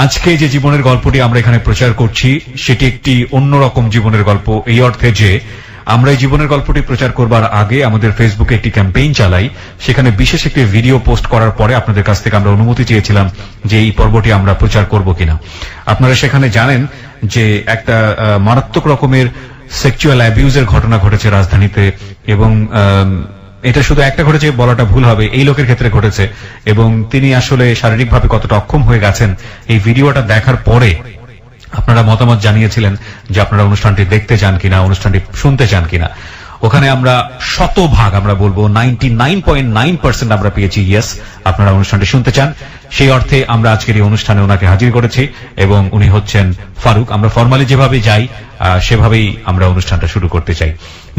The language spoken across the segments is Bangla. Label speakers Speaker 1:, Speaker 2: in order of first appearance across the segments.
Speaker 1: আজকে যে জীবনের গল্পটি আমরা এখানে প্রচার করছি সেটি একটি অন্যরকম জীবনের গল্প, এই অর্থে যে আমরা এই জীবনের গল্পটি প্রচার করবার আগে আমাদের ফেসবুকে একটি ক্যাম্পেইন চালাই। সেখানে বিশেষ একটি ভিডিও পোস্ট করার পরে আপনাদের কাছ থেকে আমরা অনুমতি চেয়েছিলাম যে এই পর্বটি আমরা প্রচার করব কিনা। আপনারা সেখানে জানেন যে একটা মারাত্মক রকমের সেক্সুয়াল অ্যাবিউজের ঘটনা ঘটেছে রাজধানীতে, এবং এটা শুধু একটা ঘটেছে বলাটা ভুল হবে, এই লোকের ক্ষেত্রে ঘটেছে, এবং তিনি আসলে শারীরিকভাবে কতটা অক্ষম হয়ে গেছেন এই ভিডিওটা দেখার পরে আপনারা মতামত জানিয়েছিলেন যে আপনারা অনুষ্ঠানটি দেখতে চান কিনা, অনুষ্ঠানটি শুনতে চান কিনা। ওখানে আমরা শতভাগ, আমরা বলবো 99.9% আমরা পেয়েছি ইয়েস, আপনারা অনুষ্ঠানটি শুনতে চান। সেই অর্থে আমরা আজকের এই অনুষ্ঠানে ওনাকে হাজির করেছি এবং উনি হচ্ছেন ফারুক। আমরা ফর্মালি যেভাবে যাই সেভাবেই আমরা অনুষ্ঠানটা শুরু করতে চাই।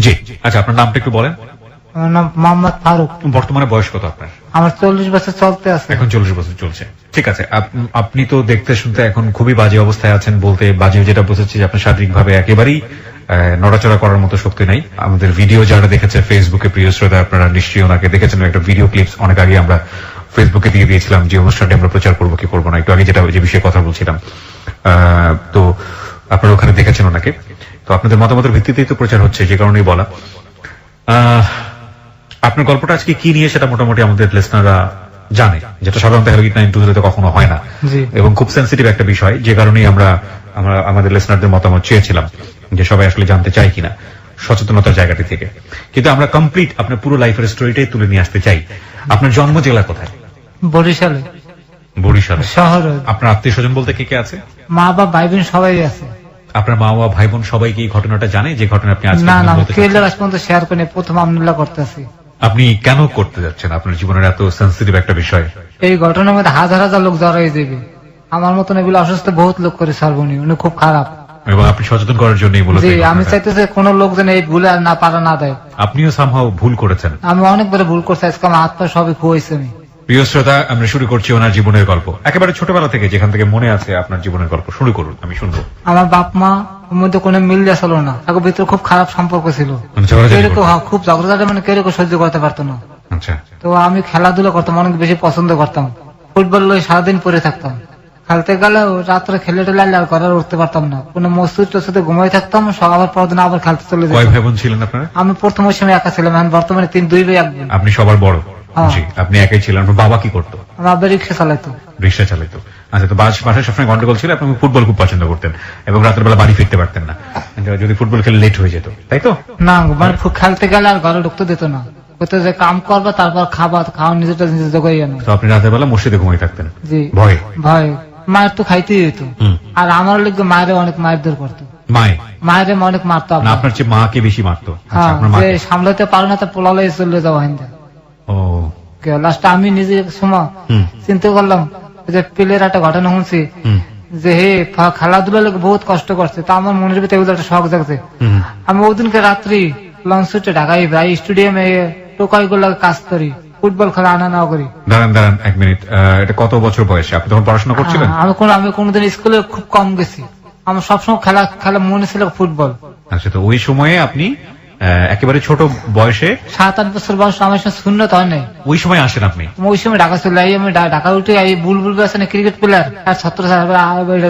Speaker 1: জি, আচ্ছা, আপনার নামটা একটু বলেন।
Speaker 2: আমার নাম মোহাম্মদ ফারুক।
Speaker 1: বর্তমানে বয়স কত আপনার?
Speaker 2: আমার 40 বছর চলতে আছে।
Speaker 1: এখন 40 বছর চলছে, ঠিক আছে। আপনি তো দেখতে শুনতে এখন খুবই বাজে অবস্থায় আছেন, বলতে বাজে যেটা বুঝেছি যে আপনার শারীরিকভাবে একেবারেই নড়াচড়া করার মতো শক্তি নাই। আমাদের ভিডিও যারা দেখেছে ফেসবুকে, প্রিয় শ্রোতা আপনারা নিশ্চয়ই ওনাকে দেখেছেন, একটা ভিডিও ক্লিপস অনেক আগে আমরা ফেসবুকে দিয়ে দিয়েছিলাম যে অনুষ্ঠানটি আমরা প্রচার করবো কি করবো না, একটু আগে যেটা যে বিষয়ে কথা বলছিলাম। তো আপনারা ওখানে দেখেছেন ওনাকে। তো আপনাদের মতামতের ভিত্তিতেই তো প্রচার হচ্ছে, যে কারণেই বলা। আপনার গল্পটা আজকে কি নিয়ে সেটা মোটামুটি আমাদের লিসনাররা জানে, যেটা সাধারণত হ্যালো গিট 92 কখনো হয় না, এবং খুব সেন্সিটিভ একটা বিষয়, যে কারণেই আমরা আমাদের লিসনারদের মতামত চেয়েছিলাম যে সবাই আসলে জানতে চাই কিনা সচেতনতার জায়গাটি থেকে। কিন্তু আমরা কমপ্লিট আপনার পুরো লাইফের স্টোরিটাই তুলে নিয়ে আসতে চাই। আপনার জন্ম জেলা কোথায়?
Speaker 2: বরিশালে।
Speaker 1: বরিশালে
Speaker 2: শহরে।
Speaker 1: আপনার আত্মীয় স্বজন বলতে কে কে আছে?
Speaker 2: মা বাবা ভাই বোন সবাই আছে।
Speaker 1: আপনার মা বাবা ভাই বোন সবাই কি এই ঘটনাটা জানে, যে ঘটনা আপনি আজকে
Speaker 2: না না
Speaker 1: বলতে
Speaker 2: কেউ
Speaker 1: চাচ্ছেন?
Speaker 2: আজ পর্যন্ত শেয়ার করেনি, প্রথম আমনুল্লাহ করতেছি।
Speaker 1: আপনি কেন করতে যাচ্ছেন? আপনার জীবনের এত সেন্সিটিভ একটা বিষয়।
Speaker 2: এই ঘটনার মধ্যে হাজার হাজার লোক জড়ো হয়ে যাবে। আমার মতন এগুলো অসুস্থ বহুত লোক করে সারবনি, উনি খুব খারাপ।
Speaker 1: এবং আপনি সচেতন করার জন্যই বলেছেন।
Speaker 2: জি, আমি চাইতেছি কোন লোক যেন এই ভুলে আর না পারা না দেয়।
Speaker 1: আপনিও সামহাও ভুল করেছেন।
Speaker 2: আমি অনেকবারে ভুল করছি, আজকে আমার হাত পা সবই খুঁয়েছে। আমি
Speaker 1: প্রিয় শ্রোতা, আমরা শুরু করছি ওনার জীবনের গল্প একেবারে ছোটবেলা থেকে, যেখান থেকে মনে আছে আপনার জীবনের গল্প শুরু করুন, আমি শুনবো।
Speaker 2: আমার বাপ মা মধ্যে কোনো মিল ছিল না, তাকে ভিতরে খুব খারাপ সম্পর্ক ছিল। খুব ঝগড়াঝাটি, মানে কেউ সহ্য করতে পারতো না।
Speaker 1: আচ্ছা।
Speaker 2: তো আমি খেলাধুলা করতাম, অনেক বেশি পছন্দ করতাম। ফুটবল লই সারাদিন পরে থাকতাম। খেলতে গেলে রাত্রে খেলে টেলে আর ঘরে উঠতে পারতাম না, কোনো মসজিদ টসজিদে ঘুমাই থাকতাম, সকাল পরদিন আবার খেলতে চলে যেতাম।
Speaker 1: কয় ভাই বোন ছিলেন আপনারা?
Speaker 2: আমি প্রথম ওই সময় একা ছিলাম, এখন বর্তমানে 2 ভাই 1 বোন।
Speaker 1: আপনি সবার বড়? জি। আপনি একাই ছিলেন। আপনার বাবা কি করতো?
Speaker 2: আমার আব্বা রিক্সা চালাইতো।
Speaker 1: রিক্সা চালাইতো। আচ্ছা। তো বাসায় সবসময় গন্ডগোল ছিল, আপনি ফুটবল খুব পছন্দ করতেন এবং রাতের বেলা বাড়ি ফিরতে পারতেন না, যদি ফুটবল খেলে লেট হয়ে যেত, তাই তো?
Speaker 2: না, মানে খেলতে গেলে আর ঘরে ঢুকতে দিত না, কোথাও যে কাম করবা তারপর খাবার খাওয়া নিজেটা নিজে জোগাই আনো।
Speaker 1: তো আপনি রাতের বেলা মসজিদে ঘুমিয়ে থাকতেন?
Speaker 2: জি।
Speaker 1: ভয়ে?
Speaker 2: ভয়। মায়ের তো খাইতেই দিত, আর আমার লোক মায়ের অনেক মারধর করতো। মায়ের অনেক মারতো।
Speaker 1: আপনার চেয়ে মাকে বেশি মারতো?
Speaker 2: সামলাতে পারো না, তা পোলালে চলে যাওয়া হয়। লাস্টে আমি নিজে সময় চিন্তা করলাম যে পেলের একটা ঘটনা শুনছি যে হে খেলাধুলা লোক বহুত কষ্ট করছে, তা আমার মনের ভিতরে একটা শখ জাগছে। আমি ওদিনকে রাত্রি লঞ্চ ছুটে ঢাকায় প্রায় স্টেডিয়ামে টোকাই গুলো কাজ করি, ফুটবল খেলা আনা না করি।
Speaker 1: দাঁড়ান 1 মিনিট, এটা কত বছর বয়সে? আপনি তখন পড়াশোনা করছিলেন?
Speaker 2: আমি কোনোদিন স্কুলে খুব কম গেছি, আমার সবসময় খেলা মনে ছিল ফুটবল।
Speaker 1: আচ্ছা। তো ওই সময়ে আপনি একেবারে ছোট বয়সে
Speaker 2: 7-8 বছর বয়স, আমার সঙ্গে শূন্যত হয় নাই।
Speaker 1: ওই সময় আসেন আপনি?
Speaker 2: ওই সময় ঢাকা চলে যাই, আমি ঢাকা উঠে বুলবুল আছে না ক্রিকেট প্লেয়ার, আর ছত্র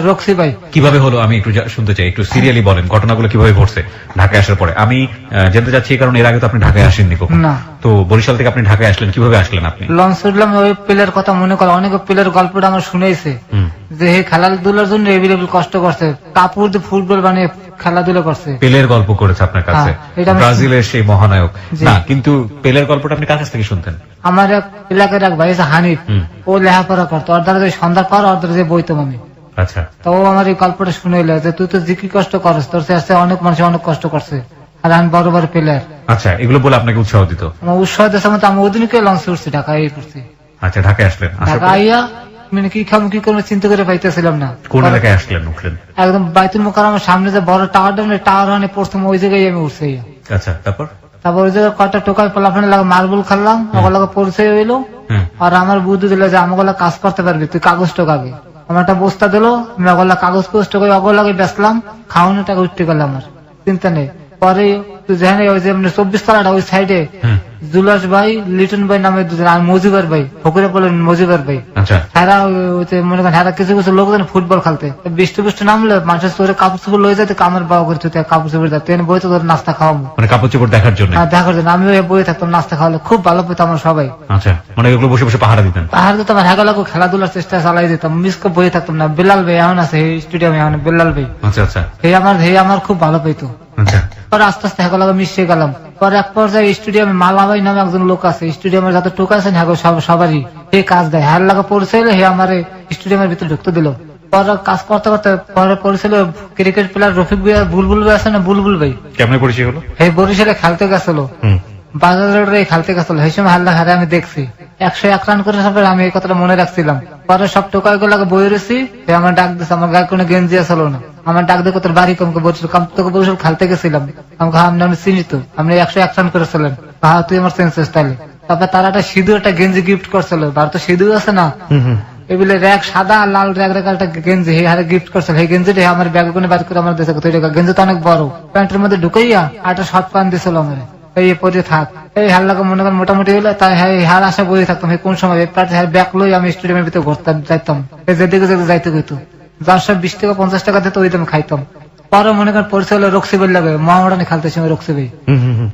Speaker 2: রক্সি ভাই।
Speaker 1: কিভাবে হলো আমি একটু শুনতে চাই, একটু সিরিয়ালি বলেন ঘটনাগুলো কিভাবে ঘটছে ঢাকায় আসার পরে। আমি জানতে চাচ্ছি কারণ এর আগে তো আপনি ঢাকায় আসেননি কখনো।
Speaker 2: না।
Speaker 1: তো বরিশাল থেকে আপনি ঢাকায় আসলেন, কিভাবে আসলেন আপনি?
Speaker 2: লঞ্চ উঠলাম, ওই প্লেয়ার কথা মনে করো, অনেক প্লেয়ার গল্পটা আমার শুনেছে যে হে খেলাধুলার জন্য এভেলেবল কষ্ট করছে, কাপড় দিয়ে ফুটবল বানিয়ে খেলাধুলা করছে।
Speaker 1: পেলের গল্প করেছে আপনার কাছে? ব্রাজিলের সেই মহানায়ক না, কিন্তু পেলের গল্পটা আপনি কার কাছ থেকে শুনতেন?
Speaker 2: আমার এক এলাকার এক ভাই আছে হানিফ, ও লেখাপড়া করতো, ওর দ্বারা সন্ধ্যার পর ওর দ্বারা যে বইতাম আমি।
Speaker 1: আচ্ছা।
Speaker 2: তো আমার এই গল্পটা শুনে যে তুই তো যে কি কষ্ট করছ, তোর কাছে অনেক মানুষ অনেক কষ্ট করছে, আর আমি বড় বড় প্লেয়ার।
Speaker 1: আচ্ছা, এগুলো বলে আপনাকে উৎসাহ দিত?
Speaker 2: আমার উৎসাহ দিচ্ছে, আমি ওদিনকে লঞ্চে উঠছি, ঢাকায় পড়ছি।
Speaker 1: আচ্ছা, ঢাকায় আসলেন।
Speaker 2: ঢাকা আইয়া মানে কি খাবো কি করবো চিন্তা করে পাইতেছিলাম না।
Speaker 1: কোন এলাকায় আসলেন, উঠলেন?
Speaker 2: একদম বাইতুল মোকাররমের সামনে যে বড় টাওয়ার মানে প্রথম ওই জায়গায় আমি উঠছি।
Speaker 1: আচ্ছা। তারপর
Speaker 2: ওই জায়গায় কয়টা টোকায় পোলাফানে লাগে মার্বল খেললাম, ওগুলো পরিচয় হইলো। আর আমার বুদ্ধি দিল যে আমাগুলা কাজ করতে পারবি, তুই কাগজ টোকাবি। আমার একটা বস্তা দিল, আমি ওগুলা কাগজ টোকাই ওগুলাকে বেচলাম, খাওয়ানো টাকা উঠতে গেলাম, আমার চিন্তা নেই। পরে যেখানে ওই যে 24 তলাটা ওই সাইডে জুলাস ভাই, লিটন ভাই নামে দুজন, আর মজিবার ভাই, ফকিরে বলেন মজিবার ভাই।
Speaker 1: আচ্ছা
Speaker 2: তারা মনে করেন হ্যাঁ কিছু কিছু লোকজন ফুটবল খেলতে, বৃষ্টি বৃষ্টি নামলে মানুষের চোরে কাপড় চোপড় লয়ে যেতে, কামের বাবা করতে কাপড় চোপড় যাতে বইতে করে নাস্তা খাওয়াবো,
Speaker 1: মানে কাপড় চোপড় দেখার জন্য।
Speaker 2: হ্যাঁ দেখার জন্য আমিও বই থাকতাম, নাস্তা খাওয়ালে খুব ভালো পেতাম আমরা সবাই।
Speaker 1: আচ্ছা মানে এগুলো বসে বসে পাহারা দিতেন।
Speaker 2: পাহাড় দিতাম, হ্যাঁ খেলাধুলার চেষ্টা চালাই দিতাম, মিস করে বই থাকতাম না। বেলাল ভাই এমন আছে স্টেডিয়ামে, এমন বেলাল ভাই,
Speaker 1: আচ্ছা আচ্ছা
Speaker 2: হে আমার খুব ভালো পেতো।
Speaker 1: আচ্ছা
Speaker 2: পরে আস্তে আস্তে হ্যাঁ মিশে গেলাম। পরে এক পর্যায়ে স্টেডিয়ামে মালা ভাই নামে একজন লোক আছে, স্টেডিয়ামের যাতে টোকা আছেন হ্যাঁ সবারই হে কাজ দেয়, হ্যাঁ লাগা পরিচয় হে আমার স্টেডিয়ামের ভিতরে ঢুকতে দিল। পরে কাজ করতে করতে পরে পরিচয় ক্রিকেট প্লেয়ার রফিক ভাই, বুলবুল ভাই আছে না, বুলবুল ভাই
Speaker 1: কেমনে পরিচয় হলো?
Speaker 2: হে বরিশালে খেলতে গেছিল, বাজার রোডে খেলতে গেছিল, সেই সময় হাল্লা হারে আমি দেখছি 101 রান করে সব, আমি এই কথাটা মনে রাখছিলাম। পরে সব টোকাই গুলাকে বই রেছি, আমার ডাক দিচ্ছে, আমার গায়ে কোনো গেঞ্জি আসলো না, আমার ডাক দিয়ে তোর বাড়ি কমকে বলছিল, তোকে বরিশাল খেলতে গেছিলাম, আমাকে আমি চিনি তো, আপনি 101 রান করেছিলেন, হ্যাঁ তুই আমার সেন্সেস তাহলে। তারপরে তারা একটা সিঁদুর একটা গেঞ্জি গিফট করছিল, ভারত সিঁদুর আছে না এগুলো র্যাক সাদা আর লাল র্যাক র্যাক একটা গেঞ্জি হারে গিফট করছিল, সেই গেঞ্জিটা আমার ব্যাগ করে বাদ করে আমার দেশে গেঞ্জি তো অনেক বড়, প্যান্টের মধ্যে ঢুকাইয়া একটা শর্ট প্যান্ট দিছিল আমার, এই পরে থাক এই হাল্লাকে মনে করেন মোটামুটি হলো, তাই হার আশা বই থাকতাম। কোন সময় ব্যাগ লই আমি স্টেডিয়ামের ভিতরে ঘুরতাম যাইতাম, যেদিকে যাইতে গেতো, যার সব 20 টাকা 50 টাকা দিত ওই দামে খাইতাম। পরে মনে করেন পরিচয় হলো রক্সি বই লাগে, মহামডানি খেলতে সময় রক্সি ভাই।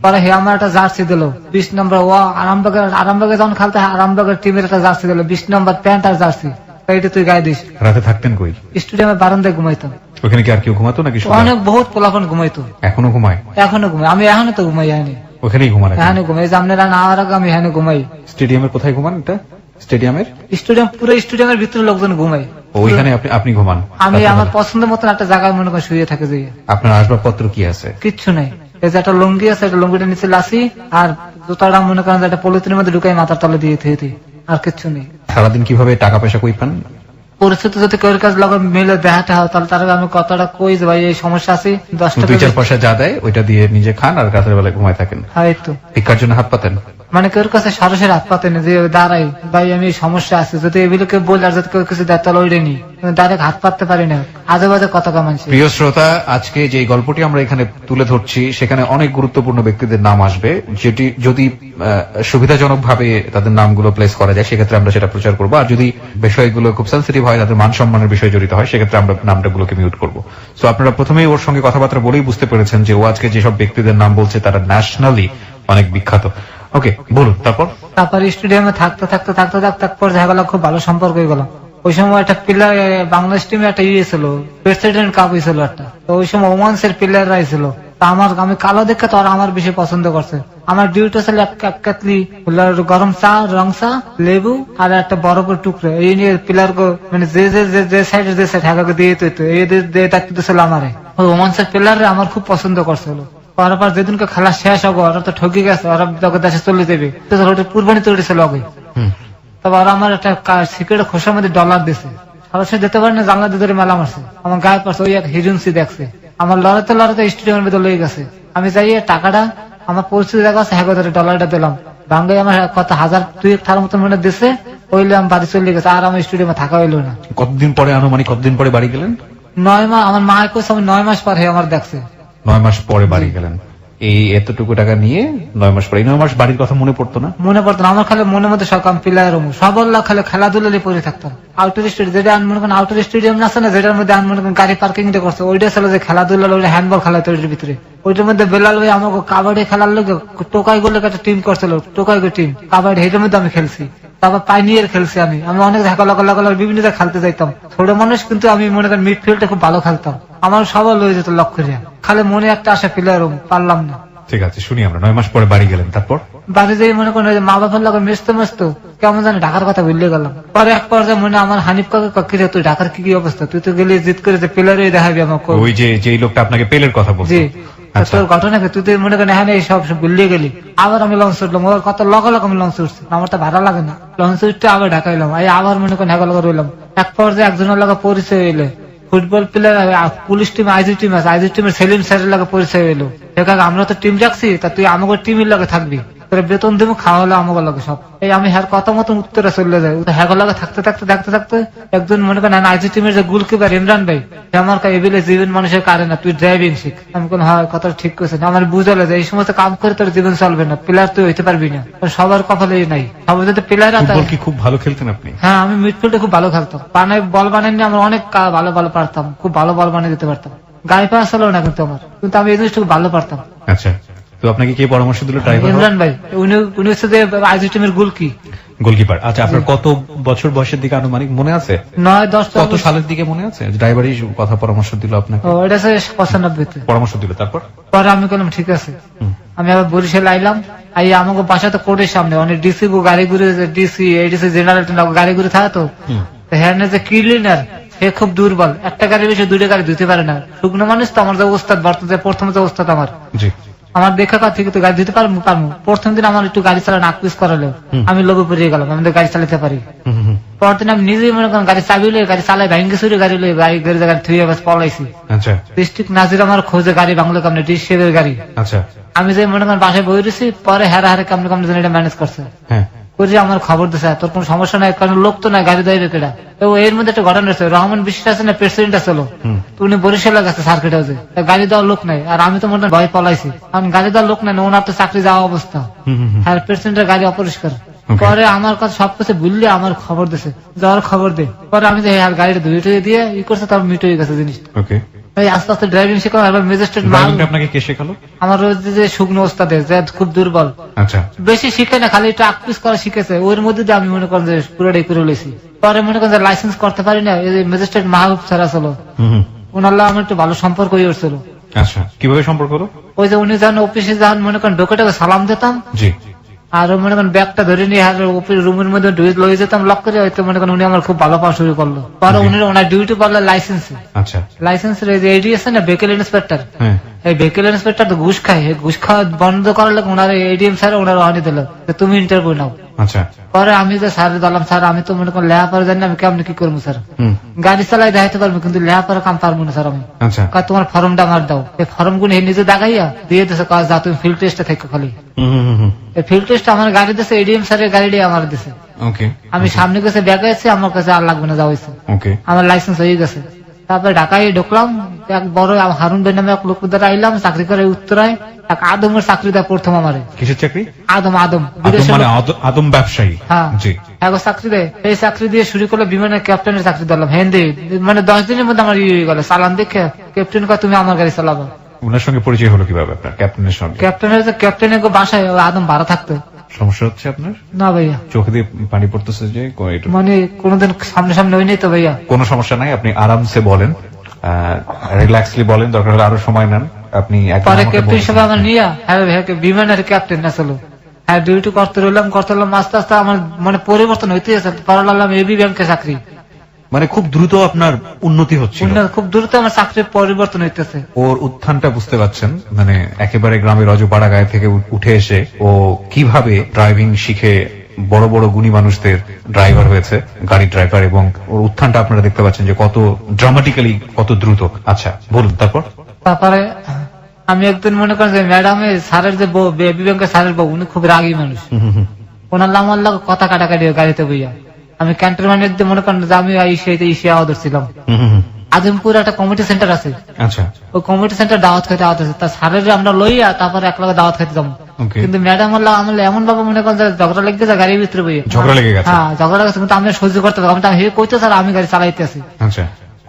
Speaker 2: পরে হে আমার একটা জার্সি দিল 20 নম্বর, ও আরামবাগে যখন খেলতে আরামবাগের টিমের একটা জার্সি দিল 20 নম্বর প্যান্ট আর জার্সি, এইটা তুই গায়ে দিস।
Speaker 1: রাতে থাকতেন কই?
Speaker 2: স্টেডিয়ামের বারান্দায় ঘুমাইতাম।
Speaker 1: ওখানে কি আর কেউ ঘুমাতো নাকি?
Speaker 2: অনেক বহুত পোলাপন ঘুমাইতো।
Speaker 1: এখনো ঘুমায়?
Speaker 2: এখনো ঘুমাই, আমি এখনো তো ঘুমাই,
Speaker 1: ওখানেই ঘুমান?
Speaker 2: এখানে ঘুমাই, আপনারা না আর আগে আমি এখানে ঘুমাই।
Speaker 1: স্টেডিয়ামের কোথায় ঘুমান? এটা স্টেডিয়ামের
Speaker 2: পুরো স্টেডিয়ামের ভিতরে লোকজন ঘুমাই,
Speaker 1: ওইখানে আপনি ঘুমান?
Speaker 2: আমি আমার পছন্দের মতন একটা জায়গায় মনে করেন শুয়ে থাকে। যে
Speaker 1: আপনার আসবাবপত্র কি আছে?
Speaker 2: কিচ্ছু নাই, এই যে একটা লুঙ্গি আছে, একটা লুঙ্গিটা নিচে লাসি, আর জুতাটা মনে করেন একটা পলিথিনের মধ্যে ঢুকাই মাথার তলে দিয়ে থুয়ে, আর কিচ্ছু নেই।
Speaker 1: সারাদিন কিভাবে টাকা পয়সা কই পান?
Speaker 2: পরিস্থিতি যদি কেউ কাজ লাগে মিলে দেখাতে হয়, তাহলে তার আমি কথাটা কই যে ভাই এই সমস্যা আছে, 10 টাকা
Speaker 1: 2-4 পয়সা যা দেয় ওইটা দিয়ে নিজে খান আর রাতের বেলায় ঘুমায় থাকেন।
Speaker 2: হ্যাঁ তো
Speaker 1: ভিক্ষার জন্য হাত পাতেন?
Speaker 2: মানে কেউ কাছে সরাসরি হাত পাতেন যে দাঁড়াই ভাই আমি সমস্যা আছে, যদি এগুলো কেউ বলে আর যদি কেউ কিছু দেয় তাহলে ওইটা নি, ডাইরেক্ট হাত পাততে পারি না, আজে বাজে কথা কামানছি।
Speaker 1: প্রিয় শ্রোতা, আজকে যে গল্পটি আমরা এখানে তুলে ধরছি সেখানে অনেক গুরুত্বপূর্ণ ব্যক্তিদের নাম আসবে, যেটি যদি সুবিধাজনক ভাবে তাদের নামগুলো প্লেস করা যায় সেক্ষেত্রে আমরা সেটা প্রচার করবো, আর যদি বিষয়গুলো খুব সেন্সিটিভ হয়, তাদের মান সম্মানের বিষয় জড়িত হয়, সেক্ষেত্রে আমরা নামটাগুলোকে মিউট করবো। সো আপনারা প্রথমেই ওর সঙ্গে কথাবার্তা বলেই বুঝতে পেরেছেন যে ও আজকে যেসব ব্যক্তিদের নাম বলছে তারা ন্যাশনালি অনেক বিখ্যাত। ওকে বলুন
Speaker 2: তারপর স্টেডিয়ামে থাকতে থাকতে থাকতে থাকতে দেখা গেল খুব ভালো সম্পর্ক হয়ে গেল। ওই সময় একটা প্লেয়ার বাংলাদেশ টিমে একটা ইয়ে ছিল, প্রেসিডেন্ট কাপ হয়েছিল একটা, তো ওই সময় ওমান্সের প্লেয়াররা ছিল, আমি কালো দেখে তো আমার বেশি পছন্দ করছে। আমার ডিউটি ছিল এক কাতলি গরম চা, রং চা, লেবু আর একটা বরফের টুকরো, এই নিয়ে প্লেয়ার মানে যে সাইডে হ্যাঁ দিয়ে দিয়ে ডাকতে ছিল আমারে। ওই ওমান্সের প্লেয়াররা আমার খুব পছন্দ করছিল। পর যেদিনকে খেলা শেষ হবে ওরা তো ঠকে গেছে, ওরা দেশে চলে যাবে, কুরবানি তৈরি ছিল আগে। তারপর ওরা আমার একটা সিক্রেট খোসার মধ্যে ডলার দিছে, সরাসরি দিতে পারে না, জানলা দিয়ে মেলা মারছে, আমার গায়ে পড়ছে, ওই এক হিজুন্সি দেখছে, আমার লড়াতে লড়াতে স্টেডিয়ামের ভিতরে লেগে গেছে। আমি যাই টাকাটা আমার পরিস্থিতি দেখা আছে, হ্যাঁ ডলারটা দিলাম, বাংলায় আমার কত 1000-2 টাকার মতন মনে দিচ্ছে, ওইলে আমি বাড়ি চলে গেছে, আর আমার স্টেডিয়ামে থাকা হইলো না।
Speaker 1: কতদিন পরে আনুমানিক কতদিন পরে বাড়ি গেলেন?
Speaker 2: 9 মাস, আমার মা কইছে আমি 9 মাস পরে আমার দেখছে।
Speaker 1: 9 মাস পরে বাড়ি গেলেন, এই এতটুকু টাকা নিয়ে 9 মাস পরে। 9 মাস বাড়ির কথা মনে পড়তো না?
Speaker 2: মনে পড়তো না, আমার খালি মনের মধ্যে সকাম প্লেয়ার সবার খালি খেলাধুলা পড়ে থাকতাম। আউটার স্টেডিয়াম যেটা মনে করেন আউটার স্টেডিয়াম আছে না, যেটার মধ্যে মনে করেন গাড়ি পার্কিং করছে, ওইটা ছিল যে খেলাধুলা, ওইটা হ্যান্ডবল খেলাতো ওইটার ভিতরে। ওইটার মধ্যে বেলাল ভাই আমাকে কাবাডি খেলার লোক টোকাই গুলো একটা টিম করছিল, টোকাই টিম কাবাডি, এটার মধ্যে আমি খেলছি। তারপর পাইনিয়ার খেলছি, আমি অনেক ঢাকা লাগা বিভিন্ন জায়গায় খেলতে যাইতাম, ছোট মানুষ কিন্তু আমি মনে করেন মিডফিল্ডে খুব ভালো খেলতাম, আমার সবার লয়ে যেত লক্ষ্য করিয়া, খালি মনে একটা আশা প্লেয়ার পারলাম না।
Speaker 1: ঠিক আছে শুনি আমরা, 9 মাস পরে বাড়ি গেলেন, তারপর?
Speaker 2: বাড়ি যাই মনে করেন মা বাবার লাগে মেসতে মেসতো কেমন জানি ঢাকার কথা ভুলে গেলাম। পরে এক পর্যায়ে মনে আমার হানিফ কাকে তুই ঢাকার কি অবস্থা, তুই তো গেলে জিত করে যে প্লেয়ারই দেখাবি আমাকে,
Speaker 1: ওই যে লোকটা আপনাকে পেলের কথা বলছে।
Speaker 2: তোর ঘটনা তুই তো মনে করেন হ্যাঁ সব ভুলিয়ে গেলি। আবার আমি লঞ্চ উঠলাম, ওর কত লগ আমি লঞ্চ উঠছি, আমার তো ভাড়া লাগে না, লঞ্চ উঠতে আবার ঢাকাইলাম, আবার মনে করেন হ্যাঁ রইলাম। এক পর্যায়ে একজনের লাগে পরিচয় হইলে, football player police team IG team আছে, আইজি টিমের সেলিম স্যারের লাগে পরিচয় হইলো, আমরা তো টিম রাখছি, তা তুই আমাকে টিমের লাগে থাকবি, বেতন দেবো, খাওয়া হলে আমাকে লাগে সব। এই আমি হ্যার কথা মতন উত্তরে চলে যাই, হ্যাঁ লাগে থাকতে থাকতে থাকতে থাকতে একজন মনে করেন আইজি টিমের যে গোলকিপার ইমরান ভাই, সে আমার এবিলে জীবন মানুষের কারে না, তুই ড্রাইভিং শিখ। আমি কোন হ্যাঁ কথা ঠিক করছেন, আমার বুঝালে যে এই সমস্ত কাম করে তোর জীবন চলবে না, প্লেয়ার তুই হইতে পারবি না, সবার কপালেই নাই। সবাই যদি প্লেয়ার
Speaker 3: ফুটবল কি খুব ভালো খেলতেন আপনি?
Speaker 2: হ্যাঁ, আমি মিডফিল্ডে খুব ভালো খেলতাম, বানাই বল বানাইনি, আমার অনেক ভালো ভালো পারতাম, খুব ভালো বল বানিয়ে দিতে পারতাম। গাড়ি পাওয়া ছিল না কিন্তু আমার, কিন্তু আমি এই জিনিসটুকু ভালো পারতাম।
Speaker 3: আচ্ছা, তো আপনাকে কে পরামর্শ দিল? ড্রাইভার
Speaker 2: ইমরান ভাই, উনি হচ্ছে যে আইজি টিমের
Speaker 3: গোলকিপার। আচ্ছা, আপনার কত বছর বয়সের দিকে আনুমানিক মনে আছে?
Speaker 2: 9-10
Speaker 3: কত সালের দিকে মনে আছে? ড্রাইভারই কথা পরামর্শ দিল আপনাকে?
Speaker 2: এটা 95-তে
Speaker 3: পরামর্শ দিল, তারপর
Speaker 2: পরে আমি বললাম ঠিক আছে। আমি আবার বরিশাল আইলাম, আই আমাকে বাসাতে কোর্টের সামনে অনেক ডিসি গাড়ি ঘুরে, ডিসি এডিসি জেনারেল গাড়ি ঘুরে থাকে তো হ্যাঁ যে ক্লিনার, সে খুব দুর্বল, একটা গাড়ি বেশি দুইটা গাড়ি ধুতে পারে না, শুকনো মানুষ তো। আমার যে ওস্তাদ বর্তমানে প্রথম যে ওস্তাদ আমার দেখা কথা ঠিক গাড়ি দিতে পারবো। প্রথম দিন আমার একটু গাড়ি চালানো আকপিস করালো, আমি লোভে পড়ে গেলাম, আমি গাড়ি চালাতে পারি। পরের দিন আমি নিজেই মনে করেন গাড়ি চাবি লই, গাড়ি চালাই ভাঙ্গে চুরি গাড়ি লই, গাড়ি জায়গায় থুয়ে পলাইছি। ডিস্ট্রিক্ট নাজির আমার খোঁজে গাড়ি বাংলা কামনে ডিস্ট্রিক্টের গাড়ি। আমি যে মনে করেন বাসায় বই রয়েছি, পরে হারে হারে কামনে কামনে এটা ম্যানেজ করছে করে আমার খবর দিছে, তোর কোন সমস্যা নাই, কারণ লোক তো নাই, গাড়ি দেবে কেটা। তো এর মধ্যে একটা ঘটনা হয়েছে, রহমান বিশ্বাস আছে না, প্রেসিডেন্ট আছে, তো উনি বরিশালে গেছে সার্কিট হাউসে, গাড়ি দেওয়ার লোক নাই, আর আমি তো মনে ভয় পলাইছি, কারণ গাড়ি দেওয়ার লোক নাই, ওনার তো চাকরি যাওয়া অবস্থা, আর প্রেসিডেন্টের গাড়ি অপরিষ্কার। পরে আমার কাছে সবকিছু বুঝলে আমার খবর দিছে, যাওয়ার খবর দে। পরে আমি আর গাড়িটা ধুয়ে দিয়ে ই করছে, তারপর মিট হয়ে গেছে জিনিসটা। আস্তে আস্তে ড্রাইভিং শেখানো, ম্যাজিস্ট্রেট
Speaker 3: আপনাকে কে শেখালো? আমার
Speaker 2: যে শুকনো ওস্তাদে, যে খুব দুর্বল, বেশি শিখে না, খালি একটু আকপিস করা শিখেছে, ওর মধ্যে দিয়ে আমি মনে করেন যে পুরোটাই করে লেছি। পরে মনে করেন যে লাইসেন্স করতে পারি না, এই যে ম্যাজিস্ট্রেট মাহবুব স্যার আসলো, ওনার আমার একটু ভালো সম্পর্ক হয়ে উঠছিল।
Speaker 3: আচ্ছা, কিভাবে সম্পর্ক হলো?
Speaker 2: ওই যে উনি যখন অফিসে যখন মনে করেন ঢোকেটাকে সালাম দিতাম, আর মনে করেন ব্যাগটা ধরে নিয়ে রুমের মধ্যে লয়ে যেতাম লক করে, হয়তো মনে করেন উনি আমার খুব ভালো পাওয়া শুরু করলো। পরে উনি ওনার ডিউটি করলো লাইসেন্সের এডি আছে না, ভেহিকেল ইন্সপেক্টর, এই ভেহিকেল ইন্সপেক্টর তো ঘুষ খায়, ঘুষ খাওয়া বন্ধ করার লোক ওনার এডিএম স্যার ওনার আনি দিল, তুমি ইন্টারভিউ নাও। পরে আমি যে স্যার দিলাম, স্যার আমি তো মনে করেন লেহাপড়া জানি, আমি কেমন কি করবো স্যার, গাড়ি চালাই দেখাইতে পারবো কিন্তু লেহাপড়া কাম পারবো না স্যার। আমি তোমার ফর্মটা আমার দাও, এই ফর্ম গুলো নিজে দেখাইয়া দিয়ে দিছে, কাজ যা তুমি ফিল্ড টেস্টে থেকে খালি এই ফিল্ড টেস্ট আমার গাড়ি দিছে, এডিএম স্যারের গাড়ি আমার দিছে। আমি সামনে গেছে ব্যাগ আছে, আমার কাছে আর লাগবে না, যা হয়েছে আমার লাইসেন্স হয়ে গেছে। তারপরে ঢাকায় ঢুকলাম, এক বড় হারুন ভাই নামে এক লোক দ্বারা আইলাম, চাকরি করে উত্তরায়, এক আদমের চাকরি দেয় প্রথম আমার।
Speaker 3: কিসের চাকরি?
Speaker 2: আদম
Speaker 3: আদম ব্যবসায়ী।
Speaker 2: হ্যাঁ, চাকরি দেয়, এই চাকরি দিয়ে শুরু করলে বিমানের ক্যাপ্টেনের চাকরি দিলাম হিন্দি, মানে 10 দিনের মধ্যে আমার ইয়ে হয়ে গেল। চালান দেখে ক্যাপ্টেন কা তুমি আমার গাড়ি চালাবো।
Speaker 3: ওনার সঙ্গে পরিচয় হলো কিভাবে আপনার ক্যাপ্টেনের সঙ্গে?
Speaker 2: ক্যাপ্টেনের বাসায় আদম ভাড়া থাকতো।
Speaker 3: সমস্যা হচ্ছে আপনার?
Speaker 2: না ভাইয়া,
Speaker 3: চোখে দিয়ে পানি পড়তেছে যে,
Speaker 2: মানে কোনোদিন সামনে সামনে হয়নি তো ভাইয়া।
Speaker 3: কোনো সমস্যা নাই, আপনি আরামসে বলেন, রিল্যাক্সলি বলেন, দরকার হলে আরো সময় নেন। আপনি
Speaker 2: ক্যাপ্টেন হিসেবে আমার নিয়ে বিমানের ক্যাপ্টেন আসলো, হ্যাঁ ডিউটি করতে রইলাম আস্তে আস্তে আমার মানে পরিবর্তন হইতে আছে। পারলাম এবি ব্যাংকে চাকরি,
Speaker 3: মানে খুব দ্রুত আপনার উন্নতি হচ্ছে,
Speaker 2: খুব দ্রুত আমার চাকরির পরিবর্তন হইতেছে।
Speaker 3: ওর উত্থানটা বুঝতে পারছেন, মানে একেবারে গ্রামের রজপাড়া গায়ে থেকে উঠে এসে ও কিভাবে ড্রাইভিং শিখে বড় বড় গুণী মানুষদের ড্রাইভার হয়েছে, গাড়ি ড্রাইভার, এবং ওর উত্থানটা আপনারা দেখতে পাচ্ছেন যে কত ড্রামাটিক্যালি, কত দ্রুত। আচ্ছা বলুন
Speaker 2: তারপরে আমি একদিন মনে করেন যে ম্যাডামের স্যারের যে এবি ব্যাংকের স্যারের বউ, উনি খুব রাগী মানুষ, ওনার আমার কথা কাটাকাটি গাড়িতে বইয়া। আমি ক্যান্টনমেন্টের দিয়ে মনে করেন যে আমি ইসে আওয়াজ ছিলাম, আজমপুর একটা কমিটি সেন্টার আছে, ওই কমিটি সেন্টার দাওয়াত খাইতে আওয়াজ আছে, তার স্যারের আমরা লইয়া তারপরে এক লগে দাওয়াত খাইতে যাবো। কিন্তু ম্যাডাম আমার এমন ভাবে মনে করেন ঝগড়া লেগে গেছে গাড়ির ভিতরে বইয়া, ঝগড়া লেগে গেছে, কিন্তু আমি সহ্য করতে পারবো, আমি হে কইতে স্যার আমি গাড়ি চালাইতে আছি।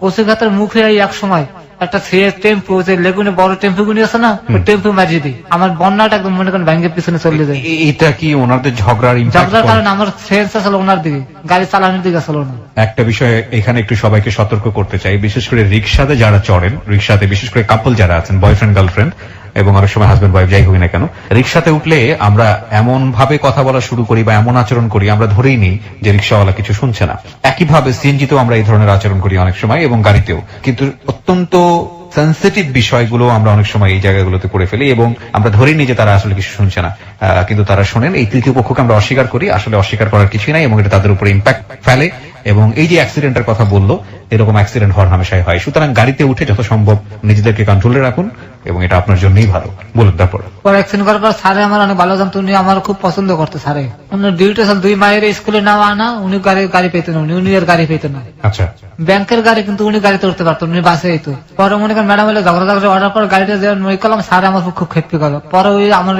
Speaker 2: কচুঘাতের মুখে এক সময় একটা টেম্পু, যে লেগুনে বড় টেম্পু গুলি আছে না, ওই টেম্পু মারিয়ে দিই, আমার বন্যাটা একদম মনে করেন ব্যাংকের পিছনে চলে যায়।
Speaker 3: এটা কি ওনাদের ঝগড়ার
Speaker 2: কারণে আমার সেন্স আসলে ওনার দিকে, গাড়ি চালানোর দিকে আসলে না।
Speaker 3: একটা বিষয় এখানে একটু সবাইকে সতর্ক করতে চাই, বিশেষ করে রিক্সাতে যারা চড়েন, রিক্সাতে বিশেষ করে কাপল যারা আছেন, বয়ফ্রেন্ড গার্লফ্রেন্ড এবং অনেক সময় হাজবেন্ড ওয়াইফ, যাই হোক না কেন, রিক্সাতে উঠলে আমরা এমন ভাবে কথা বলা শুরু করি বা এমন আচরণ করি, আমরা ধরেই নিই যে রিক্সাওয়ালা কিছু শুনছে না। একইভাবে সিএনজিতেও আমরা এই ধরনের আচরণ করি অনেক সময়, এবং গাড়িতেও, কিন্তু অত্যন্ত সেন্সিটিভ বিষয়গুলো আমরা অনেক সময় এই জায়গাগুলোতে করে ফেলি এবং আমরা ধরেই নিই যে তারা আসলে কিছু শুনছে না, কিন্তু তারা শোনেন। এই তৃতীয় পক্ষকে আমরা অস্বীকার করি, আসলে অস্বীকার করার কিছুই নাই, এবং এটা তাদের উপরে ইম্প্যাক্ট ফেলে এবং এই যে অ্যাক্সিডেন্টের কথা বললো, এরকম অ্যাক্সিডেন্ট হওয়ার হামেশাই হয়। সুতরাং গাড়িতে উঠে যত সম্ভব নিজেদেরকে কন্ট্রোলে রাখুন, এবং এটা আপনার জন্যই ভালো। বলুন তারপর।
Speaker 2: পরে অ্যাক্সিডেন্ট করার পর স্যারে আমার অনেক ভালো জানতো, উনি আমার খুব পছন্দ করতো। স্যারে উনি ডিউটি ছিল 2 মায়ের স্কুলে নেওয়া আনা, উনি গাড়ি পেতেন না, উনি এর গাড়ি পেতেন না।
Speaker 3: আচ্ছা,
Speaker 2: ব্যাংকের গাড়ি কিন্তু উনি গাড়িতে উঠতে পারতো, উনি বাসে যেত। পরে মনে করেন ম্যাডাম হলে ঝগড়া অর্ডার করে গাড়িটা যেমন ওই করলাম, স্যার আমার খুব খেপি করলো। পরে ওই আমার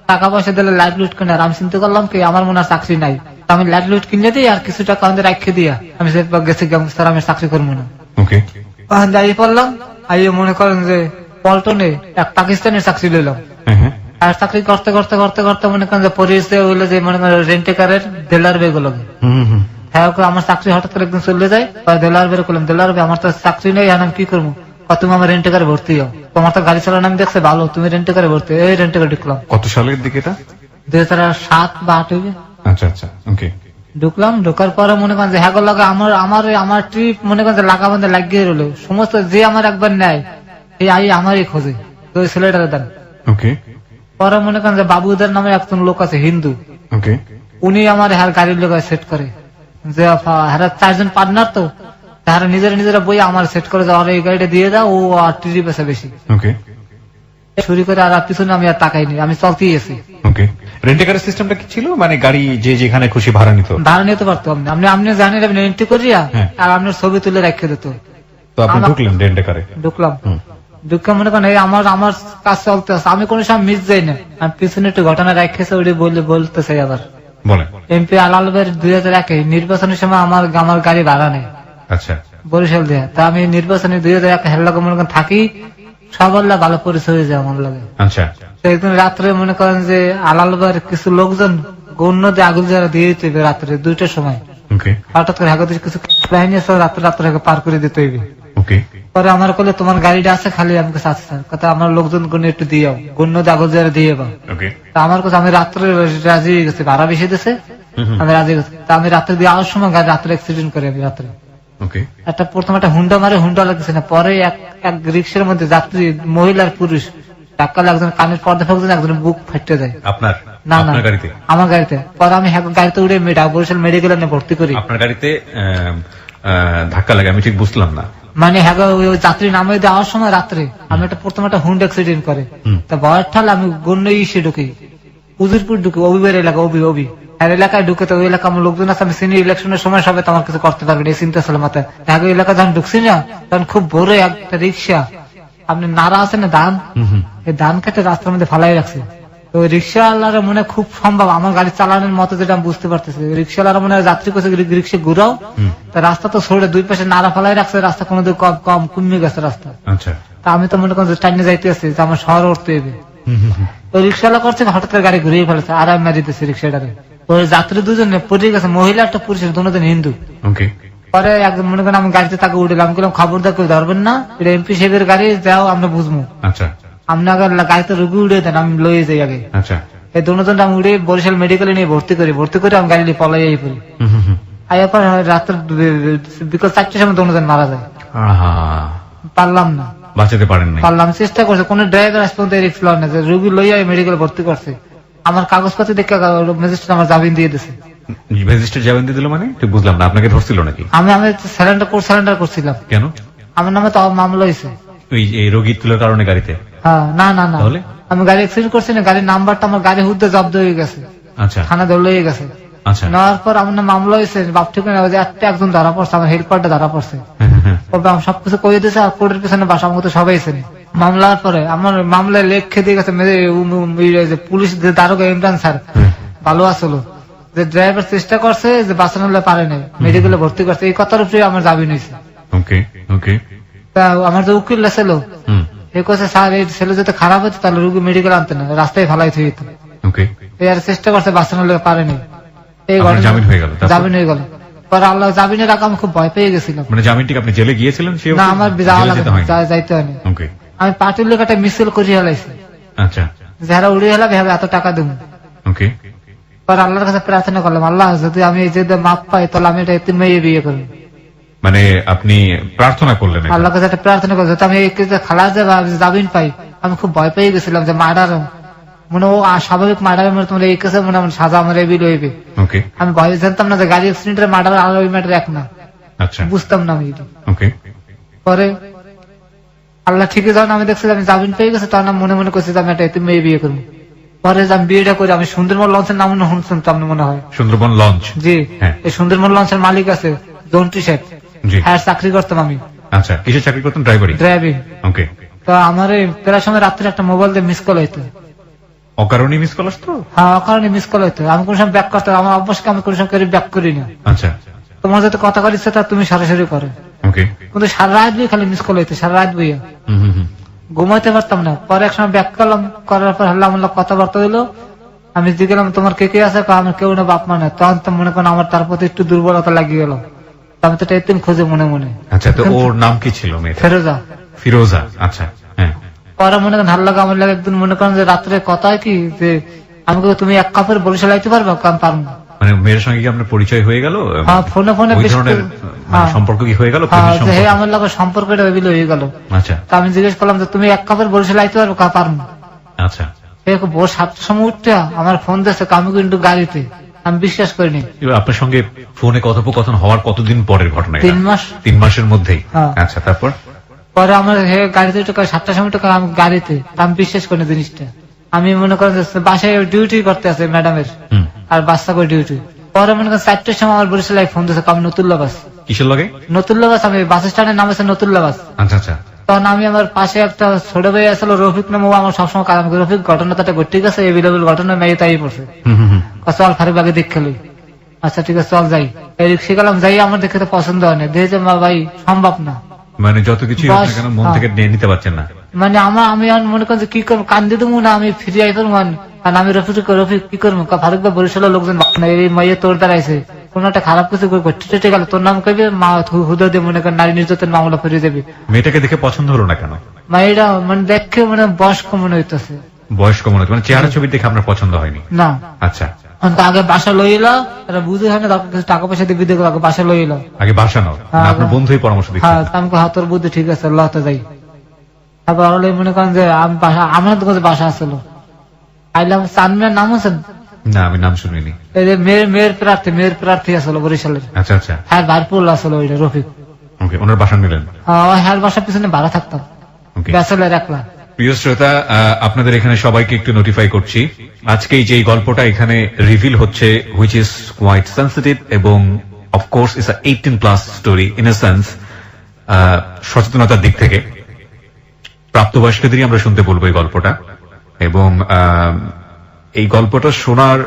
Speaker 2: টাকা পয়সা দিলে লাইট লুট কিনে, আর আমি চিন্তা করলাম কি আমার মনে হয় চাকরি নাই, আমি লাইট লুট কিনে দিই আর কিছু টাকা আমাদের রাখে দিয়া আমি গেছি স্যার আমি চাকরি করবো না।
Speaker 3: ওকে,
Speaker 2: দাঁড়িয়ে পড়লাম, আইয়ে মনে করেন যে পল্টনে এক পাকিস্তানের চাকরি লইলাম। আর চাকরি করতে করতে করতে করতে মনে করেন যে পরিচয় হইলো যে মনে করেন রেন্টেকারের দেলার বেগুলো। হ্যাঁ, আমার চাকরি হঠাৎ করে একদিন চলে যায়, দেলার বের করলাম, দেলার বে আমার তো চাকরি নেই, আমি কি করবো, তুমি আমার রেন্টেকারে ভর্তি হও, তোমার তো গাড়ি চালানো আমি দেখছি ভালো, তুমি রেন্টেকারে ভর্তি। এই রেন্টেকারে ঢুকলাম।
Speaker 3: কত সালের দিকে এটা?
Speaker 2: 2007 বা 2008 হইবে।
Speaker 3: আচ্ছা আচ্ছা, ওকে।
Speaker 2: ঢুকলাম, ঢোকার পরে মনে করেন যে হ্যাঁ লাগে আমার ট্রিপ মনে করেন যে লাগা বান্ধে লাগিয়ে রইলো, সমস্ত যে আমার একবার নেয় এই আই আমারই খোঁজে, ওই ছেলেটার দেন।
Speaker 3: ওকে।
Speaker 2: পরে মনে করেন যে বাবুদের নামে একজন লোক আছে হিন্দু,
Speaker 3: ওকে।
Speaker 2: উনি আমার হ্যার গাড়ির লোক সেট করে, যে হ্যাঁ 4 জন পার্টনার, তো তারা নিজেরা বই আমার সেট করে যাওয়ার এই গাড়িটা দিয়ে দাও, ও আর ট্রিপ আছে বেশি।
Speaker 3: ওকে।
Speaker 2: শুরু করে আর পিছনে আমি আর তাকাইনি, আমি চলতেই আছি।
Speaker 3: ওকে। রেন্টেকারের সিস্টেমটা কি ছিল? মানে গাড়ি যে যেখানে খুশি ভাড়া নিত?
Speaker 2: ভাড়া নিতে পারতো আপনি জানেন, আপনি এন্ট্রি করিয়া আর আপনার ছবি তুলে রেখে দিত।
Speaker 3: তো আপনি ঢুকলেন রেন্টেকারে?
Speaker 2: ঢুকলাম, ঢুকে মনে করেন আমার কাজ চলতে আছে, আমি কোনো সময় মিস যাই না, আমি পিছনে একটু ঘটনা রেখেছে ওই বলতে চাই। আবার
Speaker 3: বলেন।
Speaker 2: এমপি আলালবের 2001 নির্বাচনের সময় আমার গাড়ি ভাড়া নেই।
Speaker 3: আচ্ছা।
Speaker 2: বরিশাল দিয়ে, তা আমি নির্বাচনে 2001 হেল্লাকে মনে করেন থাকি, সবার ভালো পরিচয় হয়ে যায় আমার লাগে।
Speaker 3: আচ্ছা।
Speaker 2: একদিন রাত্রে মনে করেন যে আলালবের কিছু লোকজন গণ্য দিয়ে আগুন যারা দিয়ে দিতে হবে রাত্রে 2টার সময়।
Speaker 3: ওকে।
Speaker 2: হঠাৎ করে হাগত কিছু বাহিনী আছে, রাত্রে পার করে দিতে হইবে।
Speaker 3: ওকে।
Speaker 2: পরে আমার বলে তোমার গাড়িটা আছে খালি, আমি কাছে আছে স্যার, কথা আমার লোকজন গণ্য একটু দিয়ে গণ্য দিয়ে আগুন যারা দিয়ে যাবো।
Speaker 3: ওকে।
Speaker 2: তা আমার কাছে আমি রাত্রে রাজি হয়ে গেছি, ভাড়া বেশি দিছে, আমি রাজি গেছি। তা আমি রাত্রে দিয়ে আসার সময় গাড়ি রাত্রে অ্যাক্সিডেন্ট করে, আমি রাত্রে প্রথম একটা হুন্ডা মারে, হুন্ডা লাগছে না, পরে এক রিক্সার মধ্যে যাত্রী মহিলার পুরুষ ধাক্কা, একজন কানের পর্দা ফাঁকছেন, একজন বুক ফাটতে যায়।
Speaker 3: আপনার?
Speaker 2: না,
Speaker 3: আমার গাড়িতে।
Speaker 2: পরে আমি গাড়িতে উড়ে বরিশাল মেডিকেলে নিয়ে ভর্তি করি।
Speaker 3: আপনার গাড়িতে ধাক্কা লাগে? আমি ঠিক বুঝলাম না।
Speaker 2: মানে যাত্রী নামে দেওয়ার সময় রাত্রে আমি প্রথম একটা হুন্ডা অ্যাক্সিডেন্ট করে, তা ভয়ের ঠাল আমি গণ্য ইসে ঢুকি, উজিরপুর ঢুকি, অবিবের এলাকা, অবি এলাকায় ঢুকে, তো ওই এলাকা আমার লোকজন আছে, আমি সিনিয়র ইলেকশনের সময় সবাই তো আমার কিছু করতে পারবে এই চিন্তা ছিল মাথায়। ঢাকা এলাকা যখন ঢুকছি না, তখন খুব বড় একটা রিক্সা, আপনি নাড়া আছে না ধান, এই ধান কেটে রাস্তার মধ্যে ফালাই রাখছে। তো রিক্সাওয়ালারা মনে খুব সম্ভব আমার গাড়ি চালানোর মতো, যেটা আমি বুঝতে পারতেছি, রিক্সাওয়ালারা মনে যাত্রী করছে রিক্সা ঘুরাও, তা রাস্তা তো ছড়ে 2 পাশে নাড়া ফালাই রাখছে, রাস্তা কোনো কম কমে গেছে রাস্তা। তা আমি তো মনে করেন টাইনে যাইতে আসছি যে আমার শহর উঠতে হবে, ওই রিক্সাওয়ালা করছে হঠাৎ করে গাড়ি ঘুরিয়ে ফেলেছে, আর আমি মারি দিতেছি রিক্সাটারে। ওই যাত্রী 2 জন পড়ে গেছে, মহিলা একটা পুরুষ, দুজন হিন্দু। পরে একদম মনে করেন আমি গাড়িতে তাকে উঠলাম, আমি বললাম খবরদার কেউ ধরবেন না, এটা এমপি সাহেবের গাড়ি, যাও আমরা বুঝবো। আপনার গাড়িতে রুগী উড়ে দেন, আমি লয়ে যাই আগে। এই দুজন আমি উড়ে বরিশাল মেডিকেলে নিয়ে ভর্তি করে আমি গাড়ি পলাই পড়ি। আয়ার পর রাত্রে বিকাল 4টার সময় দুজন মারা যায়। পারলাম না,
Speaker 3: বাঁচাতে পারলাম,
Speaker 2: চেষ্টা করছে, কোন ড্রাইভার আজ পর্যন্ত রিস্ক লয় না, রুগী লইয়া মেডিকেলে ভর্তি করছে। আমার কাগজপাতি দেখে ম্যাজিস্ট্রেট আমার জামিন দিয়ে দিছে।
Speaker 3: ম্যাজিস্ট্রেট জামিন দিয়ে দিল মানে? ঠিক বুঝলাম না, আপনাকে ধরছিল নাকি?
Speaker 2: আমি সারেন্ডার করছিলাম।
Speaker 3: কেন?
Speaker 2: আমার নামে তো মামলা হয়েছে
Speaker 3: এই রোগী তুলার কারণে গাড়িতে?
Speaker 2: হ্যাঁ, না, আমি গাড়ি অ্যাক্সিডেন্ট করছি না, গাড়ির নাম্বারটা আমার গাড়ি হুদ্দে জব্দ হয়ে গেছে।
Speaker 3: আচ্ছা।
Speaker 2: থানা ধরে হয়ে গেছে।
Speaker 3: আচ্ছা।
Speaker 2: নেওয়ার পর আমার নাম মামলা হয়েছে, বাপ ঠিক না, একজন ধরা পড়ছে, আমার হেল্পারটা ধরা পড়ছে, সবকিছু কয়ে দিয়েছে, আর কোর্টের পিছনে বাসা মতো সবাই ছিল। মামলার পরে আমার মামলায় লেখে দিয়ে গেছে পুলিশ দারোগা ইমরান স্যার, ভালো আসলো, যে ড্রাইভার চেষ্টা করছে যে বাঁচানো পারে নাই, মেডিকেলে ভর্তি করছে, এই কথার উপরে আমার জামিন হয়েছে। আমার যে উকিল ছিল এ কথা, স্যার এই ছেলে যদি খারাপ হতো তাহলে রুগী মেডিকেল আনতে না, রাস্তায় ফালাই থই যেত, আর চেষ্টা করছে বাঁচানো পারেনি, এই জামিন হয়ে গেল। পরে আল্লাহ জামিনের আগে আমি খুব ভয় পেয়ে গেছিলাম।
Speaker 3: মানে জামিনটি আপনি জেলে গিয়েছিলেন?
Speaker 2: না, আমার যাইতে হয়নি, আমি পার্টির লোক একটা মিছিল করিয়ে হেলাইছি।
Speaker 3: আচ্ছা।
Speaker 2: যারা উড়িয়ে হেলাবে এত টাকা দেব। পরে আল্লাহর কাছে প্রার্থনা করলাম, আল্লাহ যদি আমি যদি মাপ পাই তাহলে আমি এটা এতিম মেয়ে বিয়ে করবো।
Speaker 3: মানে আপনি প্রার্থনা করলেন?
Speaker 2: আল্লাহর কাছে একটা প্রার্থনা করলাম, যাতে আমি খালাস জামিন পাই। আমি খুব ভয় পেয়ে গেছিলাম যে মনে ও স্বাভাবিক মার্ডার মনে তোমার এই কেসে মনে আমার সাজা আমার এবিল হইবে।
Speaker 3: ওকে,
Speaker 2: আমি ভয় জানতাম না যে গাড়ি অ্যাক্সিডেন্টের মার্ডার আর ওই ম্যাটার এক না,
Speaker 3: আচ্ছা,
Speaker 2: বুঝতাম না আমি এটা।
Speaker 3: ওকে,
Speaker 2: পরে আল্লাহ ঠিকই যখন আমি দেখছি যে আমি জামিন পেয়ে গেছি, তখন আমি মনে মনে করছি যে আমি একটা এতিম মেয়ে বিয়ে করবো। পরে যে আমি বিয়েটা করি, আমি সুন্দরবন লঞ্চের নাম শুনতাম না মনে হয়।
Speaker 3: সুন্দরবন লঞ্চ,
Speaker 2: জি,
Speaker 3: হ্যাঁ।
Speaker 2: এই সুন্দরবন লঞ্চের মালিক আছে জন্টু শেখ,
Speaker 3: জি,
Speaker 2: হ্যাঁ চাকরি করতাম আমি,
Speaker 3: আচ্ছা, কিসের চাকরি করতেন? ড্রাইভারি,
Speaker 2: ড্রাইভিং।
Speaker 3: ওকে।
Speaker 2: তো আমার এই প্রায় সময় রাত্রে একটা মোবাইল দিয়ে মিস কল হইতো।
Speaker 3: অকারণে মিস কল আসতো?
Speaker 2: হ্যাঁ, অকারণে মিস কল হইতো। আমি কোন সময় ব্যাক করতাম, আমার অভ্যাসকে আমি কোন সময় ব্যাক করি না।
Speaker 3: আচ্ছা,
Speaker 2: তোমার যাতে কথা কর ইচ্ছে তা তুমি সরাসরি করো,
Speaker 3: ওকে,
Speaker 2: কিন্তু সারা রাত বই খালি মিস কল হইতো, সারা রাত বইয়া
Speaker 3: হুম হুম হুম,
Speaker 2: ঘুমাইতে পারতাম না। পরে এক সময় ব্যাক করলাম, করার পর হাল্লা মাল্লা কথাবার্তা হইলো। আমি জিজ্ঞেলাম তোমার কে কে আছে, আমার কেউ না, বাপ মা না। তখন তো মনে করেন আমার তার প্রতি একটু দুর্বলতা লাগিয়ে গেল, আমি তো এতিম খুঁজে মনে মনে।
Speaker 3: আচ্ছা, তো ওর নাম কি ছিল মেয়েটা?
Speaker 2: ফেরোজা।
Speaker 3: ফিরোজা, আচ্ছা, হ্যাঁ।
Speaker 2: পরে মনে করেন ভালো লাগে আমার লাগে, একদিন মনে করেন যে রাত্রে কথা হয় কি যে আমি তুমি এক কাপড় বরিশাল আইতে পারবো, আমি পারবো না।
Speaker 3: মানে মেয়ের সঙ্গে কি আপনার পরিচয় হয়ে গেল?
Speaker 2: হ্যাঁ, ফোনে ফোনে
Speaker 3: ওই
Speaker 2: বেশ
Speaker 3: ধরনের
Speaker 2: হ্যাঁ।
Speaker 3: সম্পর্ক কি হয়ে গেল?
Speaker 2: হ্যাঁ,
Speaker 3: প্রেমের
Speaker 2: যে
Speaker 3: সম্পর্ক?
Speaker 2: আমার লাগে সম্পর্কটা ওইগুলো হয়ে গেল।
Speaker 3: আচ্ছা,
Speaker 2: তা আমি জিজ্ঞেস করলাম যে তুমি এক কাপড় বরিশাল আইতে পারবো, পারবো না।
Speaker 3: আচ্ছা,
Speaker 2: ভোর 7টার সময় উঠতে আমার ফোন দিয়েছে, আমি কিন্তু গাড়িতে, আমি বিশ্বাস করিনি।
Speaker 3: এবার আপনার সঙ্গে ফোনে কথোপকথন হওয়ার কতদিন পরের ঘটনা?
Speaker 2: 3 মাস।
Speaker 3: 3 মাসের মধ্যেই?
Speaker 2: হ্যাঁ।
Speaker 3: আচ্ছা, তারপর?
Speaker 2: পরে আমার গাড়িতে 7টার সময় টাকা আমি গাড়িতে, আমি বিশ্বাস করিনি জিনিসটা। আমি মনে করেন যে বাসায় ডিউটি করতে আছে ম্যাডামের,
Speaker 3: হুম,
Speaker 2: আর বাচ্চা করে ডিউটি। পরে মনে করেন 4টার সময় আমার বরিশাল ফোন দিয়েছে, আমি নতুল্লা বাস।
Speaker 3: কিসের লগে?
Speaker 2: নতুল্লা বাস, আমি বাস স্ট্যান্ডের নাম আছে নতুল্লা বাস।
Speaker 3: আচ্ছা, আচ্ছা,
Speaker 2: তখন আমি আমার পাশে একটা ছোট ভাই আসলো রফিক নামে, ও আমার সবসময় কাজ করে, রফিক ঘটনাটা ঘটে গেছে, এভেলেবল ঘটনা মেয়ে তাই পড়ছে,
Speaker 3: হুম হুম হুম,
Speaker 2: চল ফারুক আগে দেখে লই। আচ্ছা ঠিক আছে চল যাই। এই রিক্সা গেলাম, যাই আমার দেখে তো পছন্দ হয় না, দেখে মা ভাই সম্ভব না,
Speaker 3: মানে যত কিছু হোক না কেন মন
Speaker 2: হ্যাঁ।
Speaker 3: থেকে নিয়ে নিতে পারছেন না।
Speaker 2: মানে আমি এখন মনে করছি কি করবো, কান্দি দেবো না আমি ফিরে আইবার মান। আর আমি রফিক কি করবো, ফারুক ভাই বরিশালের লোকজন এই মাইয়ে তোর দাঁড়াইছে, কোন একটা খারাপ কিছু ঘটে গেল, তোর নাম কইবে, মা হুদা দিয়ে মনে কর নারী নির্যাতন মামলা ফিরে যাবে।
Speaker 3: মেয়েটাকে দেখে পছন্দ হলো না কেন?
Speaker 2: মাইরা মানে দেখে মানে বয়স্ক মনে হইতেছে,
Speaker 3: বয়স্ক মনে হচ্ছে, মানে চেহারা ছবি দেখে আপনার পছন্দ হয়নি?
Speaker 2: না।
Speaker 3: আচ্ছা,
Speaker 2: আগে বাসা লইল, বুঝে হয় না, টাকা পয়সা দিয়ে বিদে আগে বাসা লইল।
Speaker 3: আগে বাসা নাও,
Speaker 2: হ্যাঁ,
Speaker 3: আপনার বন্ধুই পরামর্শ দিচ্ছে?
Speaker 2: হ্যাঁ, আমি তোর বুদ্ধি ঠিক আছে, লতে যাই। তারপর মনে করেন যে আমি বাসা, আমার তো বাসা আসলো, আইলাম। চানমিনার নাম আছেন?
Speaker 3: না, আমি নাম শুনিনি।
Speaker 2: এই যে মেয়ের প্রার্থী আসলো বরিশালের।
Speaker 3: আচ্ছা, আচ্ছা,
Speaker 2: হ্যাঁ, ভারপুর আসলো ওইটা রফিক।
Speaker 3: ওকে, ওনার বাসা নিলেন?
Speaker 2: হ্যাঁ, বাসার পিছনে ভাড়া থাকতাম,
Speaker 3: ওকে।
Speaker 2: ব্যাচেলার একলা।
Speaker 3: প্রিয় শ্রোতা, আপনাদের এখানে সবাইকে একটু নোটিফাই করছি, আজকে যে গল্পটা এখানে রিভিল হচ্ছে, হুইচ ইজ কোয়াইট সেন্সিটিভ এবং of course it's a 18+ story in a sense. সচেতনতার দিক থেকে প্রাপ্তবয়স্কদেরই আমরা শুনতে বলবো এই গল্পটা। এবং এই গল্পটা শোনার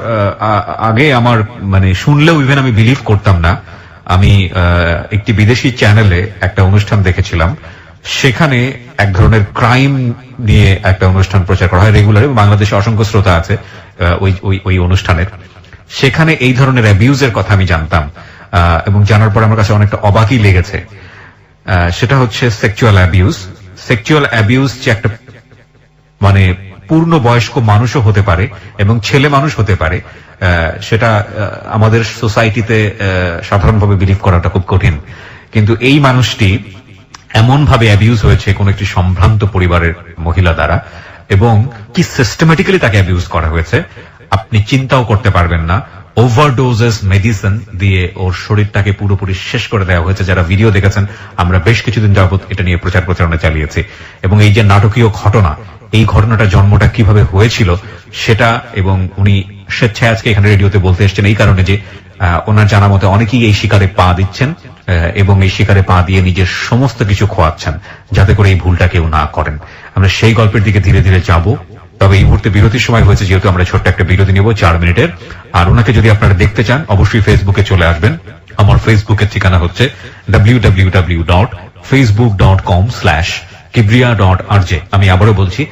Speaker 3: আগে আমার মানে শুনলেও ইভেন আমি বিলিভ করতাম না। আমি একটি বিদেশি চ্যানেলে একটা অনুষ্ঠান দেখেছিলাম, সেখানে এক ধরনের ক্রাইম নিয়ে একটা অনুষ্ঠান প্রচার করা হয় রেগুলার, বাংলাদেশে অসংখ্য শ্রোতা আছে ওই অনুষ্ঠানের। সেখানে এই ধরনের অ্যাবিউজের কথা আমি জানতাম, এবং জানার পর আমার কাছে অনেকটা অবাকই লেগেছে। সেটা হচ্ছে সেক্সুয়াল অ্যাবিউজ। সেক্সুয়াল অ্যাবিউজ যে একটা মানে পূর্ণ বয়স্ক মানুষও হতে পারে এবং ছেলে মানুষ হতে পারে, সেটা আমাদের সোসাইটিতে সাধারণভাবে বিলিভ করাটা খুব কঠিন। কিন্তু এই মানুষটি এমন ভাবে অ্যাবিউজ হয়েছে কোন একটি সম্ভ্রান্ত পরিবারের মহিলা দ্বারা, এবং কি সিস্টেমেটিক্যালি তাকে অ্যাবিউজ করা হয়েছে আপনি চিন্তাও করতে পারবেন না। ওভারডোজেস মেডিসিন দিয়ে ওর শরীরটাকে পুরোপুরি শেষ করে দেওয়া হয়েছে। যারা ভিডিও দেখেছেন, আমরা বেশ কিছুদিন যাবত এটা নিয়ে প্রচারণা চালিয়েছি। এবং এই যে নাটকীয় ঘটনা, এই ঘটনাটা জন্মটা কিভাবে হয়েছিল সেটা, এবং উনি স্বেচ্ছায় আজকে এখানে রেডিওতে বলতে এসছেন এই কারণে যে ওনার জানা মতে অনেকেই এই শিকারে পা দিচ্ছেন এবং এই শিকারে পা দিয়ে নিজের সমস্ত কিছু খোয়াচ্ছেন, যাতে করে এই ভুলটা কেউ না করেন। আমরা সেই গল্পের দিকে ধীরে ধীরে যাব। তবে এই মুহূর্তে বিরতির সময় হয়েছে, যেহেতু আমরা ছোট্ট একটা বিরতি নেব 4 মিনিটের। আর ওনাকে যদি আপনারা দেখতে চান, অবশ্যই ফেসবুকে চলে আসবেন। আমার ফেসবুকের ঠিকানা হচ্ছে www.facebook.com/kibriya.rj। আমি আবারও বলছি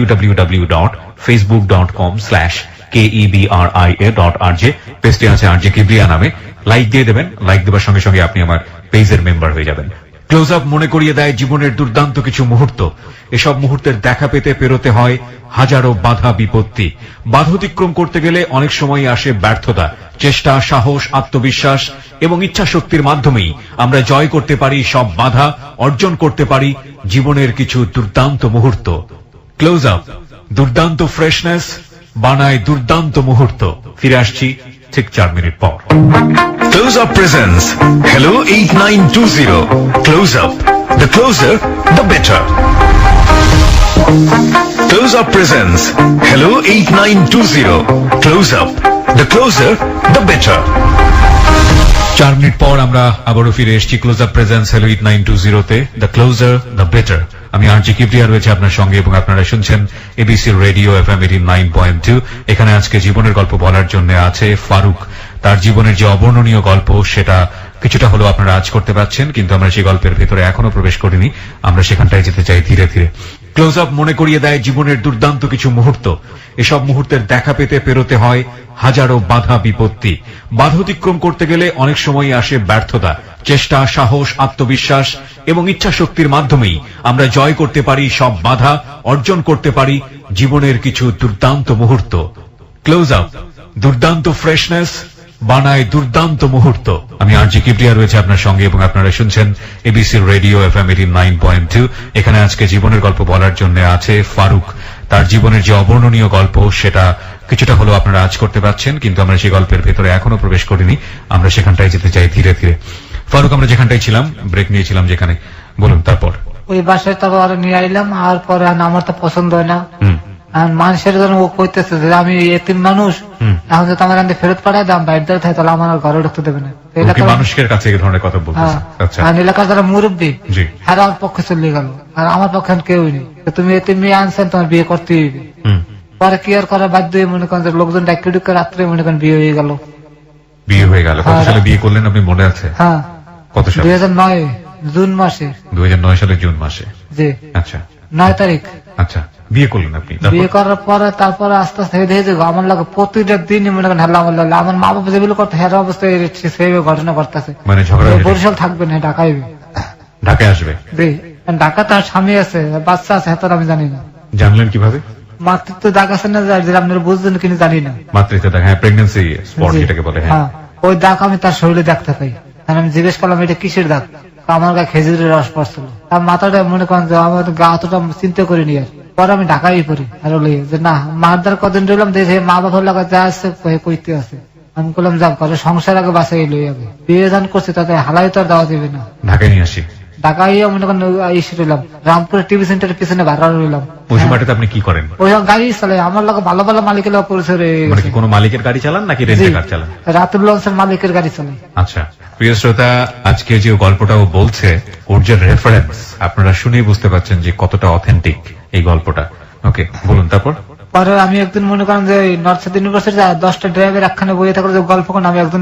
Speaker 3: www.facebook.com/KEBRIA.rj। পেজটি আছে আরজে কিবরিয়া নামে। লাইক দিয়ে দেবেন, লাইক দেওয়ার সঙ্গে সঙ্গে আপনি আমার পেজের মেম্বার হয়ে যাবেন। ক্লোজ আপ মনে করিয়ে দেয় জীবনের দুর্দান্ত কিছু মুহূর্ত। এসব মুহূর্তের দেখা পেতে পেরোতে হয় হাজারো বাধা বিপত্তি। বাধা অতিক্রম করতে গেলে অনেক সময় আসে ব্যর্থতা। চেষ্টা, সাহস, আত্মবিশ্বাস এবং ইচ্ছা শক্তির মাধ্যমেই আমরা জয় করতে পারি সব বাধা, অর্জন করতে পারি জীবনের কিছু দুর্দান্ত মুহূর্ত। ক্লোজ আপ, দুর্দান্ত ফ্রেশনেস,
Speaker 1: বানায় দুর্দান্ত মুহূর্ত। ফিরে আসছি ঠিক 4 মিনিট পর।
Speaker 4: Close Up presents Hello 8920. Close Up. The closer, the better. Close Up presents Hello 8920. Close Up. The closer, the better.
Speaker 1: 4 minute পর আমরা আবারও ফিরে এসেছি ক্লোজ আপ প্রেজেন্স হ্যালো 8920 তে, দ্য ক্লোজার দ্য বেটার। আমি আরজি কিবরিয়া রয়েছে আপনার সঙ্গে এবং আপনারা শুনছেন এবিসি রেডিও এফএম 89.2। এখানে আজকে জীবনের গল্প বলার জন্য আছে ফারুক। তার জীবনের যে অবর্ণনীয় গল্প সেটা কিছুটা হলেও আপনারা আজ করতে পারছেন, কিন্তু আমরা সেই গল্পের ভেতরে এখনো প্রবেশ করিনি। আমরা সেখানটায় যেতে চাই ধীরে ধীরে। ক্লোজ আপ মনে করিয়ে দেয় জীবনের দুর্দান্ত কিছু মুহূর্ত। এসব মুহূর্তের দেখা পেতে পেরোতে হয় হাজারো বাধা বিপত্তি। বাধা অতিক্রম করতে গেলে অনেক সময় আসে ব্যর্থতা। চেষ্টা, সাহস, আত্মবিশ্বাস এবং ইচ্ছা শক্তির মাধ্যমেই আমরা জয় করতে পারি সব বাধা, অর্জন করতে পারি জীবনের কিছু দুর্দান্ত মুহূর্ত। ক্লোজ আপ দুর্দান্ত ফ্রেশনেস বানায় দুর্দান্ত মুহূর্ত। আমি আরজি কিবরিয়া রয়েছে আপনার সঙ্গে এবং আপনারা শুনছেন এবিসি রেডিও এফএম 89.2। এখানে আজকে জীবনের গল্প বলার জন্য আছে ফারুক। তার জীবনের যে অবর্ণনীয় গল্প সেটা কিছুটা হলেও আপনারা আজ করতে পারছেন, কিন্তু আমরা সেই গল্পের ভেতরে এখনো প্রবেশ করিনি। আমরা সেখানটায় যেতে চাই ধীরে ধীরে। ফারুক, আমরা যেখানটায় ছিলাম, ব্রেক নিয়েছিলাম যেখানে, বলুন তারপর।
Speaker 2: ওই বাসায় তারপর নিয়ে আইলাম, আর পরে আমার তো পছন্দ হয় না। আর মানুষের জন্য ও কইতেছে যে আমি এতিম মানুষ, এখন যদি আমার আনতে ফেরত পাঠায় দাম বাইরে দেওয়া থাকে, তাহলে আমার আর ঘরে ঢুকতে দেবে না।
Speaker 1: মানুষের কাছে এই ধরনের কথা বলতেছে। আচ্ছা,
Speaker 2: আর এলাকার যারা মুরব্বী
Speaker 1: জি,
Speaker 2: হ্যাঁ আমার পক্ষে চলে গেল, আর আমার পক্ষে কেউই নেই। তুমি এতিম মেয়ে আনছেন, তোমার বিয়ে করতেই হবে। পরে কি আর করার বাধ্য হয়ে মনে করেন যে লোকজন ডাক্তার ঢুকে রাত্রে মনে করেন বিয়ে হয়ে গেল।
Speaker 1: বিয়ে হয়ে গেল? কত সালে বিয়ে করলেন আপনি মনে আছে?
Speaker 2: হ্যাঁ,
Speaker 1: কত সালে?
Speaker 2: 2009 জুন মাসে।
Speaker 1: 2009 সালের জুন মাসে?
Speaker 2: জি।
Speaker 1: আচ্ছা,
Speaker 2: 9 তারিখ
Speaker 1: আচ্ছা, বিয়ে করলেন আপনি?
Speaker 2: বিয়ে করার পরে তারপরে আস্তে আস্তে দেখে আমার লাগে প্রতিটা দিনই মনে করেন হেলা আমার লাগে। আমার মা বাবা যেগুলো করতে হেরা অবস্থায় সেইভাবে ঘটনা করতেছে।
Speaker 1: মানে ঝগড়া?
Speaker 2: বরিশাল থাকবে না, ঢাকায়
Speaker 1: ঢাকায় আসবে?
Speaker 2: জি, ঢাকা তার স্বামী আছে, বাচ্চা আছে, হেতার আমি জানি না।
Speaker 1: জানলেন কিভাবে?
Speaker 2: মাতৃত্ব দাগ আছে না, যে আপনারা বুঝছেন কিনা জানি না।
Speaker 1: মাতৃত্ব দাগ, হ্যাঁ, প্রেগন্যান্সি স্পট যেটাকে বলে।
Speaker 2: হ্যাঁ, ওই দাগ আমি তার শরীরে দেখতে পাই। আমি জিজ্ঞেস করলাম এটা কিসের দাগ? আমার গায়ে খেজুরের রস পড়ছিল। তার মাথাটা মনে করেন যে আমার গা অতটা চিন্তা করিনি। আর পরে আমি ঢাকায় পড়ি আর যে না মারদার কদিন রইলাম, দেখে মা বাবার লাগা যা আছে কইতে আছে। আমি বললাম যাক ঘরে সংসার আগে বাঁচাই লই আগে, বিয়ে দান করছে তাতে হালাই তো আর দেওয়া যাবে না।
Speaker 1: ঢাকায় নিয়ে আসি।
Speaker 2: ঢাকায় মনে করেন এসে রইলাম, রামপুরে টিভি সেন্টারের পিছনে ভাড়া রইলাম।
Speaker 1: ওই সময়টাতে আপনি কি করেন?
Speaker 2: ওই গাড়ি চালাই, আমার লাগে ভালো ভালো মালিকের লোক পরিচয় রয়ে
Speaker 1: মানে
Speaker 2: গেছে।
Speaker 1: কি কোনো মালিকের গাড়ি চালান নাকি রেন্টে কার চালান?
Speaker 2: রাতুল লঞ্চের মালিকের গাড়ি চালাই।
Speaker 1: আচ্ছা, প্রিয় শ্রোতা, আজকে যে গল্পটা ও বলছে ওর যে রেফারেন্স আপনারা শুনেই বুঝতে পারছেন যে কতটা অথেন্টিক এই গল্পটা। ওকে, বলুন তারপর।
Speaker 2: পরে আমি একদিন মনে করেন যে নর্থ সাউথ ইউনিভার্সিটি 10টা ড্রাইভের একখানে বইয়ে থাকলে যে গল্প করেন, আমি একদিন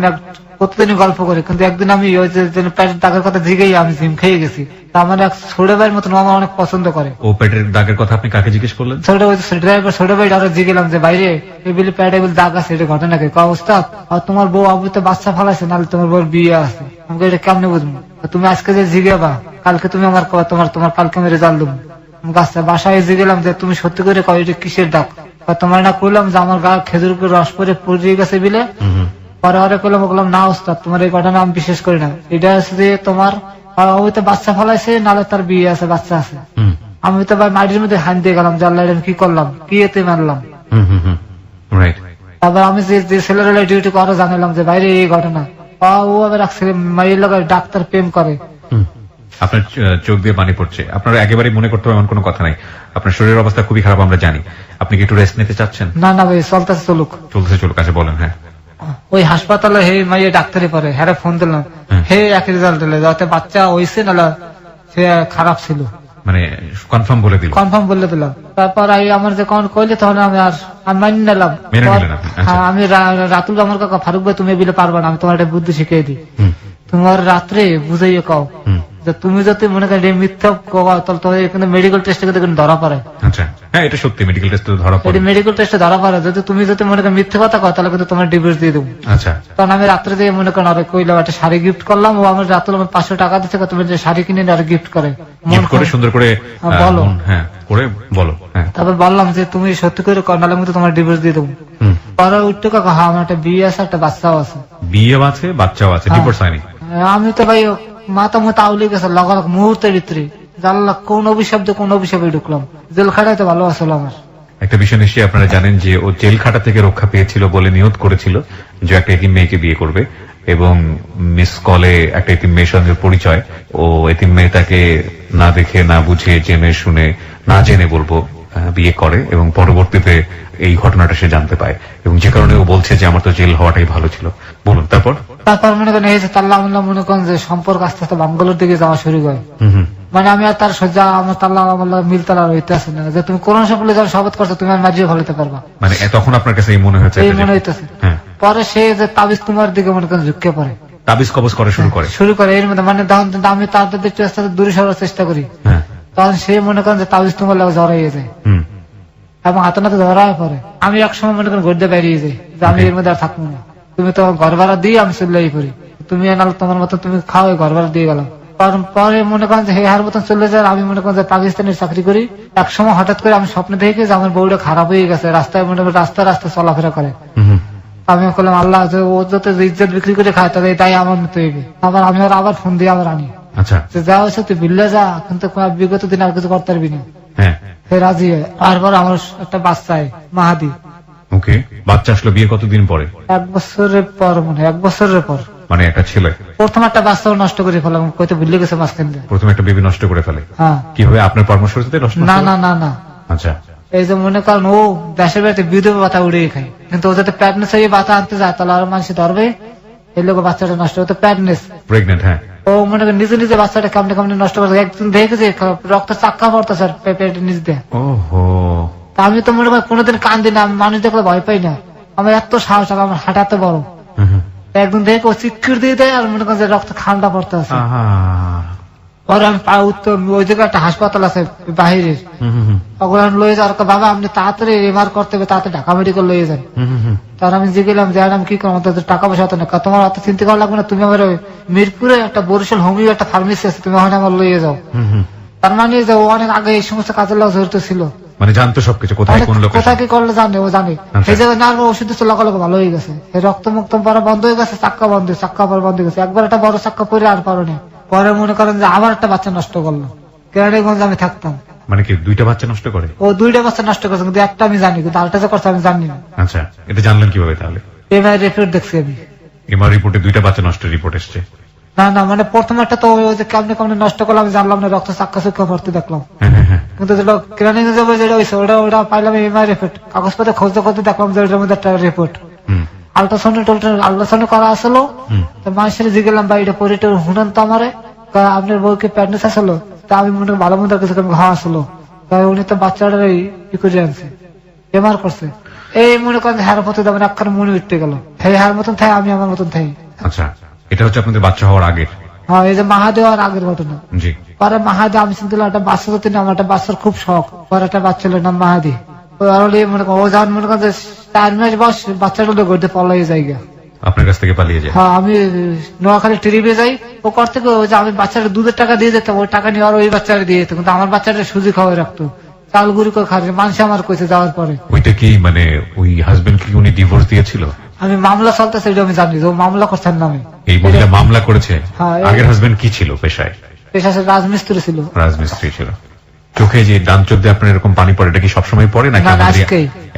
Speaker 2: প্রতিদিনই গল্প করি, কিন্তু একদিন আমি ওই যে পেটের দাগের কথা জিগেই আমি জিম খেয়ে গেছি। আমার এক ছোট ভাইয়ের মতন আমার অনেক পছন্দ করে।
Speaker 1: ও পেটের দাগের কথা আপনি কাকে জিজ্ঞেস করলেন?
Speaker 2: ছোট ড্রাইভার ছোট ভাই আরো জিগেলাম যে বাইরে এগুলি পেটে দাগ আছে, এটা ঘটনা কি অবস্থা? আর তোমার বউ আবু তো বাচ্চা ফালাইছে, নাহলে তোমার বউর বিয়ে আছে। আমাকে এটা কেমনে বুঝবো? তুমি আজকে যে জিগেবা, কালকে তুমি আমার তোমার কালকে আমি রেজাল্ট দেবো। বাসায় জিগেলাম যে তুমি সত্যি করে কয় এটা কিসের দাগ? তোমার না করলাম যে আমার গা খেজুর রস পরে পড়িয়ে গেছে বিলে। পরে হরে করলাম, বললাম না ওস্তাদ তোমার এই ঘটনা আমি বিশেষ করি না, এটা হচ্ছে যে তোমার হয়তো বাচ্চা ফলাইছে, নাহলে তার বিয়ে আছে, বাচ্চা আছে। আমি তো ভাই মাটির মধ্যে হান দিয়ে গেলাম, জানলা আমি কি করলাম, কি এতে মারলাম। তারপর আমি যে ছেলের ডিউটি করে জানালাম যে বাইরে এই ঘটনা। ও আবার মায়ের লোক ডাক্তার প্রেম করে।
Speaker 1: আপনার চোখ দিয়ে পানি পড়ছে, আপনার একেবারেই মনে করতে হবে এমন কোনো কথা নাই। আপনার শরীরের অবস্থা খুবই খারাপ আমরা জানি। আপনি কি একটু রেস্ট নিতে চাচ্ছেন?
Speaker 2: না না ভাই, চলতেছে চলুক।
Speaker 1: চলতেছে চলুক, আচ্ছা বলেন। হ্যাঁ,
Speaker 2: ওই হাসপাতালে হে মাইয়ে ডাক্তারি পরে, হ্যাঁ ফোন দিলাম, হে এক রেজাল্ট দিলে যাতে বাচ্চা হয়েছে, নাহলে সে খারাপ ছিল,
Speaker 1: মানে কনফার্ম বলে দিল।
Speaker 2: কনফার্ম বলে দিলাম। তারপর আমার যে কখন কইলে তখন আমি আর মানি নিলাম। হ্যাঁ, আমি রাতুল আমার কাকা ফারুক ভাই তুমি বিলে পারবা না, আমি তোমার একটা বুদ্ধি শিখিয়ে দিই। তোমার রাত্রে বুঝাইয়ে কাও যে তুমি যদি মনে করেন মিথ্যা তাহলে তোমার এখানে মেডিকেল টেস্টে ধরা পড়ে।
Speaker 1: আচ্ছা, হ্যাঁ, এটা সত্যি, মেডিকেল টেস্টে ধরা পড়ে।
Speaker 2: মেডিকেল টেস্টে ধরা পড়ে, যদি তুমি যদি মনে করেন মিথ্যা কথা কও তাহলে কিন্তু তোমার ডিভোর্স দিয়ে দেবো।
Speaker 1: আচ্ছা,
Speaker 2: তখন আমি রাত্রে দিয়ে মনে করেন আরে কইলাম একটা শাড়ি গিফট করলাম, ও আমার রাতুল আমার 500 টাকা দিচ্ছে, তুমি যে শাড়ি কিনে আর গিফট করে
Speaker 1: মন করে সুন্দর করে
Speaker 2: বলো।
Speaker 1: হ্যাঁ, করে বলো। হ্যাঁ,
Speaker 2: তারপর বললাম যে তুমি সত্যি করে কর, নাহলে আমি তো তোমার ডিভোর্স দিয়ে দেবো। পরে উঠতে কাকা, হ্যাঁ আমার একটা বিয়ে আছে, একটা বাচ্চাও আছে।
Speaker 1: বিয়ে আছে, বাচ্চাও আছে, ডিভোর্স হয়নি?
Speaker 2: আমি তো ভাই মাথা মতো আউলে গেছে লগালগ মুহূর্তের ভিতরে, জানলা কোন অভিশাপ দিয়ে কোন অভিশাপে ঢুকলাম, জেল খাটাই তো ভালো আসলো আমার।
Speaker 3: একটা বিষয় নিশ্চয়ই আপনারা জানেন যে ও জেল খাটা থেকে রক্ষা পেয়েছিল বলে নিয়ত করেছিল যে একটা এতিম মেয়েকে বিয়ে করবে, এবং মিস কলে একটা এতিম মেয়ের সঙ্গে পরিচয়। ও এতিম মেয়ে তাকে না দেখে না বুঝে জেনে শুনে না জেনে বলবো বিয়ে করে, এবং পরবর্তীতে এই ঘটনাটা সে জানতে পায়, এবং যে কারণে ও বলছে যে আমার তো জেল হওয়াটাই ভালো ছিল। বলুন তারপর।
Speaker 2: তারপর মনে করেন এই যে তাল্লা মনে করেন যে সম্পর্ক আস্তে আস্তে বাঙ্গালোর দিকে যাওয়া শুরু করে। মানে আমি আর তার সজ্জা আমার তাল্লা মিলতালা হইতে আসে না যে তুমি কোরআন শরীফ বলে যারা শপথ করছো তুমি আর মাঝিয়ে ভালোতে পারবা,
Speaker 3: মানে তখন আপনার কাছে এই মনে হয়েছে?
Speaker 2: এই মনে হইতেছে। পরে সে যে তাবিজ তোমার দিকে মনে করেন ঝুঁকে পড়ে,
Speaker 3: তাবিজ কবজ করা শুরু করে
Speaker 2: এর মধ্যে। মানে তখন আমি তাদের একটু আস্তে আস্তে দূরে সরার চেষ্টা করি, তখন সে মনে করেন যে তাবিজ তোমার লাগে জড়াইয়ে যায় এবং হাতে নাতে ধরায় পরে। আমি একসময় মনে করেন ঘুরতে বেরিয়ে যাই যে আমি এর মধ্যে আর থাকবো না, তুমি তো ঘর ভাড়া দিয়ে আমি চলে পড়ি, তুমি এনালে তোমার মতো তুমি খাও, ঘর ভাড়া দিয়ে গেলাম। পরে মনে করেন যে হেহার মতন চলে যায়। আমি মনে করেন যে পাকিস্তানের চাকরি করি, একসময় হঠাৎ করে আমি স্বপ্নে দেখি যে আমার বউটা খারাপ হয়ে গেছে, রাস্তায় মনে করেন রাস্তায় রাস্তায় চলাফেরা করে। আমি বললাম আল্লাহ ও যত ইজ্জত বিক্রি করে খায় তাদের তাই আমার মতো হইবে। আমি আবার ফোন দিয়ে আবার আনি, যা হয়েছে তুই বিল্লে যা, কিন্তু বিগত দিন আর কিছু করতে পারবি না। রাজি হয়। তারপর আমার একটা বাচ্চা মাহাদি।
Speaker 3: ওকে, বাচ্চা আসলো বিয়ে কতদিন পরে?
Speaker 2: 1 বছরের পর, মনে 1 বছরের পর।
Speaker 3: মানে একটা ছেলে
Speaker 2: প্রথম একটা বাচ্চাও নষ্ট করে ফেলাম, কইতে ভুলে গেছে মাঝখান দিয়ে।
Speaker 3: প্রথম একটা বেবি নষ্ট করে ফেলে?
Speaker 2: হ্যাঁ।
Speaker 3: কিভাবে? আপনার পরামর্শতে নষ্ট?
Speaker 2: না না না না।
Speaker 3: আচ্ছা।
Speaker 2: এই যে মনে করেন ও দেশের বাড়িতে বিধবা বাতা উড়িয়ে খায়, কিন্তু ও যাতে প্যাডনেস হয়ে বাতা আনতে যায় তাহলে আর মানুষ ধরবে, এই লোক বাচ্চাটা নষ্ট হতো প্যাডনেস
Speaker 3: প্রেগনেন্ট। হ্যাঁ।
Speaker 2: ও মনে করেন নিজে নিজে বাচ্চাটা কামড়ে কামড়ে নষ্ট করে। একদিন দেখেছে রক্ত চাক্কা পড়তো স্যার পেটের নিচ দিয়ে।
Speaker 3: ওহো।
Speaker 2: আমি তো মনে করি কোনোদিন কান্দি না, আমি মানুষ দেখলে ভয় পাই না, আমার এত সাহস, আমার হাঁটা এত বড়। একদিন দেখে ও চিৎকার দিয়ে দেয় আর মনে করেন যে রক্ত খান্ডা পড়তে আছে। পরে আমি ওই জায়গায় একটা হাসপাতাল আছে বাহিরের, ওগুলো লয়ে যাওয়ার বাবা আপনি তাড়াতাড়ি এমআর করতে হবে, তাড়াতাড়ি ঢাকা মেডিকেল লয়ে যান। তার আমি জিগেলাম যে আমি কি করবো, টাকা পয়সা হতো না, তোমার অত চিন্তা করা লাগবে না, তুমি আমার মিরপুরে একটা বরিশাল হোমিও একটা ফার্মেসি আছে, তুমি ওখানে আমার লইয়ে যাও। তার মানে যে ও অনেক আগে এই সমস্ত কাজের লোক জড়িত ছিল,
Speaker 3: মানে জানতো সবকিছু, কোথায় কোন লোক
Speaker 2: কোথায় কি করলে জানে, ও জানে। এই জায়গায় না ওষুধ দিচ্ছে লগালগ ভালো হয়ে গেছে, রক্ত মুক্ত পরে বন্ধ হয়ে গেছে, চাক্কা বন্ধ, চাক্কা পর বন্ধ হয়ে গেছে। একবার একটা বড় চাক্কা পরে আর পারো না। পরে মনে করেন যে আবার একটা বাচ্চা নষ্ট করলো, কেরানীগঞ্জে আমি থাকতাম।
Speaker 3: মানে কি 2টা বাচ্চা নষ্ট করে?
Speaker 2: ও 2টা বাচ্চা নষ্ট করেছে, কিন্তু একটা আমি জানি, কিন্তু আরেকটা যে করছে আমি জানি না।
Speaker 3: আচ্ছা, এটা জানলেন কিভাবে তাহলে?
Speaker 2: এমআই রিপোর্ট দেখছি আমি,
Speaker 3: এমআর রিপোর্টে 2টা বাচ্চা নষ্টের রিপোর্ট এসছে।
Speaker 2: না না, মানে প্রথম একটা তো ওই যে কেমনে কেমনে নষ্ট করলাম আমি জানলাম না, রক্ত চাক্কা চুক্কা পড়তে দেখলাম। কিন্তু যেটা কেরানীগঞ্জে যেটা হয়েছে ওটা পাইলাম এমআই রিপোর্ট, কাগজপত্রে খোঁজতে করতে দেখলাম যে ওটার মধ্যে একটা রিপোর্ট। আল্ট্রাসাউন্ড করা আসলো, মানুষের জিগেলাম বা এটা পরে শুনেন তো আমারে, আপনার বউকে প্যাডনেস আসলো, তা আমি মনে ভালো মতো কিছু ঘা আসলো, উনি তো বাচ্চাটার ই করে আনছে, এমআর করছে। এই মনে করেন হার পথে যাবেন একখানে মনে উঠতে গেল, হ্যাঁ হার মতন থাই, আমি আমার মতন থাই।
Speaker 3: আচ্ছা, এটা হচ্ছে আপনাদের বাচ্চা হওয়ার আগের?
Speaker 2: হ্যাঁ, এই যে মাহাদেও আর আগের ঘটনা।
Speaker 3: জি।
Speaker 2: পরে মাহাদি আমি চিন্তা করলাম একটা বাচ্চা যদি না, আমার একটা বাচ্চার খুব শখ, পরে একটা বাচ্চা হলো নাম মাহাদি। মনে করেন ও যখন মনে করেন 4 মাস বয়স বাচ্চাটা ঘুরতে পালাই জায়গা,
Speaker 3: আপনার কাছ থেকে পালিয়ে যায়।
Speaker 2: হ্যাঁ, আমি নোয়াখালী ট্রিপে যাই, ও করতে যে আমি বাচ্চাটা দুধের টাকা দিয়ে যেতাম, ওই টাকা নিয়ে আর ওই বাচ্চাটা দিয়ে যেত, কিন্তু আমার বাচ্চাটা সুজি খাওয়াই রাখতো, চাল গুড়ি করে খাওয়া। মানুষ আমার কইছে যাওয়ার পরে।
Speaker 3: ওইটা কি মানে ওই হাজবেন্ড কি উনি ডিভোর্স দিয়েছিল?
Speaker 2: আমি মামলা চলতেছে এটা আমি জানি, ও মামলা করছেন নামে।
Speaker 3: এই মহিলা মামলা করেছে?
Speaker 2: হ্যাঁ।
Speaker 3: আগের হাজবেন্ড কি ছিল পেশায়?
Speaker 2: পেশায় রাজমিস্ত্রি ছিল।
Speaker 3: রাজমিস্ত্রি ছিল। চোখে যে ডান চোখ দিয়ে আপনার এরকম পানি পড়ে, এটা কি সবসময় পড়ে নাকি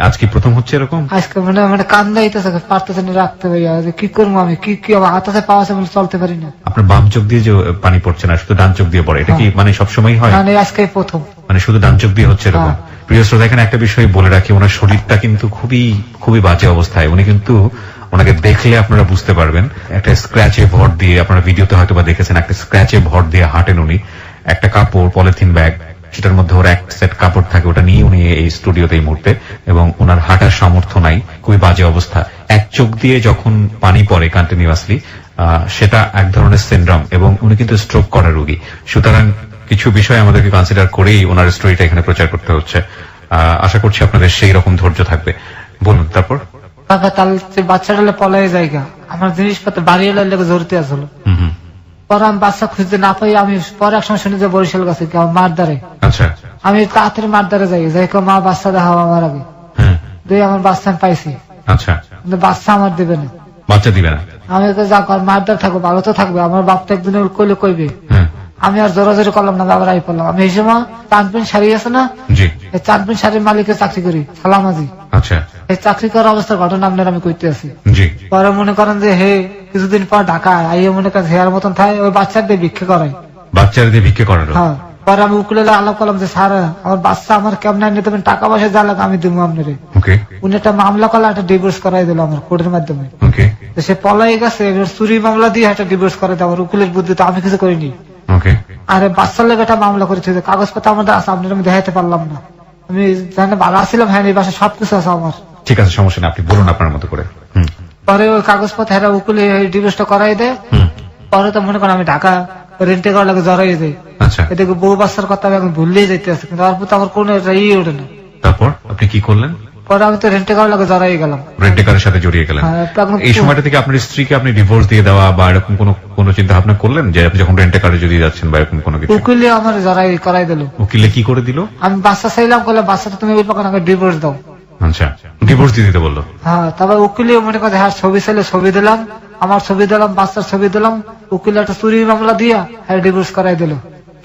Speaker 3: আজকে প্রথম হচ্ছে এরকম?
Speaker 2: আজকে মানে কান্দা হইতেছে, পারতেছে না রাখতে পারি, কি করবো আমি, কি হাতে পাওয়া আছে চলতে পারি না।
Speaker 3: আপনার বাম চোখ দিয়ে যে পানি পড়ছে না, শুধু ডান চোখ দিয়ে পড়ে, এটা কি মানে সবসময় হয়?
Speaker 2: আজকে প্রথম,
Speaker 3: মানে শুধু ডান চোখ দিয়ে হচ্ছে এরকম? প্রিয় শ্রোতা, এখানে একটা বিষয় বলে রাখি, ওনার শরীরটা কিন্তু খুবই খুবই বাজে অবস্থায়। উনি কিন্তু, ওনাকে দেখলে আপনারা বুঝতে পারবেন, একটা স্ক্র্যাচে ভর দিয়ে, আপনারা ভিডিওতে হয়তো বা দেখেছেন, একটা স্ক্র্যাচে ভর দিয়ে হাঁটেন উনি। একটা কাপড়, পলিথিন ব্যাগ, সেটার মধ্যে ওর এক সেট কাপড় থাকে, ওটা নিয়ে উনি এই স্টুডিওতে এই মুহূর্তে, এবং ওনার হাঁটার সামর্থ্য নাই, খুবই বাজে অবস্থা। এক চোখ দিয়ে যখন পানি পড়ে কন্টিনিউয়াসলি, সেটা এক ধরনের সিনড্রোম, এবং উনি কিন্তু স্ট্রোক করা রোগী। সুতরাং কিছু বিষয় আমাদেরকে কনসিডার করেই ওনার স্টোরিটা এখানে প্রচার করতে হচ্ছে। আশা করছি আপনাদের সেই রকম ধৈর্য থাকবে। বলুন তারপর।
Speaker 2: বাচ্চাটা পলাই জায়গা, আমার জিনিসপত্র বাড়ি এলে জড়িতে আসলো। পরে আমি বাচ্চা খুঁজতে না পাই, আমি পরে একসময় শুনি যে বরিশাল গেছে মার দ্বারে।
Speaker 3: আচ্ছা। আমি
Speaker 2: তাড়াতাড়ি মার দ্বারে যাই, যাই মা বাচ্চা দেখাবো আমার আগে, আমার বাচ্চা আমি পাইছি।
Speaker 3: আচ্ছা।
Speaker 2: কিন্তু বাচ্চা আমার দেবে না।
Speaker 3: বাচ্চা দিবে না?
Speaker 2: আমি যা মার দ্বার থাকবো, ভালো তো থাকবে, আমার বাপটা একদিন কইলে কইবে। আমি আর জোরাজোরি করলাম না, আবার আই পড়লাম। আমি এই সময় চাঁদবিন শাড়ি আছে না,
Speaker 3: জি
Speaker 2: এই চাঁদবিন শাড়ির মালিকের চাকরি করি, সালামাজি।
Speaker 3: আচ্ছা
Speaker 2: এই চাকরি করার অবস্থার ঘটনা আপনার আমি কইতে আছি।
Speaker 3: জি
Speaker 2: পরে মনে করেন যে হে কিছুদিন পর ঢাকা আইয়ে মনে করেন হেয়ার মতন থাকে, ওই বাচ্চাদের ভিক্ষে করায়।
Speaker 3: বাচ্চাদের ভিক্ষে করানো।
Speaker 2: হ্যাঁ, পরে আমি উকিলের আলাপ করলাম যে স্যার আমার বাচ্চা আমার কেমন নিতে পারেন, টাকা পয়সা যা লাগে আমি দিব আপনারে।
Speaker 3: ওকে
Speaker 2: উনি একটা মামলা করলে একটা ডিভোর্স করাই দিল আমার কোর্টের মাধ্যমে।
Speaker 3: ওকে
Speaker 2: তো সে পলাই গেছে, এবার চুরি মামলা দিয়ে একটা ডিভোর্স করে দেয়। আমার উকিলের বুদ্ধি তো আমি কিছু করিনি।
Speaker 3: ওকে
Speaker 2: আরে বাচ্চার লেগে একটা মামলা করেছে, কাগজপত্র আমাদের আছে, আপনার আমি দেখাইতে পারলাম না। আমি জানি ভালো আসছিলাম, হ্যাঁ এই বাসায় সবকিছু আছে আমার।
Speaker 3: ঠিক আছে, সমস্যা নেই, আপনি বলুন আপনার মতো করে। হুম
Speaker 2: পরে ওই কাগজপত্র হেরা উকিলে ডিভোর্সটা করাই দেয়।
Speaker 3: হুম
Speaker 2: পরে তো মনে করেন আমি ঢাকা রেন্টে করার লাগে জড়াই যাই।
Speaker 3: আচ্ছা,
Speaker 2: এদিকে বউ বাচ্চার কথা আমি এখন ভুললেই যেতে আছে, কিন্তু তারপর তো আমার কোনো ওঠে না।
Speaker 3: তারপর আপনি কি করলেন?
Speaker 2: পরে আমি তো রেন্টে করার লাগে জড়াই গেলাম।
Speaker 3: রেন্টেকারের সাথে জড়িয়ে গেলেন।
Speaker 2: হ্যাঁ, তো এখন
Speaker 3: এই সময়টা থেকে আপনার স্ত্রীকে আপনি ডিভোর্স দিয়ে দেওয়া বা এরকম কোনো চিন্তা ভাবনা করলেন যে আপনি যখন রেন্টেকারে যদি যাচ্ছেন বা এরকম কোনো কিছু?
Speaker 2: উকিলে আমার জড়াই করাই দিল।
Speaker 3: উকিলে কি করে দিল?
Speaker 2: আমি বাচ্চা চাইলাম, বলে বাচ্চাটা তুমি ওই পাকান ডিভোর্স দাও।
Speaker 3: আচ্ছা, ডিভোর্স দিয়ে দিতে বললো।
Speaker 2: হ্যাঁ, তারপর উকিলে মনে করে হ্যাঁ ছবি চাইলে ছবি দিলাম, আমার ছবি দিলাম, বাচ্চার ছবি দিলাম। উকিল একটা চুরির মামলা দিয়া হ্যাঁ ডিভোর্স করাই দিল।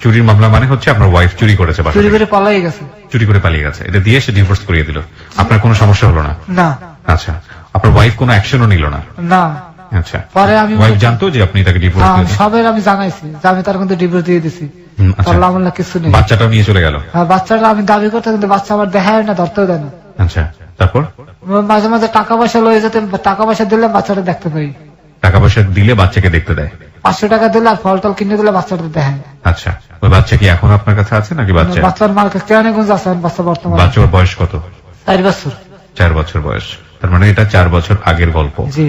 Speaker 3: চুরির মামলা মানে হচ্ছে আপনার ওয়াইফ চুরি করেছে, বাসা
Speaker 2: চুরি
Speaker 3: থেকে।
Speaker 2: করে পালাই গেছে।
Speaker 3: চুরি করে পালিয়ে গেছে, এটা দিয়ে সে ডিভোর্স করিয়ে দিল। আপনার কোনো সমস্যা হলো না?
Speaker 2: না
Speaker 3: আচ্ছা, আপনার ওয়াইফ কোনো অ্যাকশনও নিল না?
Speaker 2: না।
Speaker 3: আচ্ছা,
Speaker 2: পরে আমি
Speaker 3: ওয়াইফ জানতো যে আপনি তাকে ডিভোর্স
Speaker 2: হ্যাঁ,
Speaker 3: দিয়েছেন?
Speaker 2: সবের আমি জানাইছি যে আমি তার কিন্তু ডিভোর্স দিয়ে দিছি।
Speaker 3: আচ্ছা,
Speaker 2: আল্লাহ আল্লাহ কিছু নেই।
Speaker 3: বাচ্চাটাও নিয়ে চলে গেল?
Speaker 2: হ্যাঁ, বাচ্চাটা আমি দাবি করতে, কিন্তু বাচ্চা আমার দেখায় না, ধরতেও দেয় না।
Speaker 3: আচ্ছা, তারপর?
Speaker 2: মাঝে মাঝে টাকা পয়সা লয়ে যেতে, টাকা পয়সা দিলে বাচ্চাটা দেখতে পাই।
Speaker 3: টাকা পয়সা দিলে বাচ্চাকে দেখতে দেয়?
Speaker 2: 500 টাকা দিলে আর ফল টল কিনে দিলে বাচ্চাটা দেখায়।
Speaker 3: আচ্ছা, ওই বাচ্চা কি এখন আপনার কাছে আছে নাকি? বাচ্চা
Speaker 2: বাচ্চার মার কাছে কেরানীগঞ্জ আছে বাচ্চা বর্তমানে।
Speaker 3: বাচ্চার বয়স কত?
Speaker 2: 4 বছর।
Speaker 3: 4 বছর বয়স, তার মানে এটা 4 বছর আগের গল্প।
Speaker 2: জি।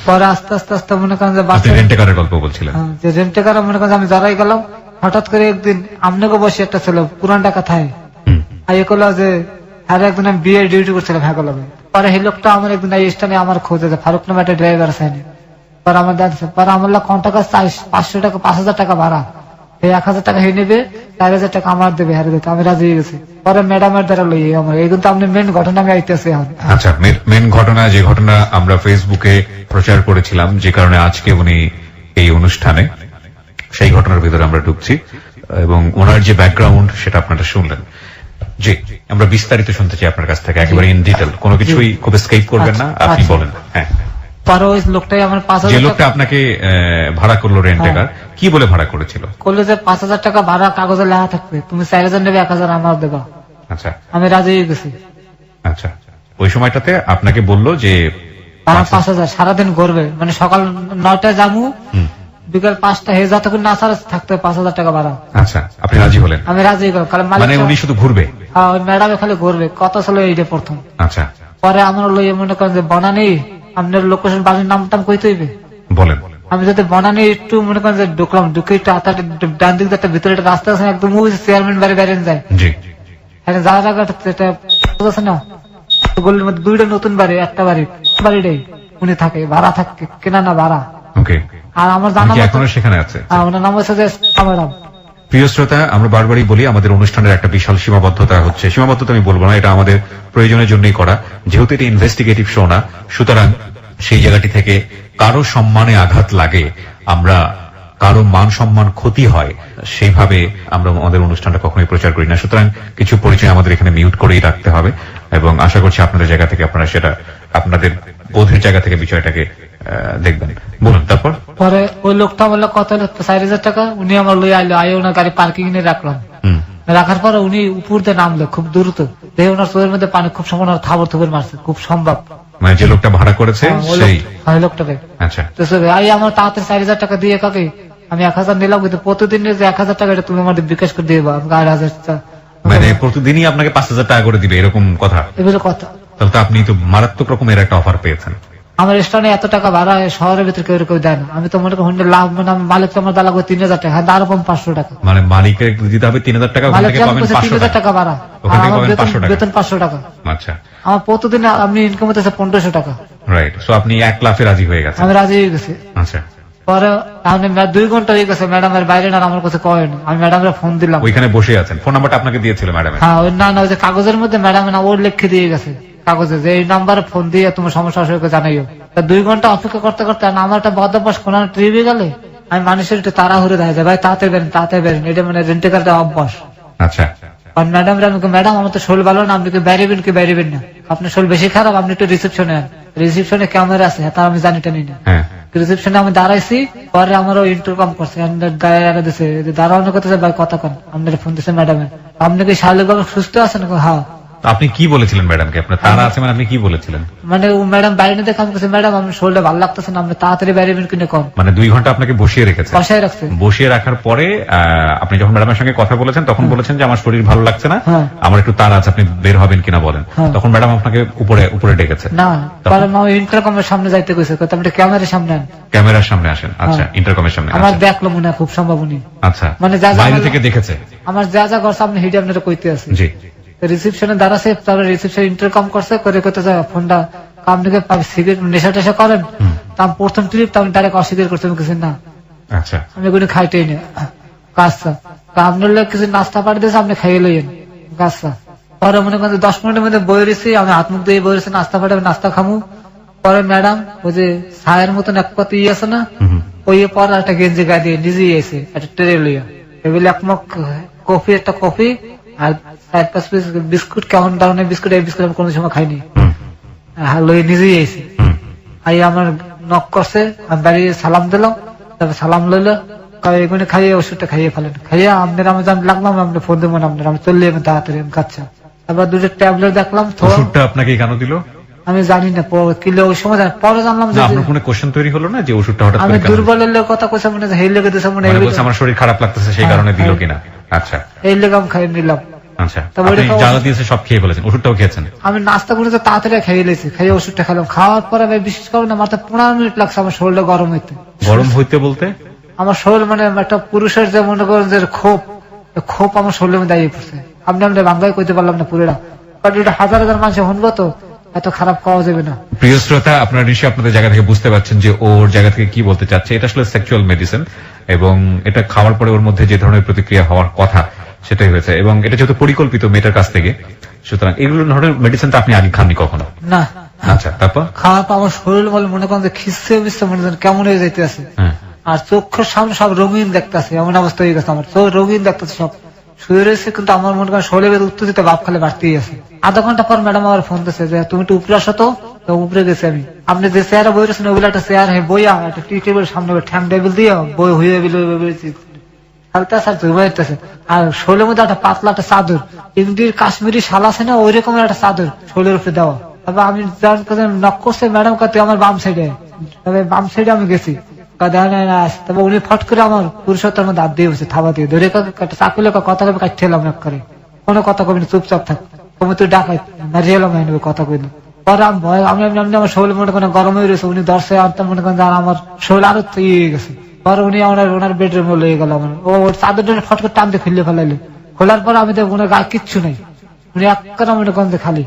Speaker 2: পরে আস্তে আস্তে আস্তে মনে করেন যে
Speaker 3: আপনি
Speaker 2: বাচ্চা
Speaker 3: রেন্টেকারের গল্প বলছিলেন।
Speaker 2: হ্যাঁ, যে রেন্টে করা মনে করেন যে আমি জড়াই গেলাম। হঠাৎ করে একদিন আমনেকে বসে একটা ছেলে পুরান টাকা থায়
Speaker 3: হুম,
Speaker 2: আর এ করলো যে আর একদিন আমি বিয়ে ডিউটি করছিলাম হ্যাঁ করলাম। পরে এই লোকটা আমার একদিন এই স্থানে আমার খোঁজে যে ফারুক নামে একটা ড্রাইভার আছে। পরে আমার দাঁড়িয়েছে, পরে আমার লোক কোন টাকা চাই 500 টাকা, 5000 টাকা ভাড়া, এই 1000 টাকা হয়ে নেবে, 4000 টাকা আমার দেবে হারে দিতে। আমি রাজি হয়ে গেছি। পরে ম্যাডামের দ্বারা লই আমার এই কিন্তু আপনি মেন ঘটনা আমি আইতেছি এখন।
Speaker 3: আচ্ছা, মেন ঘটনা, যে ঘটনা আমরা ফেসবুকে প্রচার করেছিলাম, যে কারণে আজকে উনি এই অনুষ্ঠানে, সেই ঘটনার ভিতরে আমরা ঢুকছি এবং ওনার যে ব্যাকগ্রাউন্ড সেটা আপনারা শুনলেন। জি, আমরা বিস্তারিত শুনতে চাই আপনার কাছ থেকে, একেবারে ইন ডিটেল, কোনো কিছুই খুব স্কেপ করবেন না, আপনি
Speaker 2: আচ্ছা।
Speaker 3: বলেন। হ্যাঁ,
Speaker 2: পরে ওই লোকটাই আমার
Speaker 3: যে
Speaker 2: 5000
Speaker 3: লোকটা
Speaker 2: টাকা
Speaker 3: আপনাকে ভাড়া করলো রেন্টেকার, কি বলে ভাড়া করেছিল?
Speaker 2: করলো যে 5000 টাকা ভাড়া কাগজে লেখা থাকবে, তুমি 4000 নেবে, 1000 আমার দেবা।
Speaker 3: আচ্ছা
Speaker 2: আমি রাজি হয়ে গেছি।
Speaker 3: আচ্ছা, ওই সময়টাতে আপনাকে বললো যে
Speaker 2: ভাড়া 5000 সারাদিন ঘুরবে, মানে সকাল 9টায় যাবো,
Speaker 3: হুম,
Speaker 2: বিকাল 5টা হয়ে যতক্ষণ না ছাড়া থাকতে 5000 টাকা ভাড়া।
Speaker 3: আচ্ছা, আপনি রাজি হলেন?
Speaker 2: আমি রাজি হয়ে গেলাম। কারণ
Speaker 3: মানে উনি শুধু ঘুরবে?
Speaker 2: হ্যাঁ, ওই ম্যাডামে খালি ঘুরবে, কত ছিল এইটা প্রথম।
Speaker 3: আচ্ছা,
Speaker 2: পরে আমার লইয়ে মনে করেন যে বনানি আপনার লোকেশন বাড়ির নামটাম কইতে হইবে।
Speaker 3: বলেন।
Speaker 2: আমি যদি বনানি একটু মনে করেন যে ঢুকলাম, ঢুকে একটু ডান দিক দিয়ে একটা ভিতরে একটা রাস্তা আছে, একদম ওই চেয়ারম্যান বাড়ি বেরিয়ে যায়।
Speaker 3: জি,
Speaker 2: এখানে যাওয়ার আগে এটা আছে না, গলির মধ্যে 2টা নতুন বাড়ি, একটা বাড়িটাই উনি থাকে, ভাড়া থাকে, কেনা না ভাড়া।
Speaker 3: ওকে,
Speaker 2: আর আমার জানা
Speaker 3: কি
Speaker 2: মতো
Speaker 3: এখনো সেখানে আছে?
Speaker 2: ওনার নাম হচ্ছে যে ম্যাডাম।
Speaker 3: প্রিয় শ্রোতা, আমরা বারবারই বলি আমাদের অনুষ্ঠানের একটা বিশাল সীমাবদ্ধতা হচ্ছে, সীমাবদ্ধতা আমি বলবো না, এটা আমাদের প্রয়োজনের জন্যই করা, যেহেতু এটা ইনভেস্টিগেটিভ শো না, সুতরাং সেই জায়গাটি থেকে কারো সম্মানে আঘাত লাগে, আমরা কারো মান সম্মান ক্ষতি হয়, সেইভাবে আমরা আমাদের অনুষ্ঠানটা কখনোই প্রচার করি না। সুতরাং কিছু পরিচয় আমাদের এখানে মিউট করেই রাখতে হবে এবং আশা করছি আপনাদের জায়গা থেকে আপনারা সেটা আপনাদের বোধের জায়গা থেকে বিষয়টাকে দেখবেন। বলুন, তারপর?
Speaker 2: পরে ওই লোকটা বললো কত হলো, 4000 টাকা। উনি আমার লই আইলো, আই ওনার গাড়ি পার্কিং এ রাখলাম।
Speaker 3: হুম,
Speaker 2: রাখার পরে উনি উপর দিয়ে নামলো খুব দ্রুত, দেখে ওনার চোখের মধ্যে পানি খুব সম্ভব থাবর থুবর মারছে, খুব সম্ভব।
Speaker 3: মানে যে লোকটা ভাড়া করেছে সেই?
Speaker 2: ওই লোকটাকে।
Speaker 3: আচ্ছা,
Speaker 2: তো আই আমার তাড়াতাড়ি 4000 টাকা দিয়ে কাকে আমি 1000 নিলাম, কিন্তু প্রতিদিনের যে 1000 টাকা এটা তুমি আমাদের বিকাশ করে দিয়ে 8000
Speaker 3: মানে প্রতিদিনই আপনাকে 5000 টাকা করে দিবে, এরকম কথা?
Speaker 2: এগুলো কথা।
Speaker 3: তাহলে তো আপনি তো মারাত্মক রকমের একটা অফার পেয়েছেন।
Speaker 2: আমার স্টানে এত টাকা ভাড়া শহরের ভিতরে কেউ কেউ দেয় না। আমি তো মনে করি লাভ, মানে মালিক তো আমার দালা করে 3000 টাকা, আরো কম 500 টাকা।
Speaker 3: মানে মালিকের দিতে হবে 3000 টাকা, ওখান
Speaker 2: মালিক
Speaker 3: থেকে
Speaker 2: যেমন
Speaker 3: পাবেন
Speaker 2: করছে
Speaker 3: 500
Speaker 2: 3000
Speaker 3: টাকা।
Speaker 2: টাকা ভাড়া,
Speaker 3: ওখান থেকে
Speaker 2: আমার
Speaker 3: পাবেন 500 টাকা।
Speaker 2: বেতন 500 টাকা।
Speaker 3: আচ্ছা,
Speaker 2: আমার প্রতিদিন আমি ইনকাম হতেছে 1500 টাকা।
Speaker 3: রাইট, সো আপনি 1 লাফে রাজি হয়ে গেছেন?
Speaker 2: আমি রাজি হয়ে গেছি।
Speaker 3: আচ্ছা,
Speaker 2: পরে আমি 2 ঘন্টা হয়ে গেছে, ম্যাডামের বাইরে না আমার কাছে কয় না। আমি ম্যাডামের ফোন দিলাম।
Speaker 3: ওইখানে বসে আছেন, ফোন নাম্বারটা আপনাকে দিয়েছিল ম্যাডাম?
Speaker 2: হ্যাঁ, ওই না ওই যে কাগজের মধ্যে ম্যাডাম না ওর লিখে দিয়ে গেছে কাগজে যে এই নাম্বারে ফোন দিয়ে তোমার সমস্যা আসলে জানাইও। 2 ঘন্টা অপেক্ষা করতে করতে আমার একটা বদ অভ্যাস, কোন ট্রিপে গেলে আমি মানুষের একটু তাড়াহুড়ো দেখা যায়, ভাই তাড়াতাড়ি বেরেন, এটা মানে রেন্টে কার দেওয়া অভ্যাস।
Speaker 3: আচ্ছা
Speaker 2: আর ম্যাডাম ম্যাডাম আমার তো শোল ভালো না, আপনি কি বেরিবেন কি বেরিবেন না, আপনার শোল বেশি খারাপ, আপনি একটু রিসেপশনে রিসেপশনে ক্যামেরা আছে, তা আমি জানি টানি না।
Speaker 3: হ্যাঁ
Speaker 2: রিসেপশনে আমি দাঁড়াইছি, পরে আমারও ইন্টারকম করছে, গায়ে দিছে দাঁড়ানো করতেছে, ভাই কথা কন, আপনার ফোন দিচ্ছে ম্যাডামে, আপনি কি শারীরিক ভাবে সুস্থ আছেন? হ্যাঁ।
Speaker 3: তো আপনি কি বলেছিলেন ম্যাডামকে? আপনার তারা আছে মানে আপনি কি বলেছিলেন?
Speaker 2: মানে ও ম্যাডাম বাইরে দেখে আমি কাছে, ম্যাডাম আমার শরীরটা ভালো লাগতেছে না, আপনি তাড়াতাড়ি বেরিবেন কিনে কন।
Speaker 3: মানে 2 ঘন্টা আপনাকে বসিয়ে রেখেছে?
Speaker 2: বসায় রাখছে।
Speaker 3: বসিয়ে রাখার পরে আপনি যখন ম্যাডামের সঙ্গে কথা বলেছেন তখন বলেছেন যে আমার শরীর ভালো লাগছে না,
Speaker 2: হ্যাঁ।
Speaker 3: আমার একটু তাড়া আছে, আপনি বের হবেন কিনা বলেন।
Speaker 2: হ্যাঁ।
Speaker 3: তখন ম্যাডাম আপনাকে উপরে উপরে ডেকেছে?
Speaker 2: না, কারণ আমি ইন্টারকমের সামনে যাইতে কইছে, আপনি ক্যামেরার সামনে আন।
Speaker 3: ক্যামেরার সামনে আসেন? আচ্ছা,
Speaker 2: হ্যাঁ।
Speaker 3: ইন্টারকমের সামনে
Speaker 2: আমার
Speaker 3: আসেন।
Speaker 2: দেখলো মনে হয় খুব সম্ভব উনি।
Speaker 3: আচ্ছা,
Speaker 2: মানে যা যা
Speaker 3: বাইরে
Speaker 2: বললো-
Speaker 3: থেকে দেখেছে?
Speaker 2: আমার যা যা করছে আপনি হিডে আপনারা কইতে আছে।
Speaker 3: জি।
Speaker 2: রিসেপশনে দাঁড়াছে, তারপরে রিসেপশন ইন্টারকম করছে, করে করতেছে ফোনটা আপনি কি সিগারেট নেশা টেশা করেন? তা আমি প্রথম ট্রিপ তো আমি ডাইরেক্ট অস্বীকার করতে, আমি কিছু না,
Speaker 3: আচ্ছা
Speaker 2: আমি কোনো খাইতেই না কাজটা। তা আপনার লোক কিছু নাস্তা পাঠিয়ে দিয়েছে, আপনি খাইয়ে লইয়েন কাজটা। পরে মনে করেন 10 মিনিটের মধ্যে বই রয়েছি, আমি হাত মুখ দিয়ে বই রয়েছি, নাস্তা পাঠাবে, নাস্তা খামু। পরে ম্যাডাম ওই যে ছায়ের মতন এক পাতি আছে না, ওই পর একটা গেঞ্জি গায়ে দিয়ে নিজেই এসে একটা ট্রে লইয়া এগুলি এক মগ কফি, একটা কফি আর 4-5 পিস বিস্কুট, কেমন ধরনের বিস্কুট, এই বিস্কুট আমি কোনো সময় খাইনি, লই নিজেই এসে। আই আমার নক করছে, আমি বাড়ি সালাম দিলাম, তারপর সালাম লইলো, এগুলো খাইয়ে ওষুধটা খাইয়ে ফেলেন, খাইয়ে আপনার আমি লাগলাম, আপনি ফোন দেবেন আপনার, আমি চললে আমি তাড়াতাড়ি কাচ্ছা। তারপর 2টা ট্যাবলেট দেখলাম,
Speaker 3: ওষুধটা আপনাকে কেন দিল
Speaker 2: আমি জানি না, কিলো ওই সময় পরে জানলাম যে
Speaker 3: আপনার কোনো কোশ্চেন তৈরি হলো না যে ওষুধটা হঠাৎ
Speaker 2: আমি
Speaker 3: করে কেন?
Speaker 2: দুর্বলের লোক কথা কইছে, মনে হয় হেই লেগে দিছে, মনে
Speaker 3: মানে
Speaker 2: হয়
Speaker 3: বলছে আমার শরীর খারাপ লাগতেছে সেই কারণে দিল কিনা? আচ্ছা
Speaker 2: এই লেগে আমি খাইয়ে নিলাম।
Speaker 3: আচ্ছা,
Speaker 2: তারপরে
Speaker 3: আপনি
Speaker 2: খাওয়া-
Speaker 3: যা দিয়েছে সব খেয়ে ফেলেছেন, ওষুধটাও খেয়েছেন?
Speaker 2: আমি নাস্তা করে তো তাড়াতাড়ি খাইয়ে লেছি, খাইয়ে ওষুধটা খেলাম, খাওয়ার পরে আমি বিশেষ করে না মাত্র 15 মিনিট লাগছে আমার শরীরটা গরম হইতে।
Speaker 3: গরম হইতে বলতে?
Speaker 2: আমার শরীর মানে একটা পুরুষের যে মনে করেন যে ক্ষোভ আমার শরীরের মধ্যে দাঁড়িয়ে পড়ছে, আপনি বাংলায় কইতে পারলাম না পুরোটা, কারণ এটা হাজার হাজার মানুষ শুনবো তো, এত খারাপ খাওয়া যাবে না।
Speaker 3: প্রিয় শ্রোতা, আপনারা নিশ্চয়ই আপনাদের জায়গা থেকে বুঝতে পারছেন যে ওর জায়গা থেকে কি বলতে চাচ্ছে। এটা আসলে সেক্সুয়াল মেডিসিন এবং এটা খাওয়ার পরে ওর মধ্যে যে ধরনের প্রতিক্রিয়া হওয়ার কথা সেটাই হয়েছে, এবং এটা যেহেতু পরিকল্পিত মেয়েটার কাছ থেকে, সুতরাং এগুলো ধরনের মেডিসিনটা আপনি আগে খাননি কখনো?
Speaker 2: না।
Speaker 3: আচ্ছা, তারপর?
Speaker 2: খাওয়ার পর আমার শরীর বলে মনে করেন যে খিসছে মিশছে, মনে করেন কেমন হয়ে যাইতে আছে,
Speaker 3: হ্যাঁ।
Speaker 2: আর চোখের সামনে সব রঙিন দেখতেছে, এমন অবস্থা হয়ে গেছে আমার চোখ রঙিন দেখতেছে, সব শুয়ে রয়েছে, কিন্তু আমার মনে করেন শরীরের উত্তেজিত ভাব খালে বাড়তেই আছে। আধা ঘন্টা পর ম্যাডাম আমার ফোন দিচ্ছে যে তুমি একটু উপরে আসো তো, উপরে গেছি আমি। আপনি যে চেয়ারে বই রয়েছেন ওগুলো একটা চেয়ার বইয়া একটা টি টেবিল সামনে ঠ্যাং টেবিল দিয়ে বই হয়ে খেলতেছে আর ঘুমাইতেছে, আর শরীরের মধ্যে একটা পাতলা একটা চাদর, ইন্ডির কাশ্মীরি শাল আছে না, ওই রকমের একটা চাদর শরীরের উপরে দেওয়া। তবে আমি নক করছে ম্যাডাম কাছে আমার বাম সাইডে, তবে বাম সাইডে আমি গেছি, তবে উনি ফট করে আমার পুরুষত্বের মধ্যে হাত দিয়ে বসে, থাবা দিয়ে ধরে চাকুলে কথা কবে কাটতে এলাম এক করে, কোনো কথা কবি না, চুপচাপ থাক, তুমি তুই ডাকাই মারিয়ে এলাম কথা কইলাম। পরে আমি ভয়, আমি আমার শরীর মনে করেন গরম হয়ে রয়েছে, উনি দর্শে আনতে মনে করেন আমার শরীর আরো ইয়ে গেছে। পরে উনি ওনার বেডরুমে লয়ে গেল, আমার ও চাদরটা ফট করে টানতে খুললে ফেলাইলো, খোলার পর আমি দেখ ওনার গায়ে কিচ্ছু নেই, উনি এক করে মনে করেন খালি।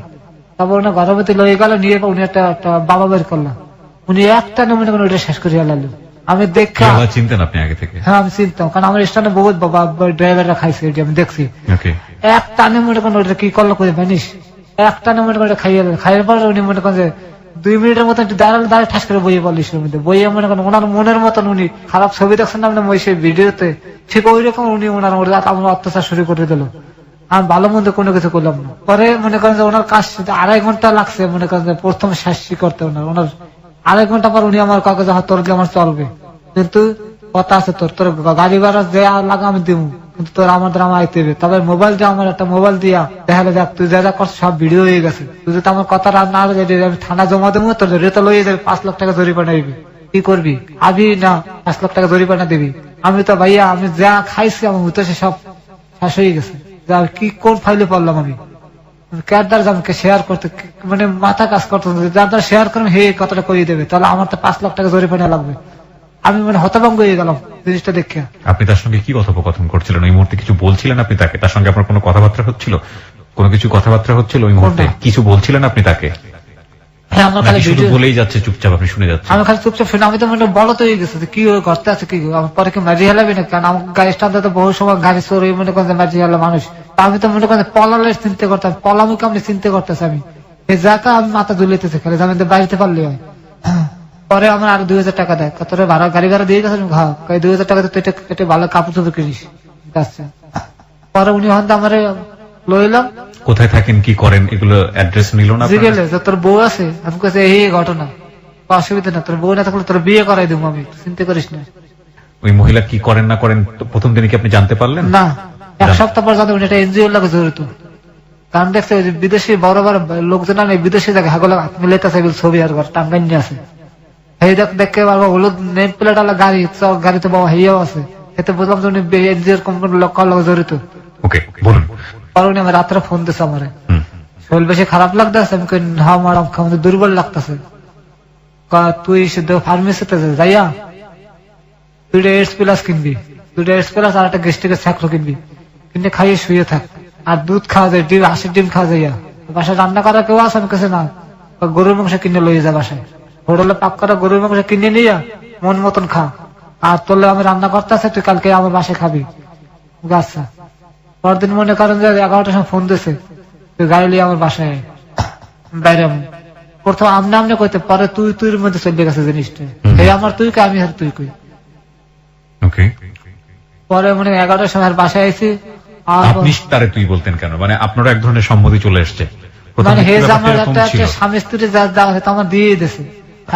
Speaker 2: তারপর ওনার গরমতে লয়ে গেল, নিয়ে উনি একটা বাবা বের করলাম, উনি একটা না মনে করেন ওটা শেষ করে ফেলালো। আমি দেখা
Speaker 3: চিনতেন আপনি আগে থেকে?
Speaker 2: হ্যাঁ আমি চিনতাম, কারণ আমার স্থানে বহুত বাবা ড্রাইভাররা খাইছে, এটা আমি দেখছি। এক টানে মনে করেন ওটা কি করলো করে জানিস, এক টানে মনে করেন খাইয়ে খাইয়ের পর উনি মনে করেন যে 2 মিনিটের মতন দাঁড়ালে ঠাস করে বইয়ে পড়লো মধ্যে, বইয়ে মনে করেন ওনার মনের মতন উনি খারাপ ছবি দেখছেন না ওই সেই ভিডিওতে, ঠিক ওই রকম উনি ওনার আমার অত্যাচার শুরু করে দিল। আমি ভালো মন্দ কোনো কিছু করলাম না। পরে মনে করেন যে ওনার কাজ 2.5 ঘন্টা লাগছে মনে করেন যে প্রথম শাস্তি করতে, ওনার 2.5 ঘন্টা পর উনি আমার কাগজে তোর দিয়ে আমার চলবে, কিন্তু কথা আছে তোর গাড়ি ভাড়া যে লাগা আমি দিব, কিন্তু তোর আমাদের আমার আইতে হবে। তবে মোবাইল দিয়ে আমার একটা মোবাইল দিয়া দেখালে দেখ তুই যা যা করছিস সব ভিডিও হয়ে গেছে, তুই যদি আমার কথা না আমি থানা জমা দেবো, তোর রেতা লইয়ে যাবে, 5 লাখ টাকা জরিমানা দিবি, কি করবি? আবি না 5 লাখ টাকা জরিমানা দিবি। আমি তো ভাইয়া আমি যা খাইছি আমার উঠেছে সব শেষ হয়ে গেছে, কি কোন ফাইলে পড়লাম আমি, কারদার আমাকে শেয়ার করতে মানে মাথা কাজ করতে, যার দ্বারা শেয়ার করবেন হে কথাটা করিয়ে দেবে, তাহলে আমার তো 5 লাখ টাকা জরিমানা লাগবে। আমি মানে হতভম্ব হয়ে গেলাম জিনিসটা দেখে।
Speaker 3: আপনি তার সঙ্গে কি কথোপকথন করছিলেন ওই মুহূর্তে? কিছু বলছিলেন আপনি তাকে? তার সঙ্গে আপনার কোনো কথাবার্তা হচ্ছিল? কোনো কিছু কথাবার্তা হচ্ছিল ওই মুহূর্তে? কিছু বলছিলেন আপনি তাকে?
Speaker 2: হ্যাঁ, আমার খালি
Speaker 3: শুধু বলেই যাচ্ছে চুপচাপ, আপনি শুনে যাচ্ছেন?
Speaker 2: আমি খালি চুপচাপ শুনে, আমি তো মানে বলো তো হয়ে গেছে কি ঘরতে আছে, কি আমার পরে কি মারি হেলাবি না, কারণ আমার গাড়ি স্ট্যান্ড তো বহু সময় গাড়ি চোর মনে করেন মারি হেলা মানুষ, আমি তো মনে করেন পলালের চিন্তা করতাম, পলামুকে আমি চিন্তা করতেছি, আমি এই জায়গা আমি মাথা দুলাইতেছি খালি, আমি বাড়িতে পারলে হয়। পরে আমার আর 2000 টাকা দেয়, তোর ভাড়া গাড়ি ভাড়া দিয়ে গেছে, হ্যাঁ 2000 টাকা তুই এটা ভালো কাপড় চোপড় কিনিস। আচ্ছা, পরে উনি হন আমার লইলাম।
Speaker 3: কোথায় থাকেন, কি করেন, এগুলো অ্যাড্রেস নিল না?
Speaker 2: জিগেলে যে তোর বউ আছে, আমি কাছে এই ঘটনা, অসুবিধা না, তোর বউ না থাকলে তোর বিয়ে করাই দেবো আমি, চিন্তা করিস না।
Speaker 3: ওই মহিলা কি করেন না করেন প্রথম দিনে কি আপনি জানতে পারলেন?
Speaker 2: না, 1 সপ্তাহ পর জানতে এটা এনজিওর লাগে জড়িত। কারণ দেখছে বিদেশি বড় বড় লোকজন আমি বিদেশি জায়গায় হাগল মিলাইতেছে ছবি আর ঘর টাঙ্গাইনি আছে, এই দেখে বাবা হলুদ নেম প্লেট আলা গাড়ি, গাড়িতে বাবা হেয়াও আছে, এতে বুঝলাম যে উনি এনজিওর কোম্পানির লোক জড়িত।
Speaker 3: ওকে, বলুন।
Speaker 2: পরে উনি আমার রাত্রে ফোন দিচ্ছে আমারে, শরীর বেশি খারাপ লাগতেছে, আমি কই হা ম্যাডাম আমাদের দুর্বল লাগতেছে, তুই ফার্মেসিতে যাইয়া 2টা এইডস প্লাস কিনবি, 2টা এইডস প্লাস আর একটা গেস্টিকের ছাকলো কিনবি, কিনে খাইয়ে শুয়ে থাক, আর দুধ খাওয়া যায়, ডিম 80 ডিম খাওয়া যাইয়া, বাসায় রান্না করা কেউ আছে, আমি কাছে না, গরুর মাংস কিনে লইয়ে যা বাসায়, হোটেলে পাক করা গরুর মাংস কিনে নিয়ে মন মতন খা, আর তোলে আমি রান্না করতে আছে, তুই কালকে আমার বাসায় খাবি। আচ্ছা, পরদিন মনে করেন যে 11টার সময় ফোন দিছে, তুই গাড়ি নিয়ে আমার বাসায় বাইরে, প্রথম আমনে আমনে কইতে, পরে তুই তুই মধ্যে চলে গেছে জিনিসটা, এই আমার তুই কে আমি আর তুই কই।
Speaker 3: ওকে,
Speaker 2: পরে মনে 11টার সময় বাসায় আইছি,
Speaker 3: আপনি তারে তুই বলতেন কেন? মানে আপনারও এক ধরনের সম্মতি চলে এসছে,
Speaker 2: মানে হে আমার একটা স্বামী স্ত্রী যা যা হয়তো আমার দিয়ে দিয়েছে।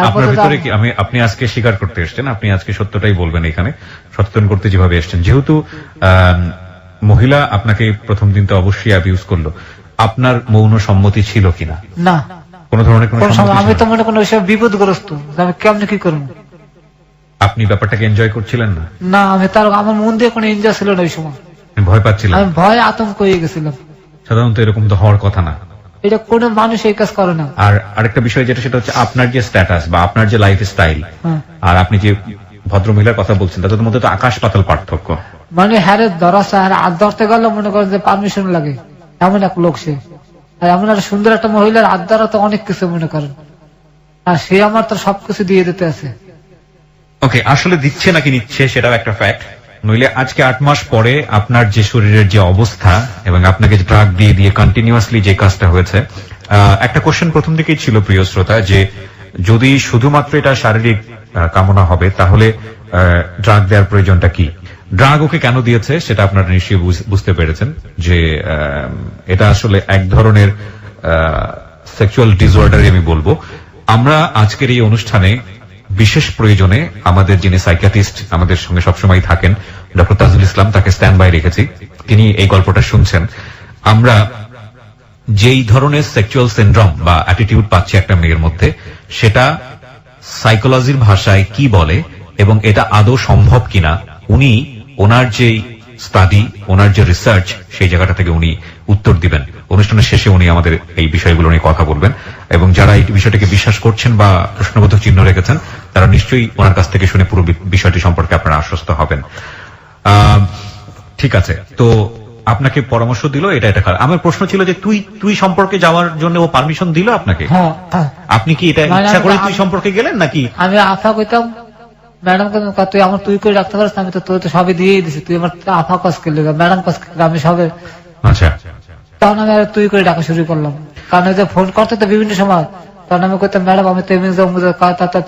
Speaker 3: আপনার ভিতরে কি আপনি আজকে স্বীকার করতে এসছেন, আপনি আজকে সত্যটাই বলবেন এখানে, সচেতন করতে যেভাবে এসছেন, যেহেতু মহিলা আপনাকে প্রথম দিন তো অবশ্যই অ্যাবিউজ করলো, আপনার মৌন সম্মতি ছিল কিনা?
Speaker 2: না,
Speaker 3: কোন ধরনের কোনো সম্মতি?
Speaker 2: আমি তো মনে কোনো বিপদগ্রস্ত, আমি কেমনে কি করবো।
Speaker 3: আপনি ব্যাপারটাকে এনজয় করছিলেন না?
Speaker 2: না, আমি তার আমার মন দিয়ে কোনো এনজয় ছিল না ওই সময়,
Speaker 3: ভয় পাচ্ছিলাম,
Speaker 2: আমি ভয় আতঙ্ক হয়ে গেছিলাম।
Speaker 3: সাধারণত এরকম তো হওয়ার কথা না,
Speaker 2: এটা কোনো মানুষ এই কাজ করে না।
Speaker 3: আর আরেকটা বিষয় যেটা, সেটা হচ্ছে আপনার যে স্ট্যাটাস বা আপনার যে লাইফ স্টাইল আর আপনি যে ভদ্র মহিলার কথা বলছেন, তাদের মধ্যে তো আকাশ পাতাল পার্থক্য।
Speaker 2: মানে হ্যারে ধরা আর ধরতে গেলে মনে করেন যে পারমিশন লাগে, এমন এক লোক সে, আর এমন একটা সুন্দর একটা মহিলার হাত ধরা তো অনেক কিছু মনে করেন, আর সে আমার তো সবকিছু দিয়ে দিতে আছে।
Speaker 3: ওকে, আসলে দিচ্ছে নাকি নিচ্ছে সেটাও একটা ফ্যাক্ট, নইলে আজকে 8 মাস পরে আপনার যে শরীরের যে অবস্থা এবং আপনাকে যে ড্রাগ দিয়ে দিয়ে কন্টিনিউয়াসলি যে কাজটা হয়েছে, একটা কোশ্চেন প্রথম দিকেই ছিল প্রিয় শ্রোতা, যে যদি শুধুমাত্র এটা শারীরিক কামনা হবে তাহলে ড্রাগ দেওয়ার প্রয়োজনটা কি? ড্রাগ ওকে কেন দিয়েছে সেটা আপনারা নিশ্চয়ই বুঝতে পেরেছেন, যে এটা আসলে এক ধরনের সেক্সুয়াল ডিসঅর্ডার আমি বলবো। আমরা আজকের এই অনুষ্ঠানে বিশেষ প্রয়োজনে আমাদের যিনি সাইকিয়াট্রিস্ট আমাদের সঙ্গে সবসময় থাকেন, ডক্টর তাজুল ইসলাম, তাকে স্ট্যান্ড বাই রেখেছি, তিনি এই গল্পটা শুনছেন। আমরা যেই ধরনের সেক্সুয়াল সিনড্রোম বা অ্যাটিটিউড পাচ্ছি একটা মেয়ের মধ্যে, সেটা সাইকোলজির ভাষায় কি বলে এবং এটা আদৌ সম্ভব কিনা, উনি ওনার যে স্টাডি, ওনার যে রিসার্চ, সেই জায়গাটা থেকে উনি উত্তর দিবেন। অনুষ্ঠানের শেষে উনি আমাদের এই বিষয়গুলো নিয়ে কথা বলবেন, এবং যারা এই বিষয়টাকে বিশ্বাস করছেন বা প্রশ্নবোধক চিহ্ন রেখেছেন, তারা নিশ্চয়ই ওনার কাছ থেকে শুনে পুরো বিষয়টি সম্পর্কে আপনারা আশ্বস্ত হবেন। ঠিক আছে, তো আপনাকে পরামর্শ দিল এটা এটা খারাপ। আমার প্রশ্ন ছিল যে তুই সম্পর্কে যাওয়ার জন্য ও পারমিশন দিল আপনাকে? আপনি কি এটা ইচ্ছা করে তুই সম্পর্কে গেলেন নাকি?
Speaker 2: আমি আফা কইতাম ম্যাডাম, তুই আমার তুই করে রাখতে পারিস, আমি তো তোর তো সবই দিয়েই দিছি, তুই আমার আফা কাজ করলি, ম্যাডাম কাজ করলি, আমি সবে।
Speaker 3: আচ্ছা,
Speaker 2: তখন আমি আর তুই করে ডাকা শুরু করলাম, কারণ যে ফোন করতে তো বিভিন্ন সময়, তখন আমি কইতাম ম্যাডাম আমি তো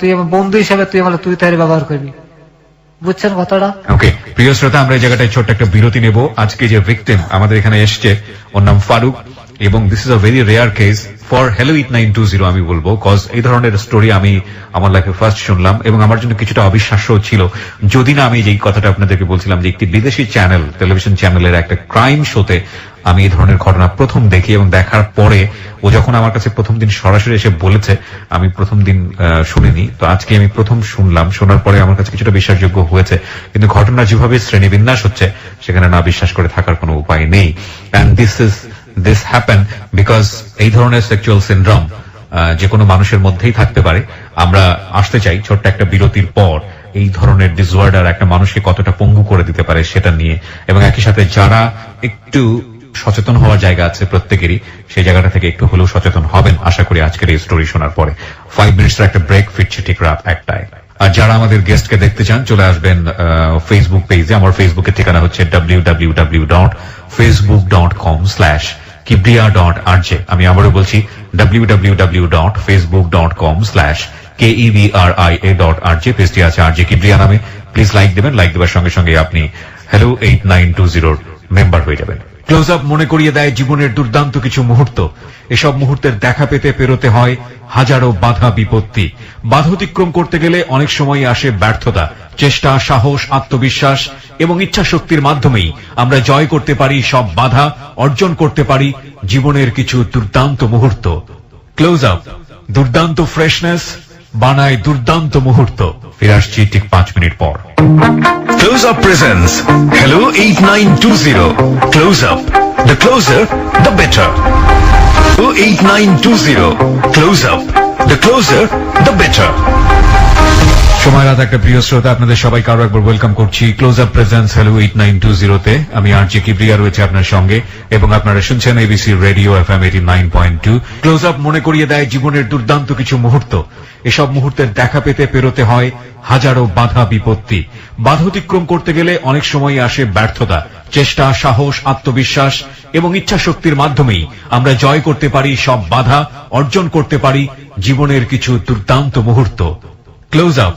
Speaker 2: তুই আমার বন্ধু হিসেবে তুই আমার তুই তাই ব্যবহার করবি, বুঝছেন কথাটা?
Speaker 3: ওকে, প্রিয় শ্রোতা, আমরা এই জায়গাটায় ছোট্ট একটা বিরতি নেব। আজকে যে ভিকটিম আমাদের এখানে এসছে, ওর নাম ফারুক, এবং this is a very rare case for hello 8920 আমি বলবো, কজ এই ধরনের স্টোরি আমি আমার লাইফে ফার্স্ট শুনলাম এবং আমার জন্য কিছুটা অবিশ্বাস্য ছিল, যদি না আমি যেই কথাটা আপনাদেরকে বলছিলাম যে একটি বিদেশি চ্যানেল, টেলিভিশন চ্যানেলের একটা ক্রাইম শোতে আমি এই ধরনের ঘটনা প্রথম দেখি, এবং দেখার পরে ও যখন আমার কাছে প্রথম দিন সরাসরি এসে বলেছে, আমি প্রথম দিন শুনিনি, তো আজকে আমি প্রথম শুনলাম, শোনার পরে আমার কাছে কিছুটা বিশ্বাসযোগ্য হয়েছে, কিন্তু ঘটনা যেভাবে শ্রেণীবিন্যাস হচ্ছে সেখানে না বিশ্বাস করে থাকার কোনো উপায় নেই। অ্যান্ড দিস হ্যাপেন বিকজ এই ধরনের সেক্সুয়াল সিনড্রোম যে কোনো মানুষের মধ্যেই থাকতে পারে। আমরা আসতে চাই ছোট্ট একটা বিরতির পর এই ধরনের ডিসঅর্ডার একটা মানুষকে কতটা পঙ্গু করে দিতে পারে সেটা নিয়ে, এবং একই সাথে যারা একটু সচেতন হওয়ার জায়গা আছে প্রত্যেকেরই, সেই জায়গাটা থেকে একটু হলেও সচেতন হবেন আশা করি আজকের এই স্টোরি শোনার পরে। 5 মিনিটসের একটা ব্রেক, ফিরছে ঠিক রাত 1টায়। আর যারা আমাদের গেস্টকে দেখতে চান চলে আসবেন ফেসবুক পেজে। আমার ফেসবুকের ঠিকানা হচ্ছে www.facebook.com/kibriya.rj। আমি আবারও বলছি www.facebook.com/kibriya.rj।
Speaker 1: KEBRIA.RJ, পেজটি আছে RJ কিবরিয়া নামে। প্লিজ লাইক দেবেন, লাইক দেওয়ার সঙ্গে সঙ্গে আপনি হ্যালো 8920 মেম্বার হয়ে যাবেন। ক্লোজ আপ মনে করিয়ে দেয় জীবনের দুর্দান্ত কিছু মুহূর্ত। এসব মুহূর্তের দেখা পেতে পেরোতে হয় হাজারো বাধা বিপত্তি। বাধা অতিক্রম করতে গেলে অনেক সময় আসে ব্যর্থতা। চেষ্টা, সাহস, আত্মবিশ্বাস এবং ইচ্ছা শক্তির মাধ্যমেই আমরা জয় করতে পারি সব বাধা, অর্জন করতে পারি জীবনের কিছু দুর্দান্ত মুহূর্ত। ক্লোজ আপ দুর্দান্ত ফ্রেশনেস বানায় দুর্দান্ত মুহূর্ত। ফিরে আসছি ঠিক 5 মিনিট পর।
Speaker 4: Close Up presents Hello 8920. Close Up. The closer, the better. Hello 8920. Close Up. The closer, the better.
Speaker 1: সময় রাত একটা প্রিয় শ্রোতা, আপনাদের সবাইকে আরো একবার ওয়েলকাম করছি ক্লোজ আপ প্রেজেন্স হ্যালো 8920 তে। আমি RJ কিবরিয়া রয়েছে আপনার সঙ্গে এবং আপনারা শুনছেন ABC radio FM 89.2। Close up মনে করিয়ে দেয় জীবনের দুর্দান্ত কিছু মুহূর্ত। এসব মুহূর্তের দেখা পেতে পেরোতে হয় হাজারো বাধা বিপত্তি। বাধা অতিক্রম করতে গেলে অনেক সময় আসে ব্যর্থতা। চেষ্টা, সাহস, আত্মবিশ্বাস এবং ইচ্ছা শক্তির মাধ্যমেই আমরা জয় করতে পারি সব বাধা, অর্জন করতে পারি জীবনের কিছু দুর্দান্ত মুহূর্ত। ক্লোজ আপ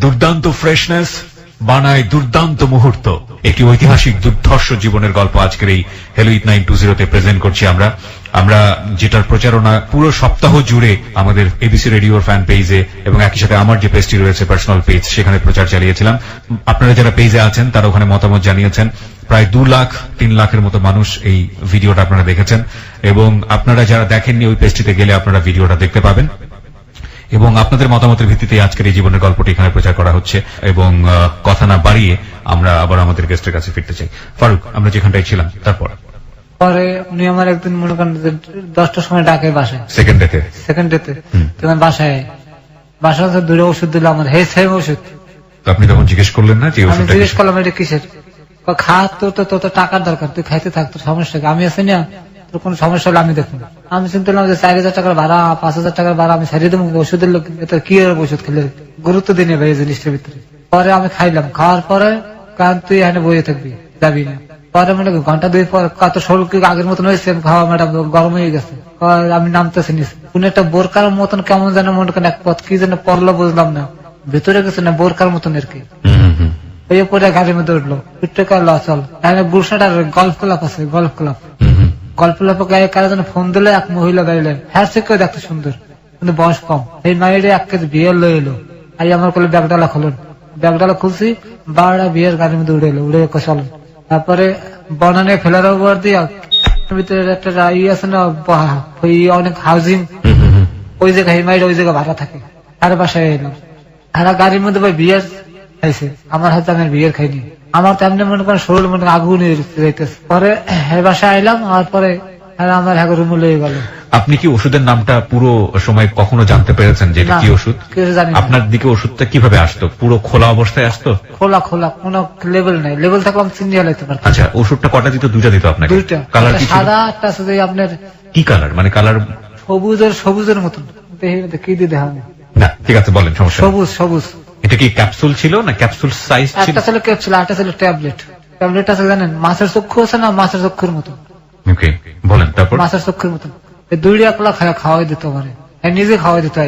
Speaker 1: দুর্দান্ত ফ্রেশনেস বানায় দুর্দান্ত মুহূর্ত। একটি ঐতিহাসিক দুর্ধর্ষ জীবনের গল্প আজকের এই হ্যালো 8920 তে প্রেজেন্ট করছি আমরা যেটার প্রচারণা পুরো সপ্তাহ জুড়ে আমাদের ABC রেডিওর ফ্যান পেজে এবং একই সাথে আমার যে পেজটি রয়েছে পার্সোনাল পেজ, সেখানে প্রচার চালিয়েছিলাম। আপনারা যারা পেজে আছেন তারা ওখানে মতামত জানিয়েছেন। প্রায় 2 লাখ 3 লাখের মতো মানুষ এই ভিডিওটা আপনারা দেখেছেন এবং আপনারা যারা দেখেননি ওই পেজটিতে গেলে আপনারা ভিডিওটা দেখতে পাবেন এবং আপনাদের মতামতের ভিত্তিতে আজকের এই জীবনের গল্পটি এখানে প্রচার করা হচ্ছে। এবং কথা না বাড়িয়ে আমরা আবার আমাদের গেস্টের কাছে ফিরতে চাই। ফারুক, আমরা যেখানটায় ছিলাম তারপর
Speaker 2: পরে উনি আমার একদিন মনে করেন 10টার সময় ডাকে বাসায়,
Speaker 1: সেকেন্ড ডেতে
Speaker 2: তখন বাসায় দূরে ওষুধ দিল আমার, হে সেম ওষুধ।
Speaker 1: তো আপনি তখন জিজ্ঞেস করলেন না যে
Speaker 2: আমি
Speaker 1: ওষুধটা
Speaker 2: জিজ্ঞেস করলাম এটা কিসের? খা, তোর তো টাকার দরকার, তুই খাইতে থাক, তোর সমস্যা কি? আমি আছি না, তোর কোন সমস্যা হলে আমি দেখুন। আমি চিন্তা করলাম যে 4000 টাকার ভাড়া, 5000 টাকার ভাড়া আমি ছাড়িয়ে দেবো ওষুধের লোক, এটা কি ওষুধ খেলে গুরুত্ব দিনে ভাই এই জিনিসটার ভিতরে। পরে আমি খাইলাম, খাওয়ার পরে কারণ তুই এখানে বইয়ে থাকবি, যাবি না। পরে মানে ঘন্টা 2 পর কত শরীর আগের মতন হয়েছে, খাওয়া ম্যাডাম গরম হয়ে গেছে। আমি নামতেছি নিস, কোন একটা বোরকার মতন কেমন যেন মনে করেন এক পথ কি যেন পড়লো বুঝলাম না, ভিতরে গেছে না বোরকার মতন আর কি। ওই পরে গাড়ির মধ্যে উঠলো, উঠতে কাল চল এখানে বুরসাটার গল্ফ ক্লাব আছে, গল্ফ ক্লাব গায়ে কারো যেন ফোন দিলে এক মহিলা গাইলে হ্যাঁ সে কেউ দেখতে সুন্দর কিন্তু বয়স কম। এই মায়ের 1 কেজি বিয়ে লয়ে এলো, আই আমার কোলে ব্যাগডালা খুলুন, ব্যাগডালা খুলছি, 12টা বিয়ের গাড়ির মধ্যে উড়ে এলো, উড়ে চলেন। তারপরে বনানে ফেলার উপর দিয়ে ভিতরে একটা ইয়ে আছে না, অনেক হাউজিং, ওই জায়গায় মায়ের ওই জায়গায় ভাড়া থাকে, আর বাসায় এলাম। আর গাড়ির মধ্যে ভাই বিয়ের খাইছে, আমার হাতে আমি বিয়ের খাইনি। আমার তেমনি মনে করেন শরীর মনে আগুন যাইতেছে। পরে বাসায় আইলাম, আর পরে আমার রুমে লয়ে গেল।
Speaker 1: আপনি কি ওষুধের নামটা পুরো সময় কখনো জানতে পেরেছেন যে এটা কি ওষুধ? আপনার দিকে ওষুধটা কিভাবে আসতো? পুরো খোলা অবস্থায় আসতো?
Speaker 2: খোলা কোনো লেবেল নাই, লেবেল থাকলে আমি চিনিয়ে লাইতে পারতাম।
Speaker 1: আচ্ছা, ওষুধটা কটা দিত? 2টা দিত আপনাকে?
Speaker 2: 2টা।
Speaker 1: কালার কি ছিল?
Speaker 2: সাদা একটা আছে আপনার।
Speaker 1: কি কালার? মানে কালার
Speaker 2: সবুজের মতন। কি দিয়ে দেখা
Speaker 1: না, ঠিক আছে বলেন, সমস্যা নেই।
Speaker 2: সবুজ।
Speaker 1: এটা কি ক্যাপসুল ছিল না ক্যাপসুল সাইজ ছিল?
Speaker 2: একটা ছিল ক্যাপসুল, একটা ছিল ট্যাবলেট। ট্যাবলেট আছে জানেন, মাছের চক্ষু আছে না, মাছের চক্ষুর মতো।
Speaker 1: ওকে, বলেন তারপর।
Speaker 2: মাছের চক্ষুর মতো এই 2 খাওয়াই দিত আমার, নিজে খাওয়াই দিত।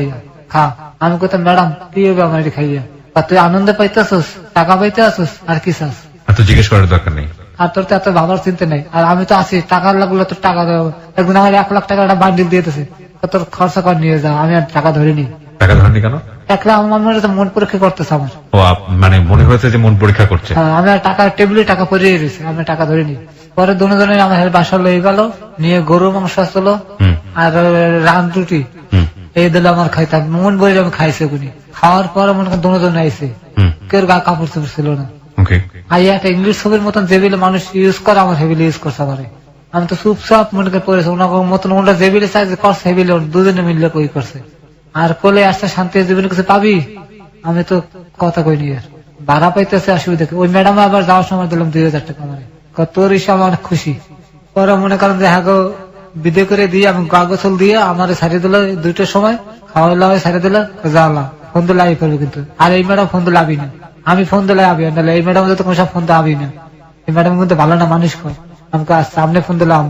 Speaker 2: খা, আমি কইতাম ম্যাডাম কি হবে আমার এটা খাইয়া? তুই আনন্দ পাইতেছস, টাকা পাইতে আসস, আর কি চাস?
Speaker 1: তো জিজ্ঞেস করার দরকার নেই।
Speaker 2: আর তোর তো এত ভাবার চিন্তা নেই। আর আমি তো আছি, টাকা লাগলো তোর টাকা দেবো। একদিন আমার 1 লাখ টাকার একটা বান্ডিল দিয়েছে, তোর খরচা করে নিয়ে যা। আমি আর টাকা ধরিনি।
Speaker 1: টাকা ধরেনি কেন?
Speaker 2: 1 লাখ আমার মন পরীক্ষা করতেছে আমার।
Speaker 1: ও, মানে মনে হয়েছে যে মন পরীক্ষা করছে।
Speaker 2: আমি আর টাকা টেবিলে টাকা পরিয়ে রয়েছে, আমি টাকা ধরিনি। পরে দুজনে আমার বাসা লয়ে গেল, নিয়ে গরু মাংস আসলো আর রান রুটি এই দিল আমার খাইতাম, মন বলে আমি খাইছে গুনি। খাওয়ার পরে মনে করেন দুজনে আইসে, কেউ গা কাপড় চোপড় ছিল না। একটা ইংলিশ ছবির মতন যেবিলে মানুষ ইউজ করে, আমার হেবিলে ইউজ করছে আমার। আমি তো চুপচাপ মনে করে পড়েছে, ওনার মতন ওনারা যেবিলে চাইছে করছে, হেবিলে দুজনে মিললে কই করছে। আর কোলে আসতে শান্তি জীবনে কিছু পাবি, আমি তো কথা কইনি। আর ভাড়া পাইতেছে অসুবিধা। ওই ম্যাডাম আবার যাওয়ার সময় দিলাম 2000 টাকা আমার, তোর হিসাব আমার খুশি। পরে মনে করেন যে হ্যাঁ বিদে করে দিয়ে আমি গোসল দিয়ে আমার ছাড়িয়ে দিল 2টার সময়, খাওয়া দাওয়া ছাড়িয়ে দিল, জ্বালা ফোন দিলে আই করবে কিন্তু। আর এই ম্যাডাম ফোন দিলে আবি না, আমি ফোন দিলে আবি না। এই ম্যাডাম তো কোনো সব ফোন তো আবি না। এই ম্যাডাম কিন্তু ভালো না, মানুষ কয়। আমাকে সামনে ফোন দিলাম,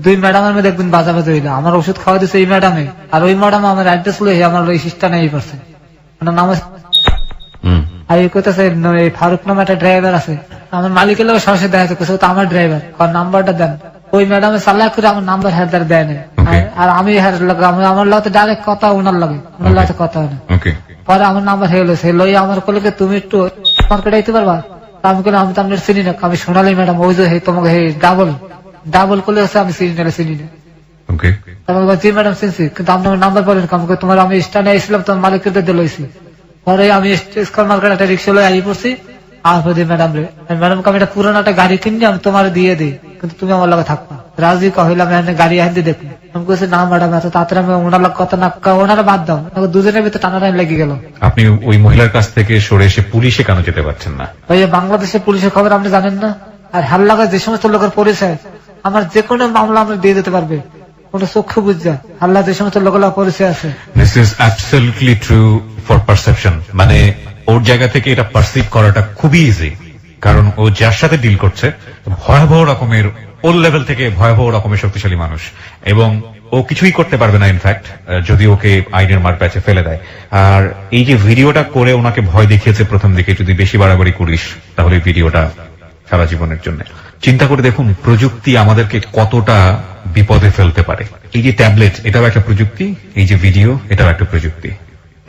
Speaker 2: 2 ম্যাডামের মধ্যে একদিন বাজাবাজি হইলো। আমার ওষুধ খাওয়া দিচ্ছে এই ম্যাডামে, আর ওই ম্যাডাম আমার অ্যাড্রেস লই আমার ওই সিস্টা নেই পারছে। ওনার নাম হচ্ছে
Speaker 3: হুম।
Speaker 2: আর এই কইতেছে এই ফারুক নামে একটা ড্রাইভার আছে, আমার মালিকের লোক সরাসরি দেখা যাচ্ছে, তো আমার ড্রাইভার নাম্বারটা দেন। ওই ম্যাডামের চালাক করে আমার নাম্বার হেদার দেয় না,
Speaker 3: Okay.
Speaker 2: আর আমি আমার লোক ডাইরেক্ট কথা ওনার লাগে, ওনার লোক কথা হয় না।
Speaker 3: ওকে।
Speaker 2: পরে আমার নাম্বার হয়ে গেলো, সে লই আমার কলকে তুমি একটু মার্কেটে আইতে পারবা? তা আমি বললাম আমি তো আপনার চিনি না, আমি সোনালি ম্যাডাম ওই যে তোমাকে ডাবল করলে হচ্ছে আমি চিনি না।
Speaker 3: ওকে।
Speaker 2: তারপর জি ম্যাডাম চিনছি, কিন্তু আপনার নাম্বার পড়েন আমাকে, তোমার আমি স্ট্যান্ডে এসেছিলাম, তোমার মালিককে দিয়েছি। পরে আমি স্কোর মার্কেট একটা রিক্সা লয়ে আই পড়ছি, আর ম্যাডাম রে ম্যাডামকে আমি একটা পুরোনো একটা গাড়ি কিনি, আমি তোমার দিয়ে দিই, কিন্তু তুমি আমার লগে থাকবা। রাজি কহিলাম গাড়ি আনতে দেখুন, আমি বলছি না ম্যাডাম এত তাড়াতাড়ি আমি ওনার লোক কথা না, ওনারা বাদ দাও, দুজনের ভিতরে টানাটানি লেগে গেল।
Speaker 3: আপনি ওই মহিলার কাছ থেকে সরে এসে পুলিশে কেন যেতে পারছেন না?
Speaker 2: ভাই বাংলাদেশের পুলিশের খবর আপনি জানেন না, আর হাল্লাগা যে সমস্ত লোকের পরিচয়, আমার যে কোনো মামলা আমরা দিয়ে দিতে পারবে, কোন চক্ষু বুঝা হাল্লা যে সমস্ত লোকের পরিচয় আছে।
Speaker 3: This is absolutely true for perception, মানে ওর জায়গা থেকে এটা পারসিভ করাটা খুবই ইজি, কারণ ও যার সাথে ডিল করছে ভয়াবহ রকমের, ওর লেভেল থেকে ভয়াবহ রকমের শক্তিশালী মানুষ, এবং ও কিছুই করতে পারবে না ইনফ্যাক্ট যদি ওকে আইনের মার প্যাচে ফেলে দেয়। আর এই যে ভিডিওটা করে ওনাকে ভয় দেখিয়েছে প্রথম দিকে, যদি বেশি বাড়াবাড়ি করিস তাহলে ভিডিওটা সারা জীবনের জন্য। চিন্তা করে দেখুন প্রযুক্তি আমাদেরকে কতটা বিপদে ফেলতে পারে। এই যে ট্যাবলেট, এটাও একটা প্রযুক্তি, এই যে ভিডিও, এটাও একটা প্রযুক্তি।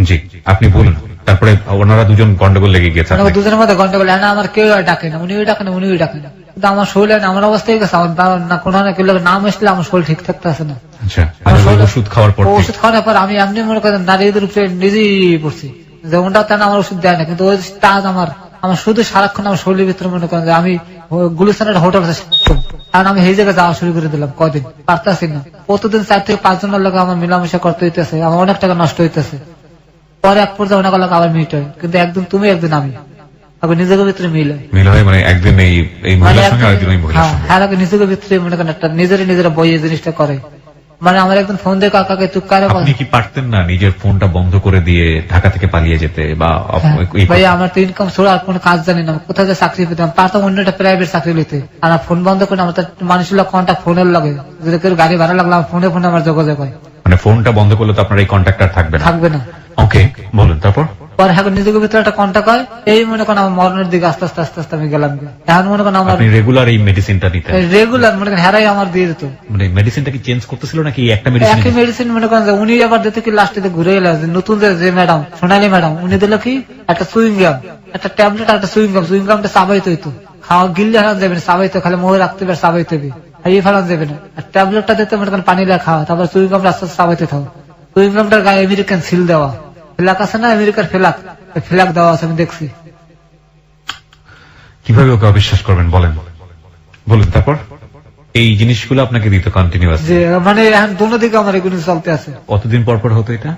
Speaker 3: জি, আপনি বলুন। তারপরে ওনারা দুজন গন্ডগোল লেগে গেছে।
Speaker 2: দুজনের মধ্যে গন্ডগোল, না আমার কেউ ডাকে না, উনিও ডাকে না উনিও ডাকে না, কিন্তু আমার শরীরে আমার অবস্থা হয়ে গেছে, আমার না কোনো না কেউ নাম আসলে আমার শরীর ঠিক থাকতে আছে না।
Speaker 3: আচ্ছা, ওষুধ খাওয়ার পর
Speaker 2: ওষুধ খাওয়ার পর আমি এমনি মনে করেন নারীদের উপরে নিজেই পড়ছি, যেমনটা তেন আমার ওষুধ দেয় না, কিন্তু ওই তাজ আমার শুধু সারাক্ষণ আমার শরীরের ভিতরে মনে করেন যে আমি গুলিস্তানের হোটেল আছে, কারণ আমি এই জায়গায় যাওয়া শুরু করে দিলাম, কদিন পারতেছি না, প্রতিদিন 4 থেকে 5 জনের লোক আমার মেলামেশা করতে হইতেছে, আমার অনেক টাকা নষ্ট হইতেছে। পরে এক পর্যায়ে অনেক লোক আবার মিট হয়, কিন্তু একদিন তুমি একদিন আমি, আবার নিজেকে ভিতরে মিল হয়,
Speaker 3: মানে একদিন এই মহিলার সঙ্গে আরেকদিন ওই মহিলার সঙ্গে।
Speaker 2: হ্যাঁ, নিজেকে ভিতরে মনে করেন একটা নিজেরা বইয়ে জিনিসটা করে। মানে আমার একদম ফোন দিয়ে কাকাকে তুই কারে,
Speaker 3: আপনি কি পারতেন না নিজের ফোনটা বন্ধ করে দিয়ে ঢাকা থেকে পালিয়ে যেতে? বা
Speaker 2: ভাই আমার তো ইনকাম ছাড়া আর কোনো কাজ জানি না, কোথায় যে চাকরি পেতাম, পারতাম অন্য একটা প্রাইভেট চাকরি নিতে, আর ফোন বন্ধ করে আমার মানুষের কন্ট্যাক্ট ফোনের লাগে, যদি কেউ গাড়ি ভাড়া লাগলাম ফোনে আমার যোগাযোগ হয়।
Speaker 3: মানে ফোনটা বন্ধ করলে তো আপনার এই কন্ট্যাক্টর থাকবে না। ওকে, বলুন তারপর।
Speaker 2: পরে এখন নিজেকে ভিতরে একটা কন্ট্যাক্ট হয়, এই মনে করেন আমার মরণের দিকে আস্তে আস্তে আস্তে আস্তে আমি গেলাম। এখন মনে করেন আমার
Speaker 3: রেগুলার এই মেডিসিনটা নিতে,
Speaker 2: রেগুলার মনে করেন হেরাই আমার দিয়ে দিত।
Speaker 3: মানে মেডিসিনটা কি চেঞ্জ করতেছিল নাকি একটা মেডিসিন?
Speaker 2: একই মেডিসিন মনে করেন উনি আবার দিতে কি লাস্টে ঘুরে এলো, নতুন যে ম্যাডাম সোনালী ম্যাডাম, উনি দিল কি একটা সুইং গাম, একটা ট্যাবলেট, একটা সুইং গামটা চাবাইতে হইতো, খাওয়া গিললে হারান যাবে না, চাবাইতে খালি মোহে রাখতে পারে, চাবাইতে হবে, এই ফেলান যাবে না। আর ট্যাবলেটটা দিতে মনে করেন পানি দিয়ে খাওয়া, তারপর সুইং গামটা আস্তে আস্তে চাবাইতে থাকো। সুইং গামটার গায়ে আমেরিকান সিল দেওয়া, ফ্ল্যাগ আছে না আমেরিকার ফ্ল্যাগ দেওয়া আছে, আমি দেখছি।
Speaker 3: কিভাবে ওকে অবিশ্বাস করবেন বলেন, বলুন তারপর। এই জিনিসগুলো আপনাকে দিতে কন্টিনিউয়াস,
Speaker 2: যে মানে এখন দোনো দিকে আমার এগুলো চলতে আছে।
Speaker 3: কতদিন পর পর হতো এটা?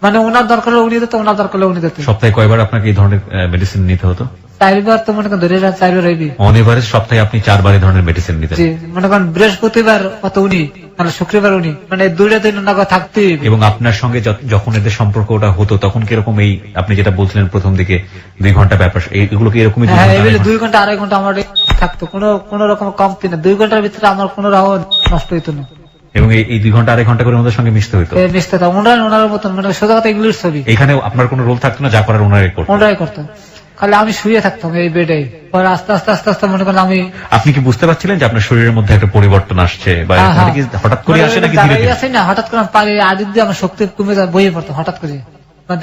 Speaker 2: মানে ওনার দরকার হলে উনি দিত, ওনার দরকার হলে উনি দিত।
Speaker 3: সপ্তাহে কয়বার আপনাকে এই ধরনের মেডিসিন নিতে হতো?
Speaker 2: 4বার তো মনে করেন ধরে 4বার হইবি।
Speaker 3: অন এভারেজ সপ্তাহে আপনি 4বার এই ধরনের মেডিসিন নিতেন?
Speaker 2: জি, মনে করেন বৃহস্পতিবার অত উনি, মানে শুক্রবার উনি, মানে 2টা দিন ওনাকে থাকতেই হবে।
Speaker 3: এবং আপনার সঙ্গে যখন এদের সম্পর্ক ওটা হতো তখন কিরকম, এই আপনি যেটা বলছিলেন প্রথম দিকে 2 ঘন্টা ব্যাপার, এইগুলো কি এরকমই?
Speaker 2: হ্যাঁ, 2 ঘন্টা 2.5 ঘন্টা আমার থাকতো, কোনো রকম কমতি না। 2 ঘন্টার ভিতরে আমার কোনো রাও নষ্ট হইতো না।
Speaker 3: এবং এই 2 ঘন্টা 2.5 ঘন্টা করে ওনাদের সঙ্গে মিশতে হতো?
Speaker 2: মিশতে থাকতো ওনার মতন, মানে সোজা কথা এগুলোর ছবি।
Speaker 3: এখানে আপনার কোনো রোল থাকতো না, যা করার ওনারাই করতেন?
Speaker 2: ওনারাই করতো, খালি আমি শুয়ে থাকতাম এই বেডে। পরে আস্তে আস্তে আস্তে আস্তে মনে করেন আমি,
Speaker 3: আপনি কি বুঝতে পারছিলেন যে আপনার শরীরের মধ্যে একটা পরিবর্তন আসছে, বা কি হঠাৎ করে আসে নাকি ধীরে ধীরে?
Speaker 2: আসে না, হঠাৎ করে পারে আদিত দিয়ে আমার শক্তি কমে যায়, বইয়ে পড়তো হঠাৎ করে,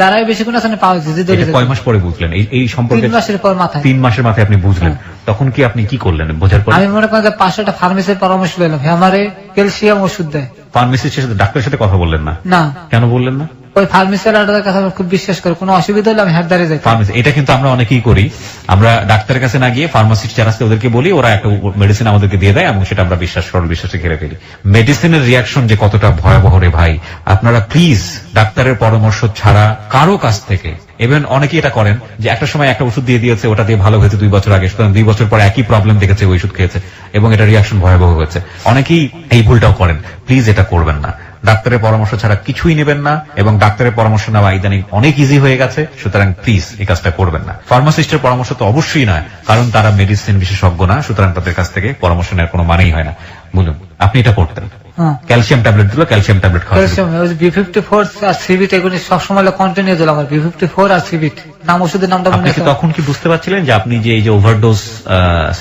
Speaker 2: দাঁড়ায় বেশিক্ষণ আছে না, পাওয়া যায়।
Speaker 3: কয় মাস পরে বুঝলেন এই সম্পর্কে?
Speaker 2: 3 মাসের পর মাথায়।
Speaker 3: 3 মাসের মাথায় আপনি বুঝলেন, তখন কি আপনি কি করলেন বোঝার পর?
Speaker 2: আমি মনে করেন যে 500টা ফার্মেসির পরামর্শ নিলাম, আমারে ক্যালসিয়াম ওষুধ দেয়।
Speaker 3: ফার্মেসিস্টের সাথে, ডাক্তারের সাথে কথা বললেন না?
Speaker 2: না।
Speaker 3: কেন বললেন না?
Speaker 2: ওই ফার্মেসির কাছে আমি খুব বিশ্বাস করি, কোনো অসুবিধা হলে আমি হেডদারে যাই।
Speaker 3: ফার্মেসি, এটা কিন্তু আমরা অনেকেই করি, আমরা ডাক্তারের কাছে না গিয়ে ফার্মাসিস্ট যারা আছে ওদেরকে বলি, ওরা একটা মেডিসিন আমাদেরকে দিয়ে দেয় এবং সেটা আমরা বিশ্বাসে ঘিরে ফেলি। মেডিসিনের রিয়াকশন যে কতটা ভয়াবহ রে ভাই, আপনারা প্লিজ ডাক্তারের পরামর্শ ছাড়া কারো কাছ থেকে, ইভেন অনেকেই এটা করেন যে একটা সময় একটা ওষুধ দিয়ে দিয়েছে, ওটা দিয়ে ভালো হয়েছে 2 বছর আগে, সুতরাং 2 বছর পর একই প্রবলেম দেখেছে, ওই ওষুধ খেয়েছে এবং এটা রিয়াকশন ভয়াবহ হয়েছে। অনেকেই এই ভুলটাও করেন, প্লিজ এটা করবেন না। ডাক্তারের পরামর্শ ছাড়া কিছুই নেবেন না, এবং ডাক্তারের পরামর্শ নেওয়া ইদানিং অনেক ইজি হয়ে গেছে, সুতরাং প্লিজ এই কাজটা করবেন না। ফার্মাসিস্টের পরামর্শ তো অবশ্যই নয়, কারণ তারা মেডিসিন বিশেষজ্ঞ না, সুতরাং তাদের কাছ থেকে পরামর্শ নেওয়ার কোনো মানেই হয় না। বলুন, আপনি এটা করতেন?
Speaker 2: হ্যাঁ।
Speaker 3: ক্যালসিয়াম ট্যাবলেট দিল, ক্যালসিয়াম ট্যাবলেট খাওয়া শুরু
Speaker 2: ক্যালসিয়াম ওই B54 আর সিবিট এগুলো সবসময় কন্টিনিউ দিল আমার, B54 আর সিবিট নাম, ওষুধের নামটা মনে
Speaker 3: আপনি কি
Speaker 2: আছে।
Speaker 3: তখন কি বুঝতে পারছিলেন যে আপনি যে এই যে ওভারডোজ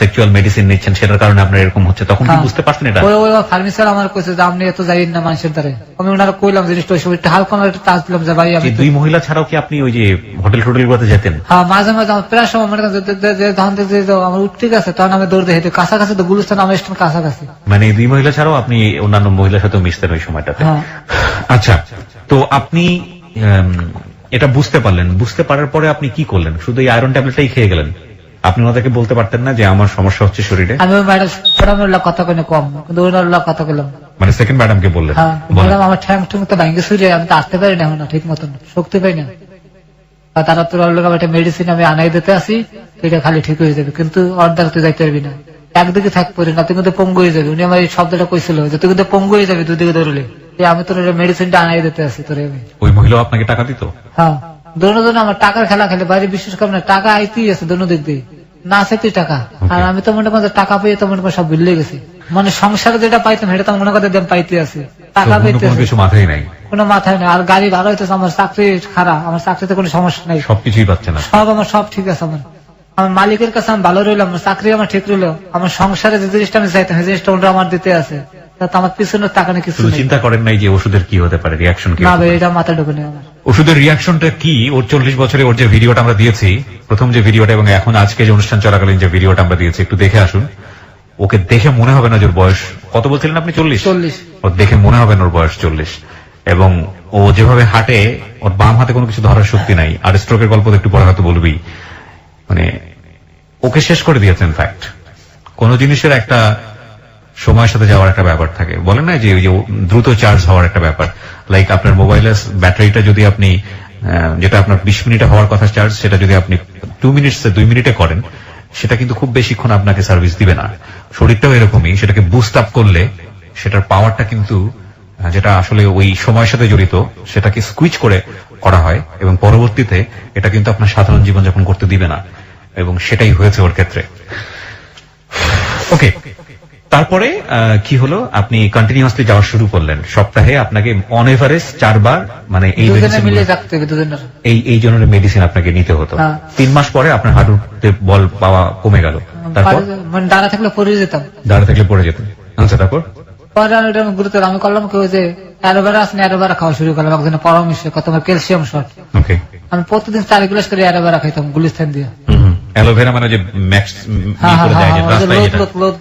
Speaker 3: সেক্সুয়াল মেডিসিন নিচ্ছেন সেটার কারণে আপনার এরকম হচ্ছে, তখন কি
Speaker 2: হ্যাঁ।
Speaker 3: বুঝতে পারছেন এটা?
Speaker 2: ওই ফার্মেসিয়ার আমার কইছে যে আপনি এত যাইন না মানুষের দ্বারে, আমি ওনারা কইলাম জিনিসটা ওই সময় একটু হালকা একটা টাচ দিলাম যে ভাই আমি
Speaker 3: যে দুই মহিলা ছাড়াও কি আপনি ওই যে হোটেল গুলোতে যেতেন?
Speaker 2: হ্যাঁ মাঝে মাঝে আমার প্রায় সময় মনে করেন ধান থেকে আমার ঠিক আছে তখন আমি দৌড় দিয়ে হেঁটে কাছাকাছি তো গুলিস্তান আমার স্টেশন কাছাকাছি।
Speaker 3: মানে এই দুই মহিলা ছাড়াও আপনি অন্যান্য মহিলার সাথে মিশতেন ওই সময়টাতে?
Speaker 2: হ্যাঁ।
Speaker 3: আচ্ছা, তো আপনি এটা বুঝতে পারলেন, বুঝতে পারার পরে আপনি কি করলেন? শুধু এই আয়রন ট্যাবলেটটাই খেয়ে গেলেন? আপনি ওনাদেরকে বলতে পারতেন না যে আমার সমস্যা হচ্ছে শরীরে?
Speaker 2: আমি ওই ম্যাডামের কথা কেন কম, কিন্তু ওনার কথা বললাম।
Speaker 3: মানে সেকেন্ড ম্যাডামকে বললেন?
Speaker 2: হ্যাঁ
Speaker 3: বলেন।
Speaker 2: ম্যাডাম আমার ঠ্যাং ঠুং তো ভাঙ্গে শুয়ে আমি তো আসতে পারি না এখন ঠিক মতন, শক্তি পাই না। তারা তোর একটা মেডিসিন আমি আনাই দিতে আসি, এটা খালি ঠিক হয়ে যাবে, কিন্তু অর্ধেক তুই যাইতে পারবি না, একদিকে থাক পড়ি না, তুই কিন্তু পঙ্গু হয়ে যাবে। উনি আমার এই শব্দটা কইছিল যে তুই কিন্তু পঙ্গু হয়ে যাবে দুদিকে ধরলে, আমি তোর মেডিসিনটা আনাই দিতে আসি তোর। আমি
Speaker 3: ওই মহিলা আপনাকে টাকা দিত?
Speaker 2: হ্যাঁ দোনো আমার টাকার খেলা খেলে বাইরে, বিশেষ করে না টাকা আইতেই আছে দোনো দিক দিয়ে, না আছে তুই টাকা। আর আমি তো মনে করেন টাকা পেয়ে তো মনে করেন সব বিল্লে গেছি, মানে সংসারে যেটা পাইতাম সেটা তো মনে করতে দেন পাইতে আছে, টাকা
Speaker 3: তো অন্য
Speaker 2: পাইতে
Speaker 3: কোনো কিছু মাথায় নাই?
Speaker 2: কোনো মাথায় নেই। আর গাড়ি ভাড়া হইতেছে, আমার চাকরি খারাপ, আমার চাকরিতে কোনো সমস্যা নেই,
Speaker 3: সবকিছুই পাচ্ছে না?
Speaker 2: সব আমার সব ঠিক আছে। আমার মালিকের কাছে আমি ভালো রইলাম, আমার চাকরি আমার ঠিক রইলো, আমার সংসারে যে জিনিসটা আমি চাইতাম সেই জিনিসটা ওটা আমার দিতে আছে, তাতে আমার পিছনে টাকা নেই কিছু
Speaker 3: শুধু
Speaker 2: নেই।
Speaker 3: চিন্তা করেন নাই যে ওষুধের কি হতে পারে, রিয়াকশন কি
Speaker 2: না
Speaker 3: হতে
Speaker 2: ভাই
Speaker 3: পারে?
Speaker 2: এটা মাথায় ঢুকে নেই আমার।
Speaker 3: ওষুধের রিয়াকশনটা কি? ওর 40 বছরে ওর যে ভিডিওটা আমরা দিয়েছি, প্রথম যে ভিডিওটা এবং এখন আজকে যে অনুষ্ঠান চলাকালীন যে ভিডিওটা আমরা দিয়েছি, একটু দেখে আসুন। ওকে দেখে মনে হবে না যে ওর বয়স কত বলছিলেন আপনি? 40? ওর দেখে মনে হবে না ওর বয়স 40। এবং ও যেভাবে হাঁটে, ওর বাম হাতে কোনো কিছু ধরার শক্তি নাই। আর স্ট্রোকের গল্প তো একটু পরে হয়তো বলবি। মানে ওকে শেষ করে দিয়েছেন। ফ্যাক্ট, কোন জিনিসের একটা সময়ের সাথে যাওয়ার একটা ব্যাপার থাকে, বলেন না যে ওই যে দ্রুত চার্জ হওয়ার একটা ব্যাপার। লাইক আপনার মোবাইলের ব্যাটারিটা যদি আপনি যেটা আপনার 20 মিনিটে হওয়ার কথা চার্জ, সেটা যদি আপনি 2 মিনিটে করেন, সেটা কিন্তু খুব বেশিক্ষণ আপনাকে সার্ভিস দিবে না। শরীরটাও এরকমই, সেটাকে বুস্ট আপ করলে সেটার পাওয়ারটা কিন্তু যেটা আসলে ওই সময়ের সাথে জড়িত, সেটাকে সুইচ করে করা হয় এবং পরবর্তীতে এটা কিন্তু আপনার সাধারণ জীবনযাপন করতে দিবে না। এবং সেটাই হয়েছে ওর ক্ষেত্রে। ওকে, তারপরে কি হলো? আপনি কন্টিনিউয়াসলি যাওয়া শুরু করলেন। সপ্তাহে আপনাকে অন এভারেজ 4 বার, মানে এই
Speaker 2: দুজনে মিলে থাকতে হবে, দুজনের
Speaker 3: এই জনের মেডিসিন আপনাকে নিতে হতো।
Speaker 2: হ্যাঁ।
Speaker 3: 3 মাস পরে আপনার হাঁটুতে বল পাওয়া কমে গেল। তারপর
Speaker 2: মানে দাঁড়া থাকলে পড়ে যেতাম,
Speaker 3: দাঁড়া থাকলে পড়ে যেতেন। আচ্ছা, তারপর?
Speaker 2: পরে আমি গুরুত্ব আমি করলাম কেউ যে অ্যালোভেরা আছে, অ্যালোভেরা খাওয়া শুরু করলাম একজনের পরামর্শ, তোমার ক্যালসিয়াম শর্ট।
Speaker 3: ওকে,
Speaker 2: আমি প্রতিদিন 4 গ্লাস করে অ্যালোভেরা খাইতাম গুলিস্তান দিয়ে।
Speaker 3: অ্যালোভেরা মানে যে ম্যাক্স
Speaker 2: হ্যাঁ হ্যাঁ হ্যাঁ
Speaker 3: রাস্তায় যেটা
Speaker 2: লোদ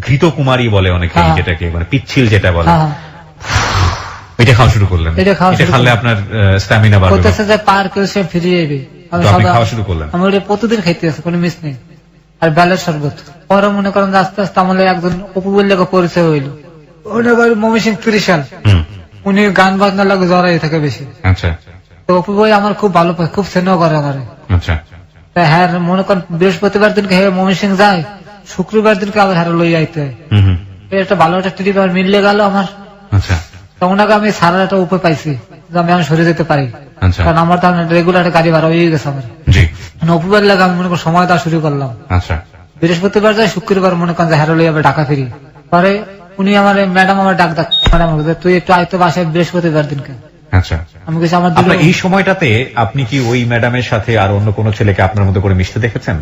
Speaker 3: ঘৃত কুমারী বলে অনেকে,
Speaker 2: হ্যাঁ।
Speaker 3: যেটাকে মানে পিচ্ছিল যেটা বলে,
Speaker 2: হ্যাঁ
Speaker 3: এটা খাওয়া শুরু করলেন।
Speaker 2: এটা খাওয়া শুরু
Speaker 3: খাওয়ালে
Speaker 2: করলাম।
Speaker 3: আপনার স্ট্যামিনা বাড়বে।
Speaker 2: করতেছে যে পার ক্যালসিয়াম ফিরে যাবে, আমি
Speaker 3: তো আপনি
Speaker 2: সবাই
Speaker 3: খাওয়া শুরু করলেন?
Speaker 2: আমি ওটা প্রতিদিন খাইতে আছে, কোনো মিস নেই। আর বেলের শরবত পরে মনে করেন যে আস্তে আস্তে আমার একজন অপু বললে পরিচয় হইলো, উনি আবার মমিসিং ত্রিশাল, উনি গান বাজনা লাগে জড়াই থাকে বেশি।
Speaker 3: আচ্ছা
Speaker 2: তো অপু ভাই আমার খুব ভালো পায়, খুব স্নেহ করে আমার।
Speaker 3: আচ্ছা,
Speaker 2: হ্যাঁ মনে করেন বৃহস্পতিবার দিনকে মমিসিং যায়, শুক্রবার দিনকে আবার হ্যাঁ লই যাইতে হয়। একটা ভালো একটা ট্রিপ আমার মিললে গেল আমার।
Speaker 3: আচ্ছা,
Speaker 2: তো ওনাকে আমি সারার একটা উপায় পাইছি যে আমি সরে যেতে পারি,
Speaker 3: আচ্ছা,
Speaker 2: কারণ আমার তো রেগুলার গাড়ি ভাড়া হয়ে গেছে আমার।
Speaker 3: জি,
Speaker 2: অপুবার লাগে আমি মনে করি সময় দেওয়া শুরু করলাম।
Speaker 3: আচ্ছা,
Speaker 2: বৃহস্পতিবার যাই, শুক্রবার মনে করেন যে হ্যারো লই আবার ঢাকা ফিরি। পরে উনি আমার ম্যাডাম আমার ডাক ম্যাডাম তুই একটু আয়তো বাসায় বৃহস্পতিবার দিনকে।
Speaker 3: আচ্ছা।
Speaker 2: আমি কিছু আমার
Speaker 3: আপনার এই সময়টাতে আপনি কি ওই ম্যাডামের সাথে আর অন্য কোন ছেলেকে আপনার মতো করে মিশতে দেখেছেন?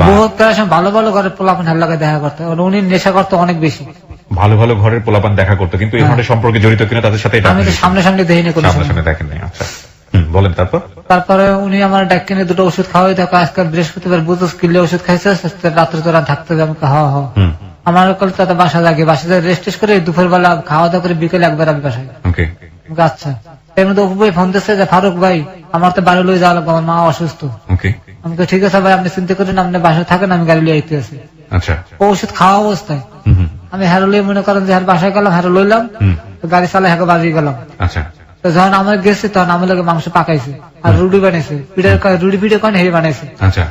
Speaker 2: বহুত প্রায় ভালো ভালো ঘরের পোলাপান হার লাগে দেখা করতে, উনি নেশা করতে অনেক বেশি।
Speaker 3: ভালো ভালো ঘরের পোলাপান দেখা করতো, কিন্তু এই ধরনের সম্পর্কে জড়িত কিনা তাদের সাথে এটা
Speaker 2: আমি তো সামনে সামনে দেখিনি কোনো সময়।
Speaker 3: সামনে দেখেন নাই। আচ্ছা, বলেন তারপর।
Speaker 2: তারপরে উনি আমার ডাক কিনে 2টো ওষুধ খাওয়াই দেখো, আজকে বৃহস্পতিবার বুঝোস কিনলে ওষুধ খাইছে, রাত্রে তোরা থাকতে হবে। আমি হওয়া হ আমার কলকাতা বাসা লাগে, বাসায় রেস্ট টেস্ট করে দুপুর বেলা খাওয়া দাওয়া করে বিকেলে একবার আমি বাসায়।
Speaker 3: ওকে,
Speaker 2: আচ্ছা। এর মধ্যে অপু ভাই ফোন দিচ্ছে যে ফারুক ভাই আমার তো বাড়ি লয়ে যাওয়া লাগবে, আমার মা অসুস্থ।
Speaker 3: ওকে,
Speaker 2: আমি তো ঠিক আছে ভাই, আপনি চিন্তা করেন, আপনি বাসায় থাকেন, আমি গাড়ি লিয়ে আইতে আছি।
Speaker 3: আচ্ছা,
Speaker 2: ও ওষুধ খাওয়া অবস্থায় আমি হ্যারো লিয়ে মনে করেন যে বাসায় গেলাম, হ্যারো লইলাম, গাড়ি চালাই হ্যাঁ বাজিয়ে গেলাম।
Speaker 3: আচ্ছা,
Speaker 2: তো যখন আমার গেছে তখন আমার লাগে মাংস পাকাইছে আর রুটি বানাইছে, রুটি পিঠে কন হেরে বানাইছে।
Speaker 3: আচ্ছা,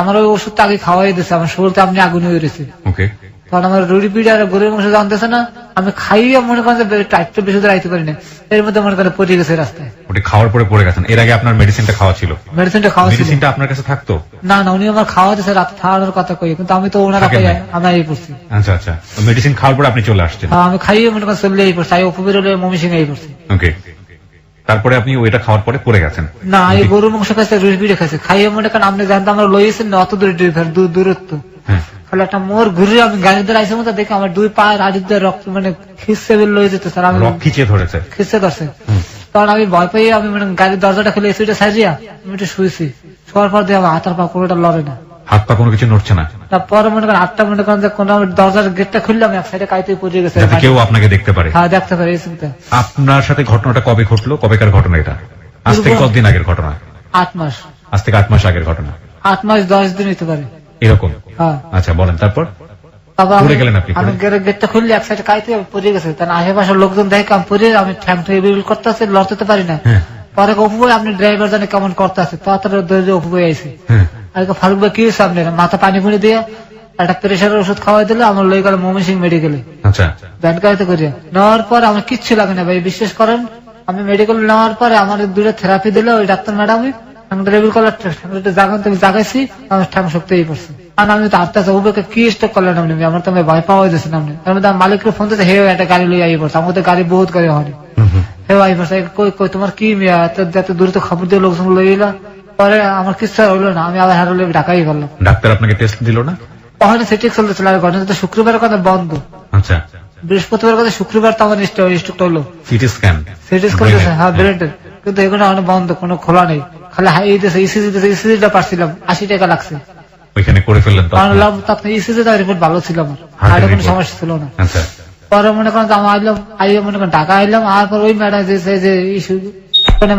Speaker 2: আমার ওই ওষুধটা আগে খাওয়াই দিচ্ছে, আমার শরীরটা আপনি আগুন হয়ে রয়েছে।
Speaker 3: ওকে।
Speaker 2: তখন আমার রুটি পিঠা আর গরুর মাংস জানতেছে না, আমি খাইয়ে মনে করেন যে টাইটটা বেশি দূর আইতে পারি না, এর মধ্যে মনে করেন পড়ে গেছে রাস্তায়।
Speaker 3: ওটি খাওয়ার পরে পড়ে গেছেন। এর আগে আপনার মেডিসিনটা খাওয়া ছিল?
Speaker 2: মেডিসিনটা খাওয়া ছিল।
Speaker 3: মেডিসিনটা আপনার কাছে থাকতো?
Speaker 2: না না, উনি আমার খাওয়া দিয়েছে, রাত খাওয়ানোর কথা কই, কিন্তু আমি তো ওনারা
Speaker 3: থাকেন নাই?
Speaker 2: আমি এই পড়ছি।
Speaker 3: আচ্ছা আচ্ছা, মেডিসিন খাওয়ার পরে আপনি চলে আসছেন?
Speaker 2: আমি খাইয়ে মনে করেন চলে এই পড়ছি, উপবের মমি সিং এই পড়ছি।
Speaker 3: ওকে, তারপরে আপনি ওইটা খাওয়ার পরে পড়ে গেছেন?
Speaker 2: না, এই গরুর মাংস খাইছে, রুটি পিঠে খাইছে, খাইয়ে মনে করেন আপনি জানতে আমরা লইয়েছেন না অত দূরত্ব, তাহলে একটা মোর ঘুরে আমি গাড়ি ধরে আইসে মতো দেখি আমার দুই পায়ের আড়ি দিয়ে রক্ত মানে খিসে বের লয়ে যেতে স্যার, আমি
Speaker 3: খিচে ধরেছে,
Speaker 2: খিসে ধরছে। তখন আমি ভয় পেয়ে আমি মানে গাড়ির দরজাটা খুলে এসে সাইজিয়া আমি একটু শুয়েছি, শোয়ার পর দিয়ে আমার হাতার পা কোনোটা লড়ে না,
Speaker 3: হাত পা কোনো কিছু নড়ছে না।
Speaker 2: তারপরে মনে করেন আটটা মনে করেন যে কোনো দরজার গেটটা খুললাম, এক সাইডে কাইতে পড়ে গেছে,
Speaker 3: যাতে কেউ আপনাকে দেখতে পারে।
Speaker 2: হ্যাঁ দেখতে পারে। এই চিন্তা।
Speaker 3: আপনার সাথে ঘটনাটা কবে ঘটলো? কবেকার ঘটনা এটা? আজ থেকে কতদিন আগের ঘটনা?
Speaker 2: 8 মাস।
Speaker 3: আজ থেকে 8 মাস আগের ঘটনা।
Speaker 2: 8 মাস 10 দিন হতে পারে
Speaker 3: এরকম?
Speaker 2: হ্যাঁ।
Speaker 3: আচ্ছা বলেন, তারপর?
Speaker 2: তারপর
Speaker 3: পড়ে গেলেন আপনি?
Speaker 2: আমি গেটটা খুললে এক সাইডে কাইতে পড়ে গেছে, তার আশেপাশের লোকজন দেখে আমি পড়ে আমি ঠ্যাং ঠেয়ে বিল করতেছে, লড়তে পারি না। পরে অপু ভাই আপনি ড্রাইভার জানে কেমন করতে আছে, তাড়াতাড়ি অপু ভাই আইসি। ফারুক ভাই কি হয়েছে আপনার? মাথা পানি ফুড়ে দিয়ে একটা প্রেশারের ওষুধ খাওয়াই দিলে আমার লই গেল মমি সিং মেডিকেলে।
Speaker 3: আচ্ছা,
Speaker 2: ব্যানকাইতে করিয়া নেওয়ার পর আমার কিচ্ছু লাগে না ভাই, বিশ্বাস করেন। আমি মেডিকেল নেওয়ার পরে আমার দুটো থেরাপি দিলে ওই ডাক্তার ম্যাডামই রেবিল করলাম, জাগান তুমি জাগাইছি, আমার ঠ্যাং শক্তি পড়ছে। আর আমি তো আটটা উবেকে কি স্টক করলেন আপনি? আমার তো ভয় পাওয়া যাচ্ছে না। আপনি এর মধ্যে মালিককে ফোন দিতে, হে একটা গাড়ি লই আই পড়ছে, আমাদের গাড়ি বহুত গাড়ি হয়নি, হে আই পড়ছে, কই কই তোমার কি এত দূরে তো খবর দিয়ে লোকজন লই এলা। পরে আমার কিচ্ছু হইলো না, আমি আবার হারলে ঢাকাই গেলাম।
Speaker 3: ডাক্তার আপনাকে টেস্ট দিল না?
Speaker 2: ওখানে সেটিক চলতেছিল, আর ঘটনা তো শুক্রবারের কথা বন্ধ।
Speaker 3: আচ্ছা,
Speaker 2: বৃহস্পতিবার কথা শুক্রবার তো আমার স্টকটা হলো
Speaker 3: সিটি স্ক্যান।
Speaker 2: হ্যাঁ ব্রেনের, কিন্তু এগুলো এখন বন্ধ, কোনো খোলা নেই, খালি হাই দিতেছে, ইসিজি দিতেছে। ইসিজিটা পারছিলাম 80 টাকা লাগছে,
Speaker 3: ওইখানে করে ফেললেন তো?
Speaker 2: ইসিজি রিপোর্ট ভালো ছিল আমার, আর কোনো সমস্যা ছিল না।
Speaker 3: আচ্ছা,
Speaker 2: পরে মনে করেন আমি আইলাম, আইয়ে মনে করেন ঢাকা আইলাম, আর পর ওই ম্যাডাম যে